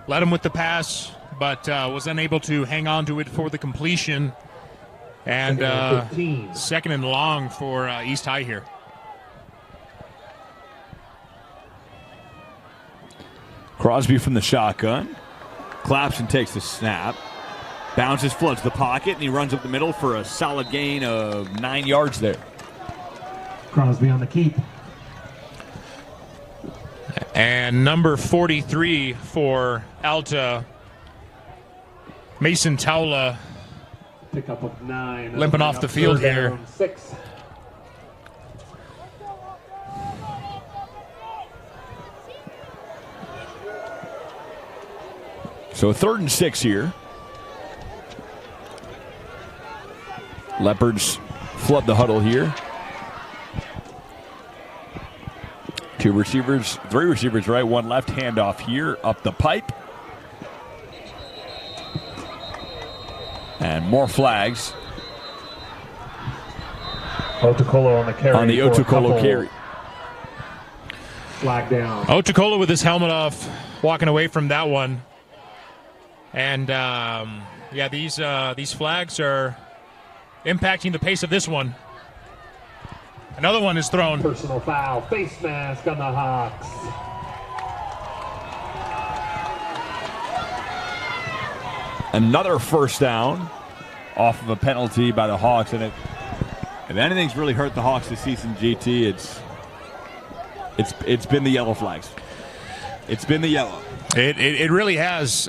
Led him with the pass, but was unable to hang on to it for the completion. And second and long for East High here. Crosby from the shotgun. Clapson takes the snap. Bounces, floods the pocket, and he runs up the middle for a solid gain of 9 yards there. Crosby on the keep. And number 43 for Alta, Mason Taula, Pickup of 9. limping off the field here. Down, 6. So 3rd and 6 here. Leopards flood the huddle here. 3 receivers right, 1 left. Handoff here, up the pipe. And more flags. Otukolo on the carry. On the Otukolo carry. Flag down. Otukolo with his helmet off, walking away from that one. And, yeah, these flags are impacting the pace of this one. Another one is thrown. Personal foul. Face mask on the Hawks. Another first down off of a penalty by the Hawks. And if anything's really hurt the Hawks this season, GT, it's been the yellow flags. It's been the yellow. It really has.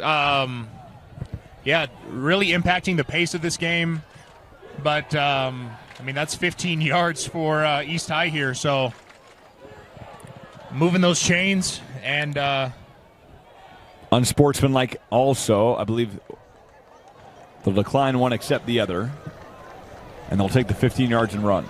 Yeah, really impacting the pace of this game. But, I mean, that's 15 yards for East High here. So moving those chains and unsportsmanlike also. I believe they'll decline one, accept the other. And they'll take the 15 yards and run.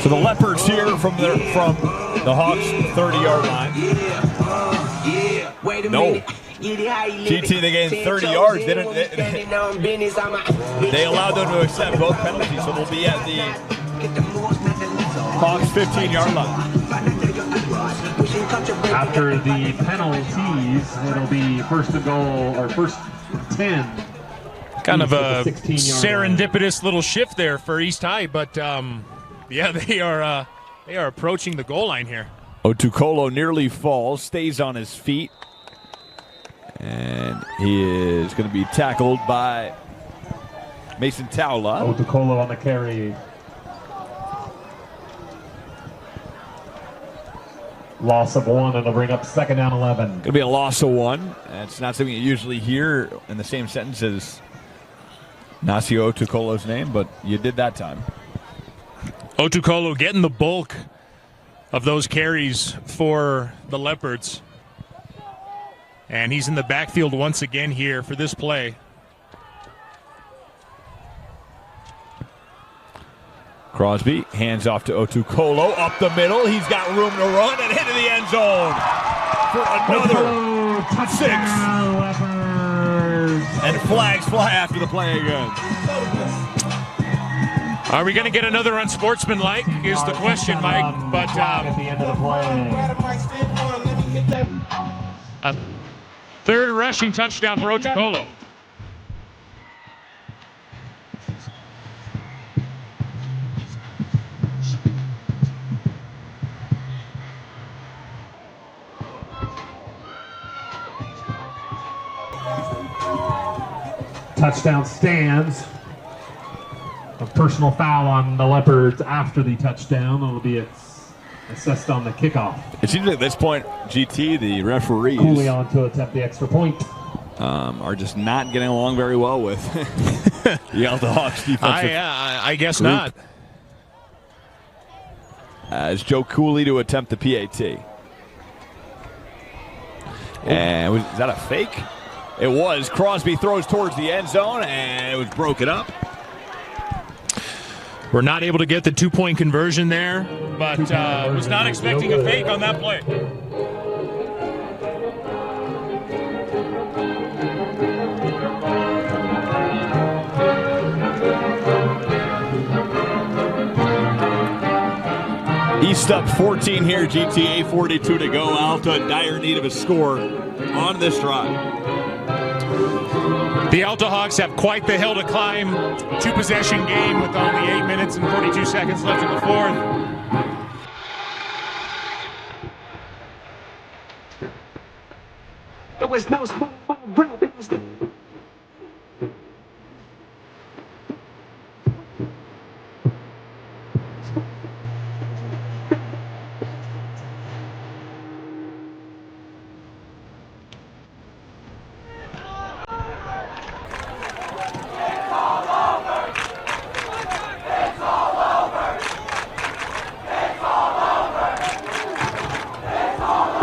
So the Leopards here from the Hawks 30-yard line. No. GT, they gained 30 yards. They allowed them to accept both penalties, so they'll be at the Hawks 15-yard line. After the penalties, it'll be first and goal, or first 10. Kind of a 16-yard serendipitous little shift there for East High, but yeah, they are approaching the goal line here. Otukolo nearly falls, stays on his feet, and he is going to be tackled by Mason Taula. Otukolo on the carry. Loss of 1, and it'll bring up second down 11. Going to be a loss of 1. That's not something you usually hear in the same sentence as Nasio Otukolo's name, but you did that time. Otukolo getting the bulk of those carries for the Leopards. And he's in the backfield once again here for this play. Crosby hands off to Otukolo up the middle. He's got room to run and into the end zone for another 6. And flags fly after the play again. Are we going to get another unsportsmanlike is the question, Mike. But at the end of the play. A third rushing touchdown for Otukolo. Touchdown stands. A personal foul on the Leopards after the touchdown. It'll be assessed on the kickoff. It seems at this point, GT, the referees, Cooley on to attempt the extra point. Are just not getting along very well with the Alta Hawks defensive. I guess group. not. As Joe Cooley to attempt the PAT. And is that a fake? It was. Crosby throws towards the end zone, and it was broken up. We're not able to get the 2-point conversion there, but was not expecting a fake on that play. East up 14 here, GTA 42 to go. Alta in dire need of a score on this drive. The Alta Hawks have quite the hill to climb. 2-possession game with only 8 minutes and 42 seconds left in the fourth. There was no small room. It was the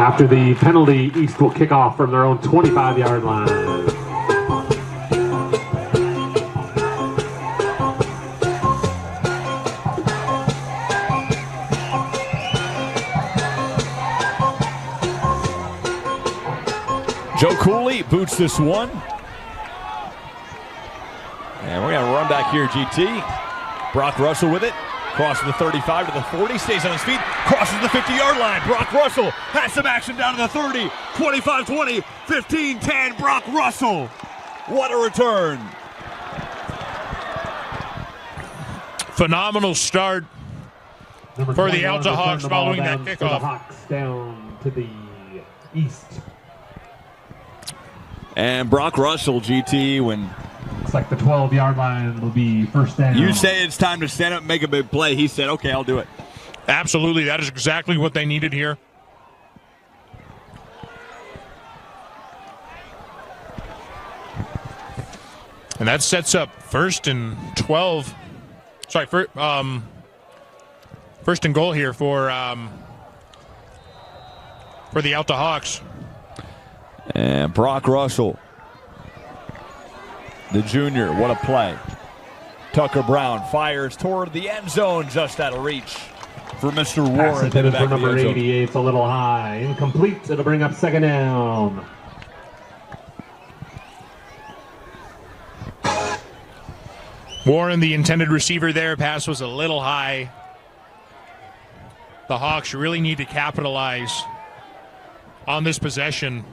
After the penalty, East will kick off from their own 25-yard line. Joe Cooley boots this one. And we're going to run back here, GT. Brock Russell with it. Crosses the 35 to the 40, stays on his feet, crosses the 50-yard line. Brock Russell has some action down to the 30, 25-20, 15-10. Brock Russell. What a return. Phenomenal start for the Alta Hawks following that The kickoff. Hawks down to the east. And Brock Russell, GT, when Looks like the 12-yard line will be first down. You say it's time to stand up and make a big play. He said, okay, I'll do it. Absolutely. That is exactly what they needed here. And that sets up first and 12. Sorry, first and goal here for the Alta Hawks. And Brock Russell, the junior, what a play. Tucker Brown fires toward the end zone, just out of reach for Mr. Pass Warren. intended for number 88. It's a little high. Incomplete. It'll bring up second down. Warren, the intended receiver there. Pass was a little high. The Hawks really need to capitalize on this possession.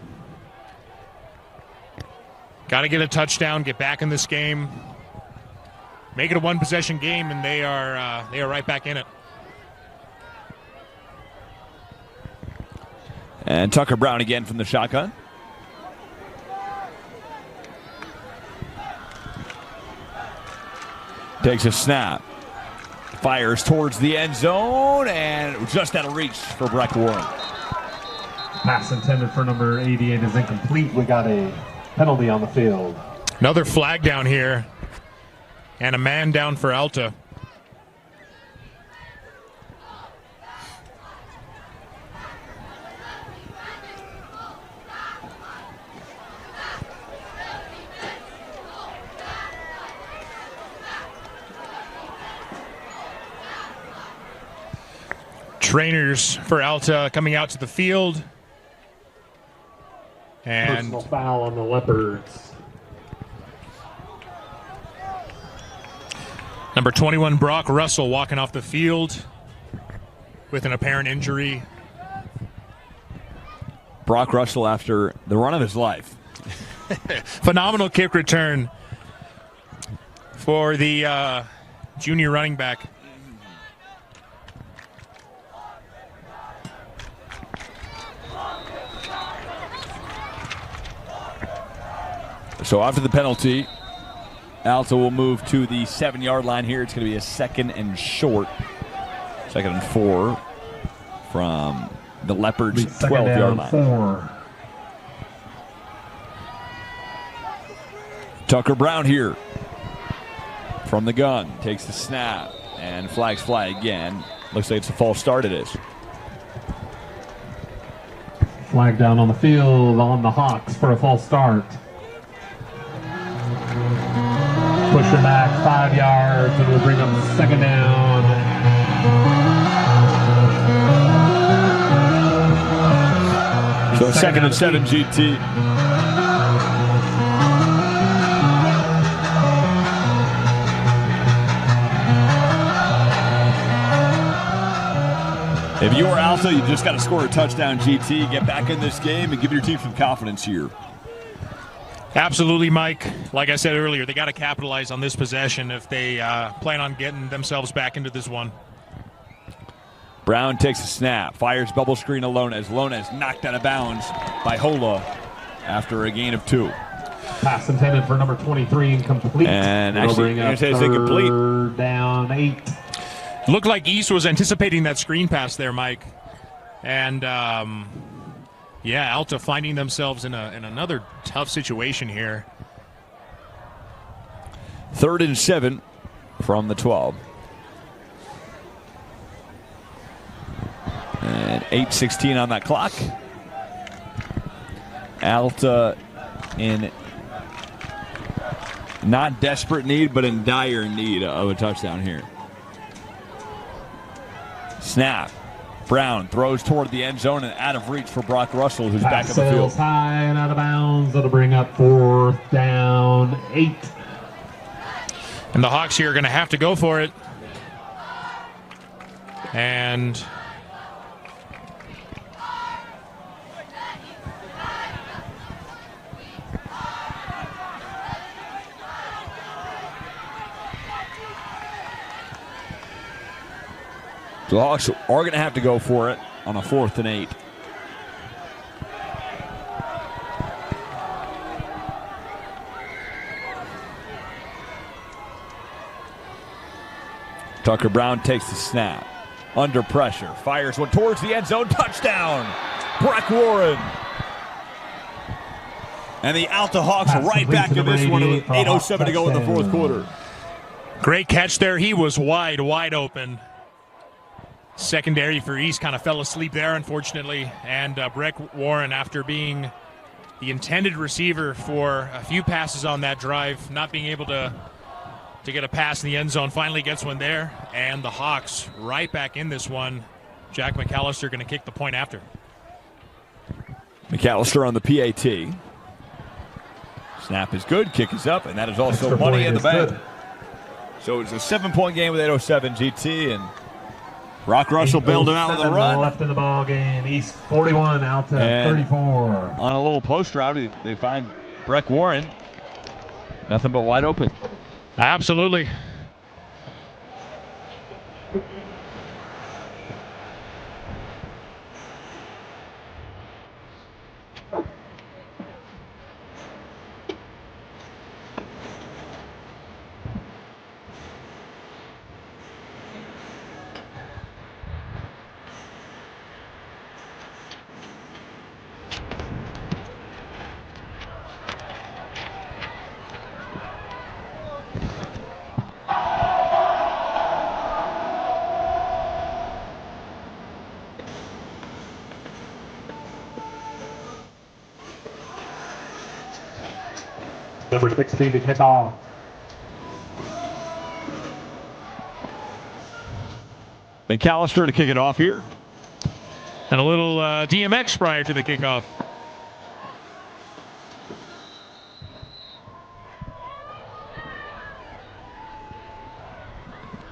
Got to get a touchdown, get back in this game, make it a one-possession game, and they are right back in it. And Tucker Brown again from the shotgun. Takes a snap. Fires towards the end zone and just out of reach for Breck Warren. Pass intended for number 88 is incomplete. We got a penalty on the field. Another flag down here and a man down for Alta. Trainers for Alta coming out to the field. And personal foul on the Leopards. Number 21, Brock Russell, walking off the field with an apparent injury. Brock Russell after the run of his life. Phenomenal kick return for the junior running back. So after the penalty, Alta will move to the 7-yard line here. It's going to be a second and short. Second and 4 from the Leopards' 12-yard line. 4. Tucker Brown here from the gun. Takes the snap and flags fly again. Looks like it's a false start. It is. Flag down on the field on the Hawks for a false start. Push her back 5 yards and we'll bring up second down. So second and 7 GT. If you are Alta, you just got to score a touchdown GT, get back in this game, and give your team some confidence here. Absolutely, Mike. Like I said earlier, they got to capitalize on this possession if they plan on getting themselves back into this one. Brown takes a snap, fires bubble screen to Lonez. Lonez knocked out of bounds by Hola after a gain of 2. Pass intended for number 23, incomplete. And actually, you're going to say it's incomplete. Third down 8. Looked like East was anticipating that screen pass there, Mike. And yeah, Alta finding themselves in another tough situation here. 3rd and 7 from the 12. And 8:16 on that clock. Alta in not desperate need, but in dire need of a touchdown here. Snap. Brown throws toward the end zone and out of reach for Brock Russell, who's back in the field. High and out of bounds. That'll bring up 4th down 8. And the Hawks here are going to have to go for it. And So the Hawks are going to have to go for it on a 4th and 8. Tucker Brown takes the snap. Under pressure. Fires one towards the end zone. Touchdown. Breck Warren. And the Alta Hawks right back in this one with 8:07 to go in the fourth quarter. Great catch there. He was wide open. Secondary for East kind of fell asleep there, unfortunately. And Breck Warren, after being the intended receiver for a few passes on that drive, not being able to get a pass in the end zone, finally gets one there. And the Hawks right back in this one. Jack McAllister going to kick the point after. McAllister on the PAT. Snap is good, kick is up, and that is also Extra money point in the is bank. good. So it's a 7-point game with 8:07 GT, and Rock Russell bailed him out with a run. Left in the ball game. East 41, Alta And 34. on a little post route, they find Breck Warren. Nothing but wide open. Absolutely. Number 16 to kick off. McAllister to kick it off here. And a little DMX prior to the kickoff.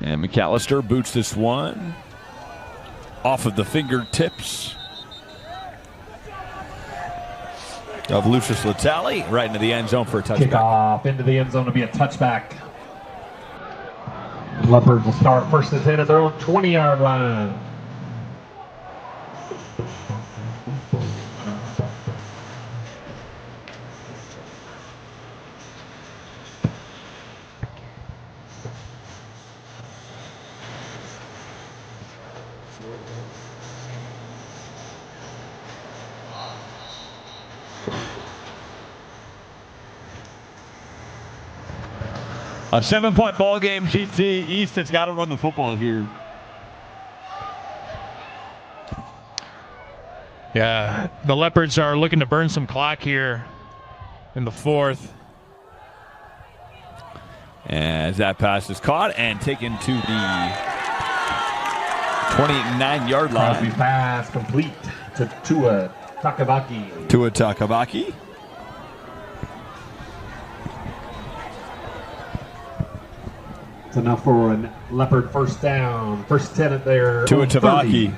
And McAllister boots this one off of the fingertips of Lucius Latali, right into the end zone for a touchback. Kickoff into the end zone to be a touchback. Leopards will start first and 10 at their own 20-yard line. A 7-point ball game, GT. East has got to run the football here. Yeah, the Leopards are looking to burn some clock here in the fourth. As that pass is caught and taken to the 29-yard Crosby line. pass complete to Tua Takabaki. Tua Takabaki. It's enough for a Leopard first down. First 10 at their Tua own 30. Tabaki.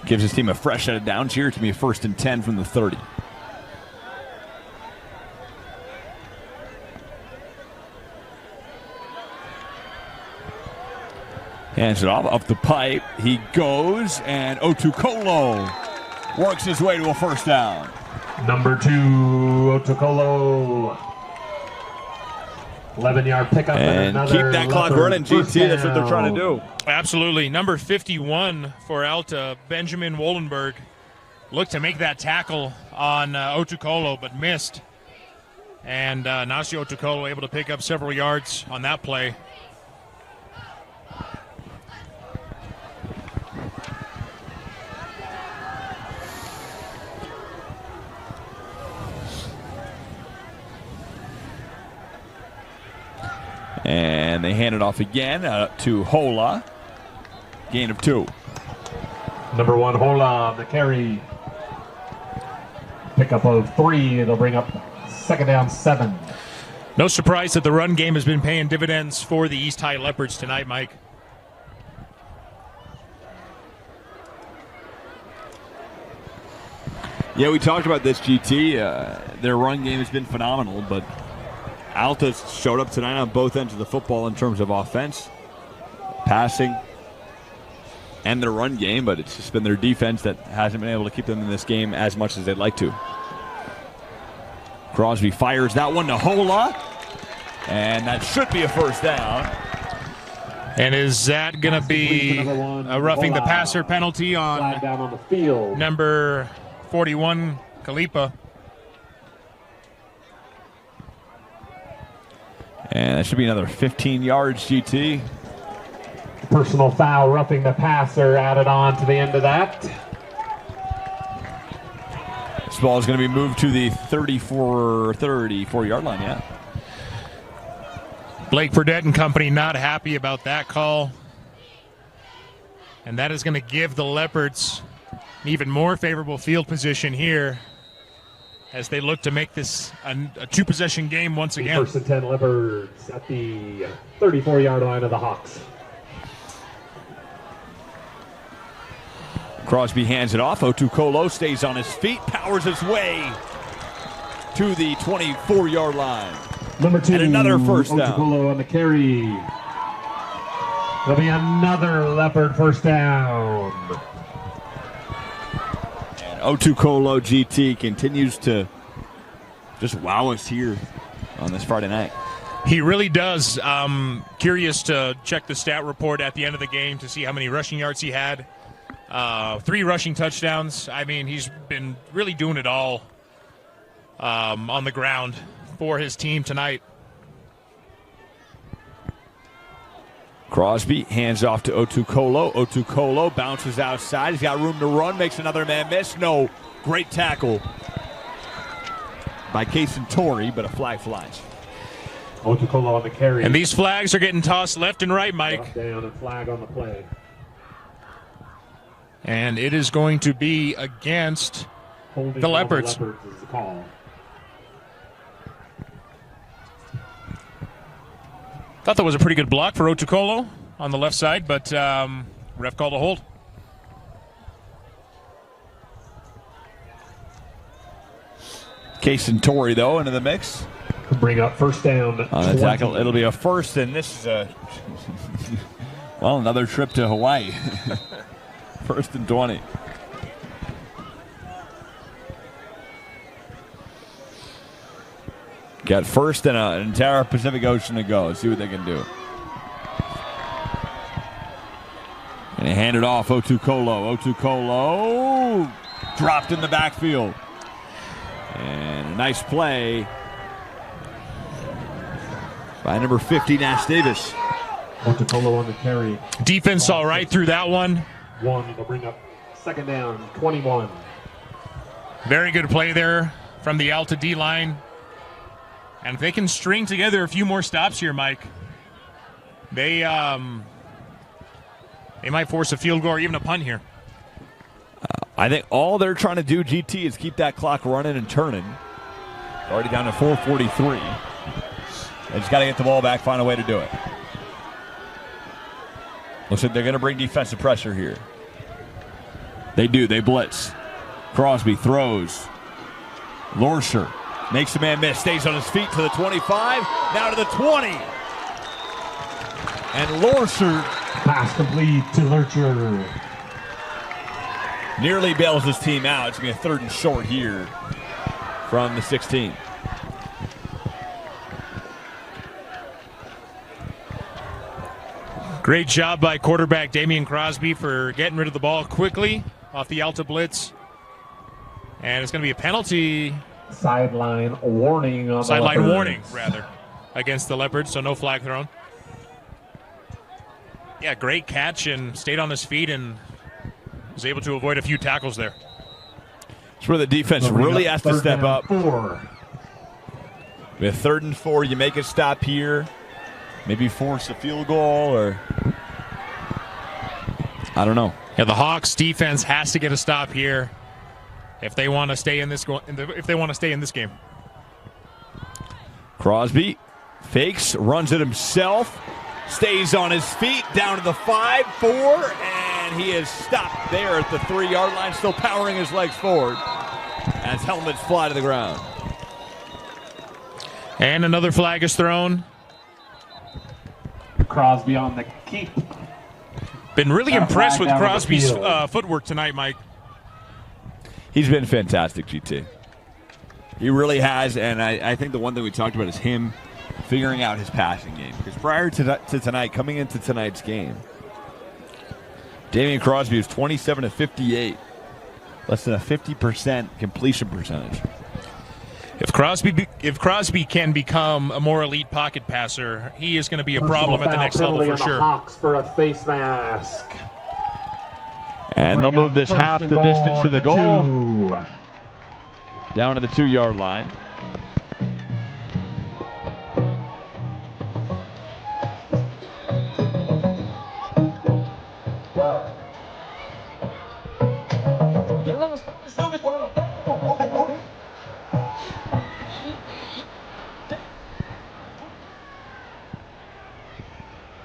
Gives his team a fresh set of downs here. To be a 1st and 10 from the 30. Hands it off up the pipe. He goes, and Otukolo works his way to a first down. Number 2, Otukolo. 11-yard pickup And another keep that clock Leopard running, first GT. That's what they're down. trying to do. Absolutely. Number 51 for Alta, Benjamin Wollenberg, looked to make that tackle on Otukolo, but missed. And Nasi Otukolo able to pick up several yards on that play. And they hand it off again to Hola. Gain of 2. Number 1, Hola, the carry. Pickup of 3. It'll bring up second down 7. No surprise that the run game has been paying dividends for the East High Leopards tonight, Mike. Yeah, we talked about this, GT. Their run game has been phenomenal, but Alta showed up tonight on both ends of the football in terms of offense, passing, and their run game, but it's just been their defense that hasn't been able to keep them in this game as much as they'd like to. Crosby fires that one to Hola, And that should be a first down. And is that going to be a roughing the passer penalty on Flag down on the field. number 41, Kalipa? And that should be another 15 yards, GT. Personal foul, roughing the passer, added on to the end of that. This ball is going to be moved to the 34-yard line, yeah. Blake Burdett and company not happy about that call. And that is going to give the Leopards an even more favorable field position here as they look to make this a two-possession game once again. First and 10 Leopards at the 34-yard line of the Hawks. Crosby hands it off. Otukolo stays on his feet, powers his way to the 24-yard line. Number 2, and another first down. Otukolo on the carry. There'll be another Leopard first down. And Otukolo GT continues to just wow us here on this Friday night. He really does. Curious to check the stat report at the end of the game to see how many rushing yards he had. 3 rushing touchdowns. I mean, he's been really doing it all on the ground for his team tonight. Crosby hands off to Otukolo. Otukolo bounces outside. He's got room to run, makes another man miss. No, great tackle by Kason Torrey, but a flag flies. Otukolo on the carry. And these flags are getting tossed left and right, Mike. Down and flag on the play. And it is going to be against the Leopards. The Leopards is the call. Thought that was a pretty good block for Otukolo on the left side, but ref called a hold. Kason Torrey, though, into the mix. Bring up first down. On the tackle, it'll be a first, and this is well, another trip to Hawaii. First and 20. Got first and an entire Pacific Ocean to go. See what they can do. And they hand it off. Otukolo. Otukolo dropped in the backfield. And a nice play by number 50, Nash Davis. Otukolo on the carry. Defense all right through that one. They'll bring up second down, 21. Very good play there from the Alta D-line. And if they can string together a few more stops here, Mike, they might force a field goal or even a punt here. I think all they're trying to do, GT, is keep that clock running and turning. Already down to 4:43. They just got to get the ball back, find a way to do it. Looks like they're going to bring defensive pressure here. They do. They blitz. Crosby throws. Lorscher makes the man miss. Stays on his feet to the 25. Now to the 20. And Lorscher. Pass complete to Lurcher. Nearly bails his team out. It's going to be a third and short here from the 16. Great job by quarterback Damian Crosby for getting rid of the ball quickly off the Alta blitz. And it's going to be a penalty. Sideline warning on Sideline warning, rather, against the Leopards, so no flag thrown. Yeah, great catch and stayed on his feet and was able to avoid a few tackles there. It's where the defense really has to step up. 4. With 3rd and 4, you make a stop here. Maybe force a field goal, or I don't know. Yeah, the Hawks defense has to get a stop here if they want to stay in this game. Crosby fakes, runs it himself, stays on his feet, down to the 5, 4, and he is stopped there at the 3-yard line, still powering his legs forward as helmets fly to the ground. And another flag is thrown. Crosby on the keep. Been really impressed with Crosby's footwork tonight, Mike. He's been fantastic, GT. He really has, and I think the one thing we talked about is him figuring out his passing game. Because prior to tonight, coming into tonight's game, Damian Crosby was 27 of 58. Less than a 50% completion percentage. If Crosby can become a more elite pocket passer, he is going to be a problem at the next level for sure. Hawks for a face mask. And they'll move this half the distance to the goal. Down to the 2-yard line.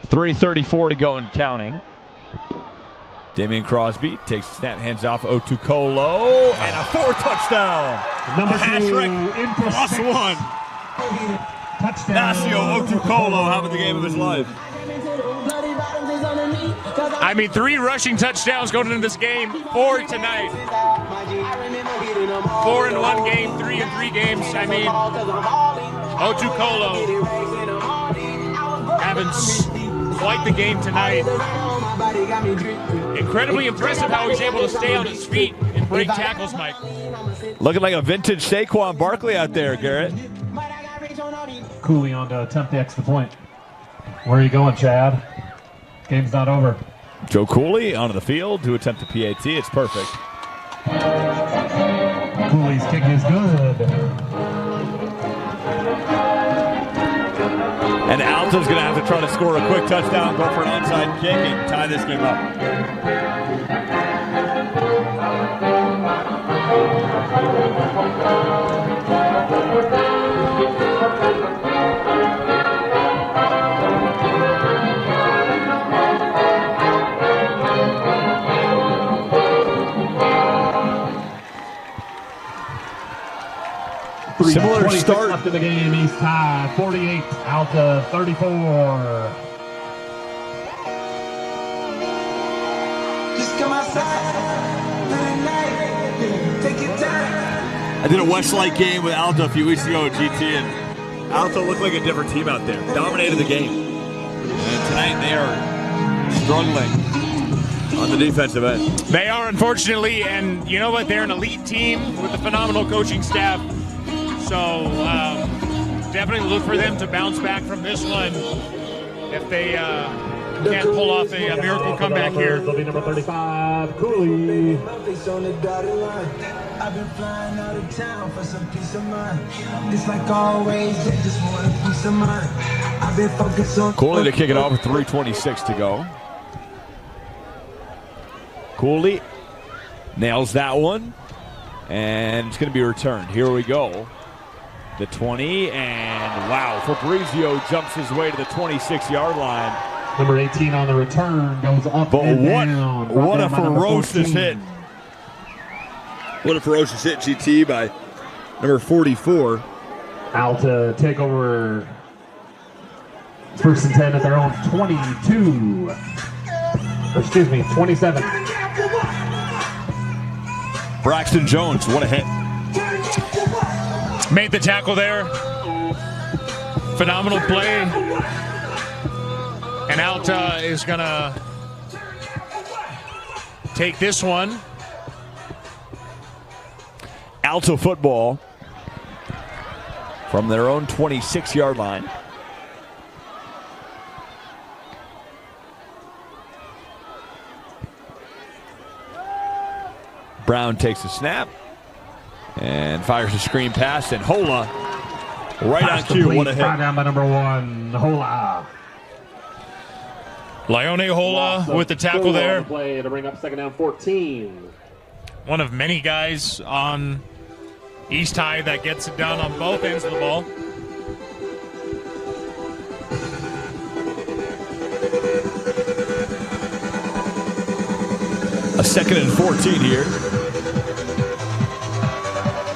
.334 to go and counting. Damian Crosby takes the snap, hands off Otukolo, and a 4th touchdown. Number Patrick 2, +1. touchdown. Nacio Otukolo having the game of his life. I mean, 3 rushing touchdowns going into this game, 4 tonight. 4 in 1 game, 3 in 3 games. I mean, Otukolo having quite the game tonight. Incredibly impressive how he's able to stay on his feet and break tackles, Mike. Looking like a vintage Saquon Barkley out there, Garrett. Cooley on to attempt the extra point. Where are you going, Chad? Game's not over. Joe Cooley onto the field to attempt the PAT. It's perfect. Cooley's kick is good. And Alta's going to have to try to score a quick touchdown, go for an onside kick, and tie this game up. Similar start after the game. He's tied 48. Alta 34. Just come outside for the night. Take your time. I did a Westlight game with Alta a few weeks ago at GT, and Alta looked like a different team out there. Dominated the game. And tonight they are struggling on the defensive end. They are, unfortunately, and you know what? They're an elite team with a phenomenal coaching staff. So definitely look for them to bounce back from this one if they can't pull off a miracle comeback here. They'll be number 35, Cooley. My face on the dotted line. I've been flying out of town for some peace of mind. It's like always, they just want a peace of mind. I've been focused on Cooley to kick it off with 3:26 to go. Cooley nails that one, and it's going to be returned. Here we go. The 20, and wow, Fabrizio jumps his way to the 26-yard line. Number 18 on the return goes up But and down. what a Brought down by number ferocious 14. hit. What a ferocious hit, GT, by number 44. Alta take over 1st and 10 at their own 22. Excuse me, 27. Braxton Jones, what a hit. Made the tackle there. Phenomenal play. And Alta is going to take this one. Alta football from their own 26-yard line. Brown takes a snap and fires a screen pass, and Hola right on cue. What a hit. Brought down by number 1, Hola. Leone Hola with the tackle there. Play to bring up 2nd down 14. One of many guys on East High that gets it done on both ends of the ball. A 2nd and 14 here.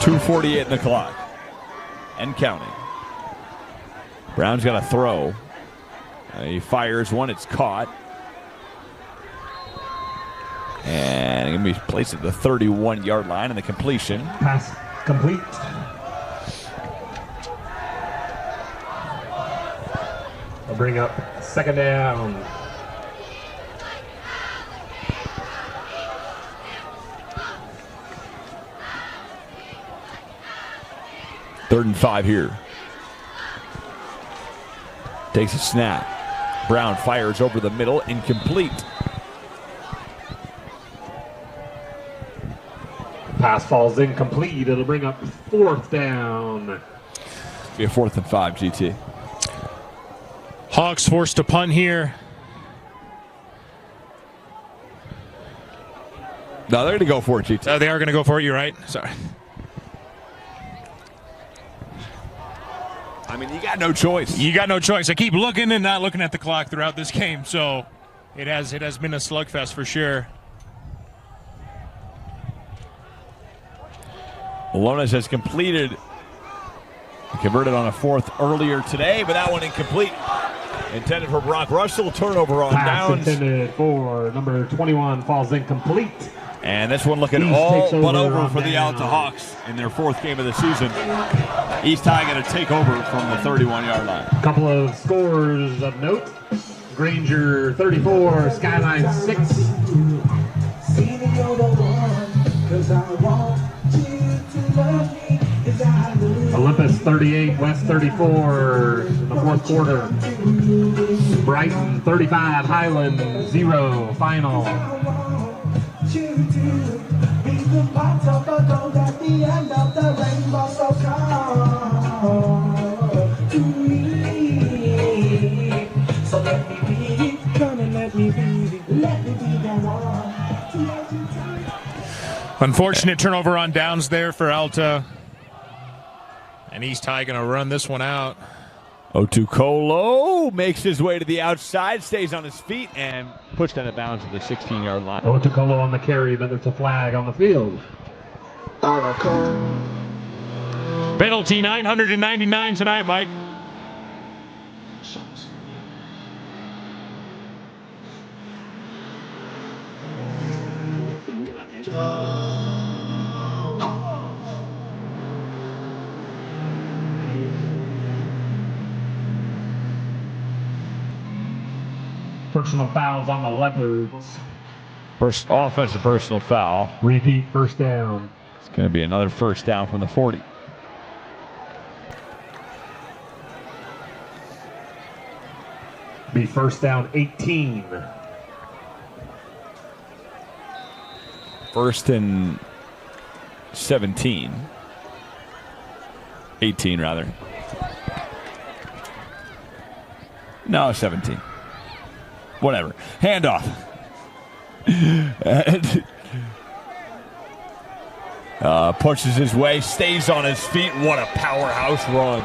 2:48 in the clock. And counting. Brown's got to throw. He fires one. It's caught. And going to be placed at the 31-yard line, and the completion. Pass complete. bring up second down. Third and 5 here. Takes a snap. Brown fires over the middle, incomplete. Pass falls incomplete. It'll bring up fourth down. Be a 4th and 5, GT. Hawks forced to punt here. No, they're going to go for it, GT. They are going to go for it. You're right. Sorry. I mean, you got no choice. You got no choice. I keep looking and not looking at the clock throughout this game, so it has been a slugfest for sure. Malones has completed, converted on a 4th earlier today, but that one incomplete. Intended for Brock Russell, turnover on Pass downs. intended for number 21 falls incomplete. And this one looking East all takes but over over on for the downs. Alta Hawks in their 4th game of the season. East High going to take over from the 31-yard line. Couple of scores of note. Granger 34, Skyline 6. See me, you're the one, 'cause I want you to love me, 'cause I love Olympus 38, West 34 in the 4th quarter. Brighton 35, Highland 0, final. you to be the part of a gold at the end of the rainbow, so come to me. So let me be, come and let me be the one to let you take. Unfortunate turnover on downs there for Alta. And East High going to run this one out. Otukolo makes his way to the outside, stays on his feet, and pushed out of bounds at the 16-yard line. Otukolo on the carry, but there's a flag on the field. Penalty 999 tonight, Mike. Personal fouls on the Leopards. First offensive personal foul. Repeat first down. It's going to be another first down from the 40. Be first down 18. First and 17. 18, rather. No, 17. Whatever. Handoff. Pushes his way, stays on his feet. What a powerhouse run.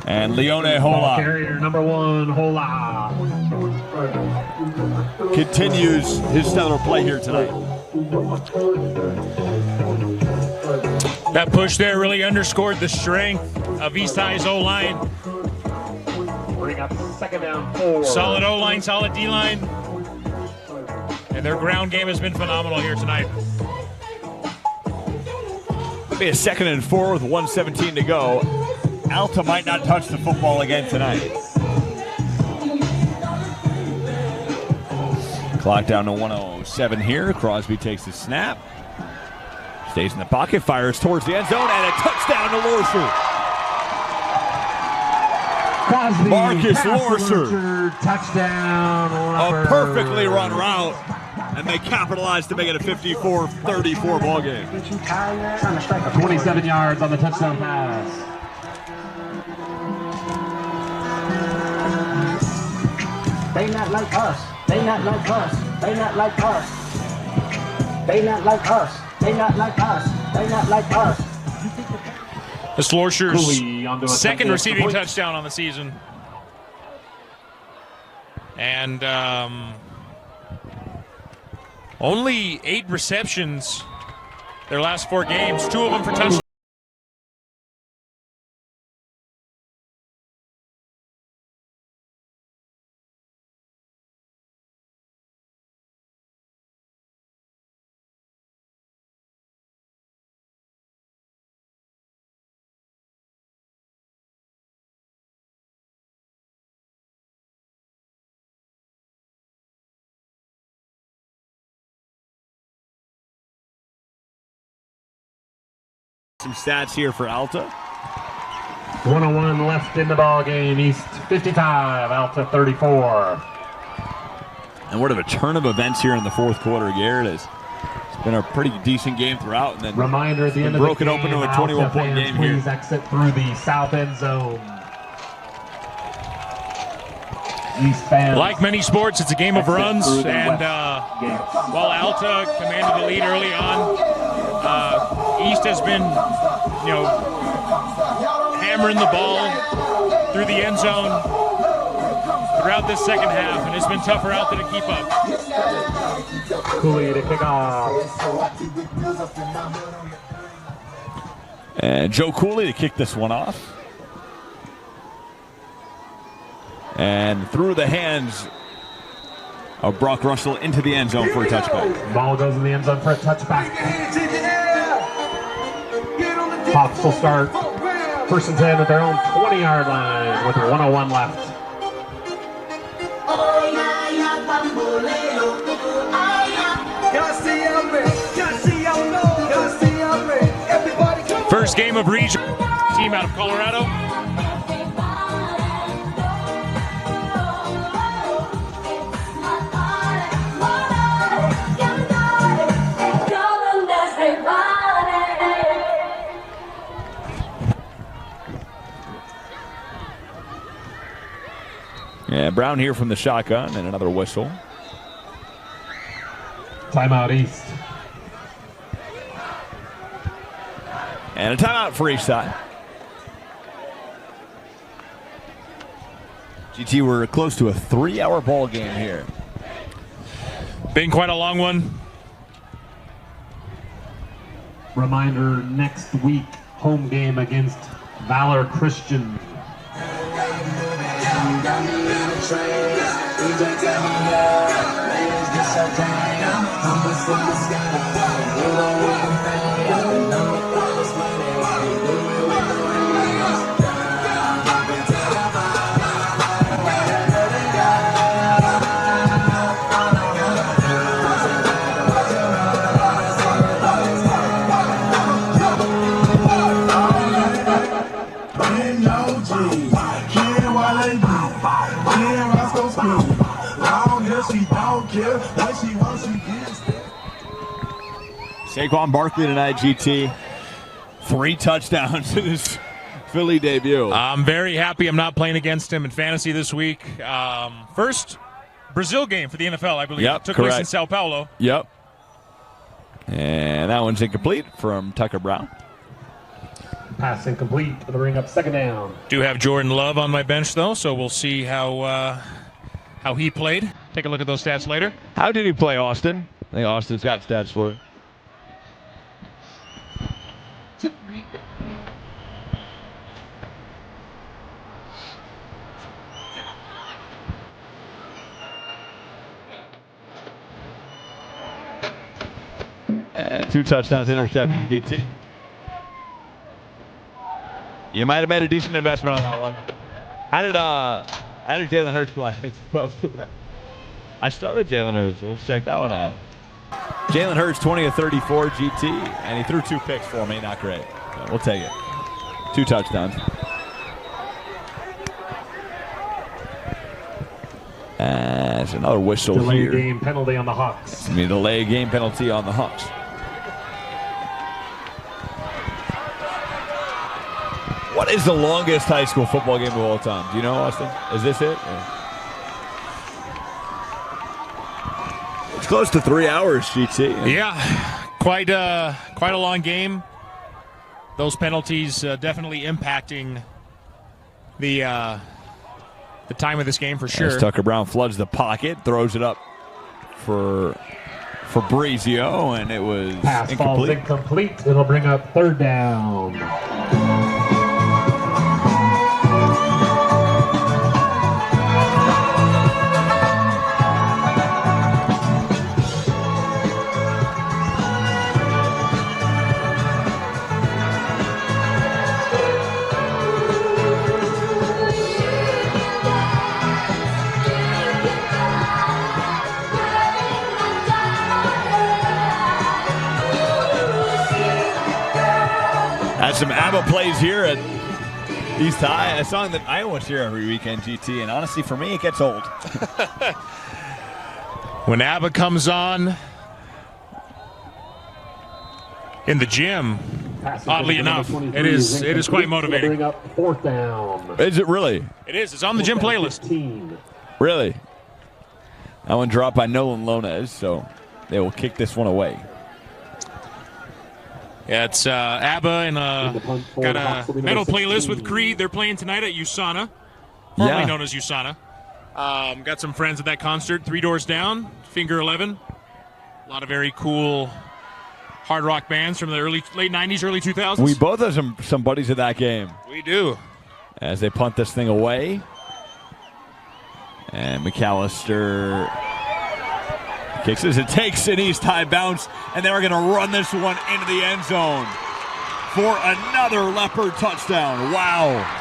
And Leone Ball Hola carrier number 1, Hola. continues his stellar play here tonight. That push there really underscored the strength of East High's O-line. Bring up second down 4. Solid O-line, solid D-line. And their ground game has been phenomenal here tonight. Be a 2nd and 4 with 1:17 to go. Alta might not touch the football again tonight. Clock down to 1:07 here. Crosby takes the snap. Stays in the pocket, fires towards the end zone, and a touchdown to Lorser. Crosby, Marcus pass Lorser. Touchdown. A perfectly run route, and they capitalized to make it a 54-34 ball game. 27 yards on the touchdown pass. They not like us. They not like us. They not like us. They not like us. They not like us. They not like us. This Cooley onto a Lorcher's second touchdown. receiving touchdown on the season. And only 8 receptions their last 4 games, 2 of them for touchdowns. Some stats here for Alta. 101 left in the ball game. East 55, Alta 34. And what a turn of events here in the fourth quarter, Garrett. It's been a pretty decent game throughout. And then reminder at the end of the game, broken open to a 21-point game here. Please exit through the south end zone. East fans. Like many sports, it's a game of runs, and while Alta commanded the lead early on, East has been, hammering the ball through the end zone throughout this second half, and it's been tough for Alta to keep up. Cooley to kick off. And Joe Cooley to kick this one off. And through the hands of Brock Russell into the end zone for a touchback. Ball goes in the end zone for a touchback. Hawks will start first and 10 at their own 20-yard line with 101 left. First game of region. Team out of Colorado. Yeah, Brown here from the shotgun and another whistle. Timeout East. And a timeout for each side. GT, we're close to a 3-hour ball game here. Been quite a long one. Reminder, next week, home game against Valor Christian. Saquon Barkley tonight, GT. 3 touchdowns in his Philly debut. I'm very happy I'm not playing against him in fantasy this week. First Brazil game for the NFL, I believe. Yep, Took correct. place in Sao Paulo. Yep. And that one's incomplete from Tucker Brown. Pass incomplete. It'll bring up second down. Do have Jordan Love on my bench, though, so we'll see how he played. Take a look at those stats later. How did he play, Austin? I think Austin's got stats for it. And 2 touchdowns, interception, DT. You might have made a decent investment on that one. How did Jalen Hurts play? I started Jalen Hurts. Let's check that one out. Jalen Hurts, 20 of 34 GT, and he threw 2 picks for me. Not great. But we'll take it. 2 touchdowns. And it's another whistle Delay here. game penalty on the Hawks. It's going to be a delay game penalty on the Hawks. What is the longest high school football game of all time? Do you know, Austin? Is this it? Yeah. It's close to 3 hours, GT. Yeah, quite a long game. Those penalties definitely impacting the time of this game for sure. As Tucker Brown floods the pocket, throws it up for Brazio, and it was Pass falls incomplete. It'll bring up third down. As some ABBA plays here at East High, a song that I almost hear every weekend, GT, and honestly, for me, it gets old. When ABBA comes on in the gym, oddly enough, it is quite motivating. Bring up 4th down. Is it really? It is. It's on the gym playlist. 15. Really? That one dropped by Nolan Lonez, so they will kick this one away. Yeah, it's ABBA and got a metal playlist with Creed. They're playing tonight at USANA, formerly known as USANA. Got some friends at that concert. 3 Doors Down, Finger 11. A lot of very cool hard rock bands from the late 90s, early 2000s. We both have some buddies at that game. We do. As they punt this thing away. And McAllister kicks as it takes an East High bounce, and they're going to run this one into the end zone for another Leopard touchdown. Wow.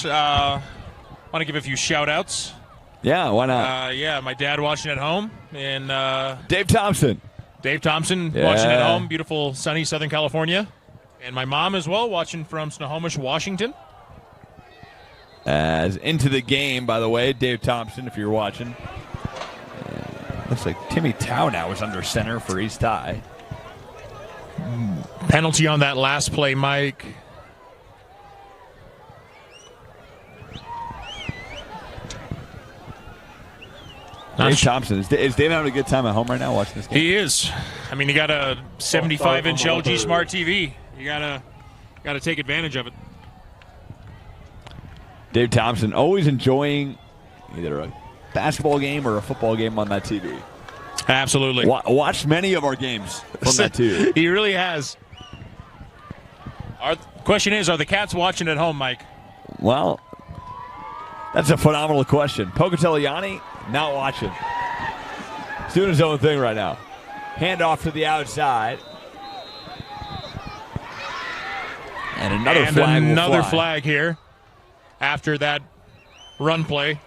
Want to give a few shout-outs. Yeah, why not? Yeah, my dad watching at home. And Dave Thompson. Dave Thompson watching at home. Beautiful, sunny Southern California. And my mom as well, watching from Snohomish, Washington. As into the game, by the way, Dave Thompson, if you're watching. Looks like Timmy Tao now is under center for East High. Penalty on that last play, Mike. Dave Thompson. Is Dave having a good time at home right now watching this game? He is. I mean, you got a 75-inch LG Smart TV. You gotta take advantage of it. Dave Thompson always enjoying either a basketball game or a football game on that TV. Absolutely. Watched many of our games from that TV. He really has. Our question is, are the Cats watching at home, Mike? Well, that's a phenomenal question. Pocatello Yanni, not watching. He's doing his own thing right now. Handoff to the outside. And another flag here after that run play.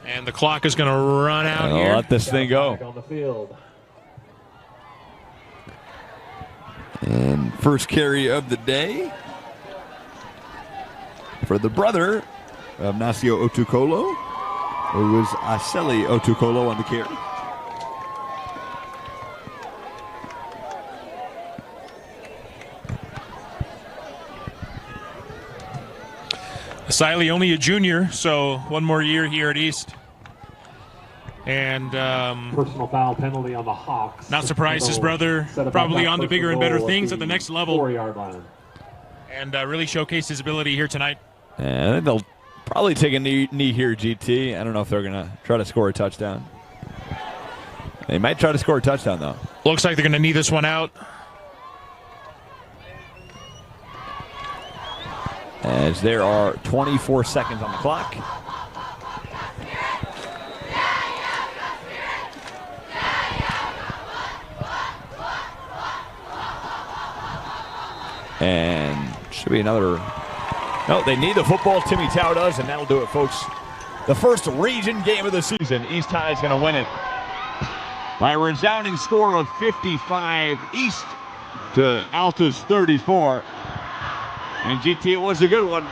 And the clock is going to run out here. Let this thing go. On the field. And first carry of the day for the brother of Nasio Otukolo. It was Aseli Otukolo on the carry. Asili only a junior, so one more year here at East. And personal foul penalty on the Hawks. Not surprised his brother probably on to bigger and better things at the next level. 4-yard line. And really showcased his ability here tonight. And they'll probably take a knee here, GT. I don't know if they're going to try to score a touchdown. They might try to score a touchdown, though. Looks like they're going to knee this one out. As there are 24 seconds on the clock. And should be another. No, they need the football. Timmy Tao does, and that'll do it, folks. The first region game of the season. East High is going to win it by a resounding score of 55 East to Alta's 34. And GT, it was a good one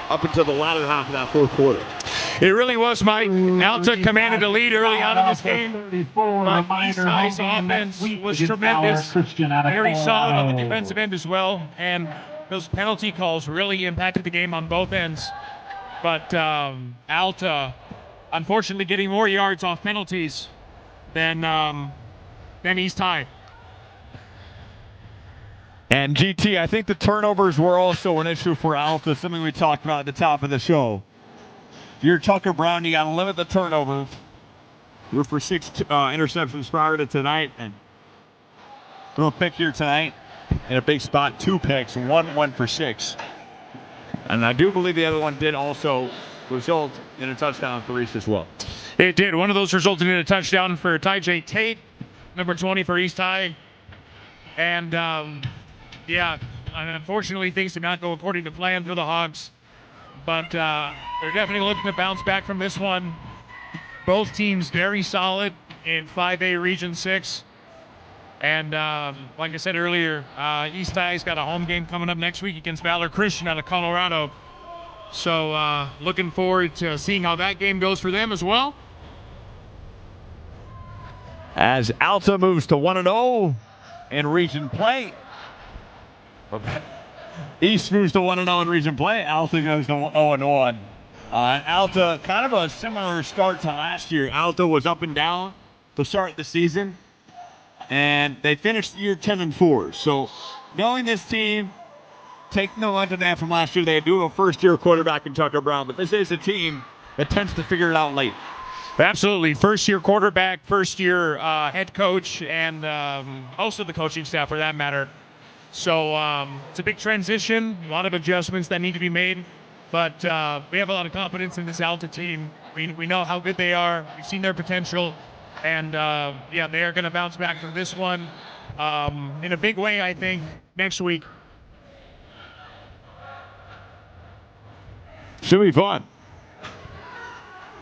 up until the latter half of that fourth quarter. It really was, Mike. Alta commanded the lead early on in this game. But East High's offense was tremendous. Very solid on the defensive end as well. And those penalty calls really impacted the game on both ends. But Alta, unfortunately, getting more yards off penalties than East High. And GT, I think the turnovers were also an issue for Alta, something we talked about at the top of the show. If you're Tucker Brown, you got to limit the turnovers. We're for 6 interceptions prior to tonight, and throw a pick here tonight in a big spot. 2 picks, one went for 6. And I do believe the other one did also result in a touchdown for East as well. It did. One of those resulted in a touchdown for Ty J. Tate, number 20 for East High. And, yeah, unfortunately, things did not go according to plan for the Hogs. But they're definitely looking to bounce back from this one. Both teams very solid in 5A Region 6. And like I said earlier, East High's got a home game coming up next week against Valor Christian out of Colorado. So looking forward to seeing how that game goes for them as well. As Alta moves to 1-0 in region play. East moves to 1-0 in region play. Alta goes to 0-1. Alta, kind of a similar start to last year. Alta was up and down to start the season, and they finished the year 10-4. So, knowing this team, take no under that from last year. They do have a first-year quarterback in Tucker Brown, but this is a team that tends to figure it out late. Absolutely. First-year quarterback, first-year head coach, and also the coaching staff for that matter. So it's a big transition, a lot of adjustments that need to be made. But we have a lot of confidence in this Alta team. We know how good they are. We've seen their potential. And, yeah, they are going to bounce back from this one in a big way, I think, next week. Should be fun.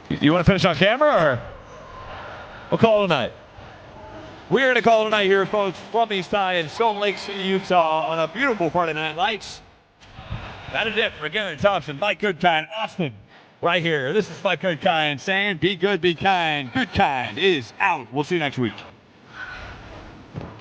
You want to finish on camera, or we'll call it a night? We're going to call it a night here, folks, from East High in Salt Lake City, Utah, on a beautiful Friday Night Lights. That is it for Gary Thompson, Mike Goodkind, Austin, right here. This is Mike Goodkind saying, be good, be kind. Goodkind is out. We'll see you next week.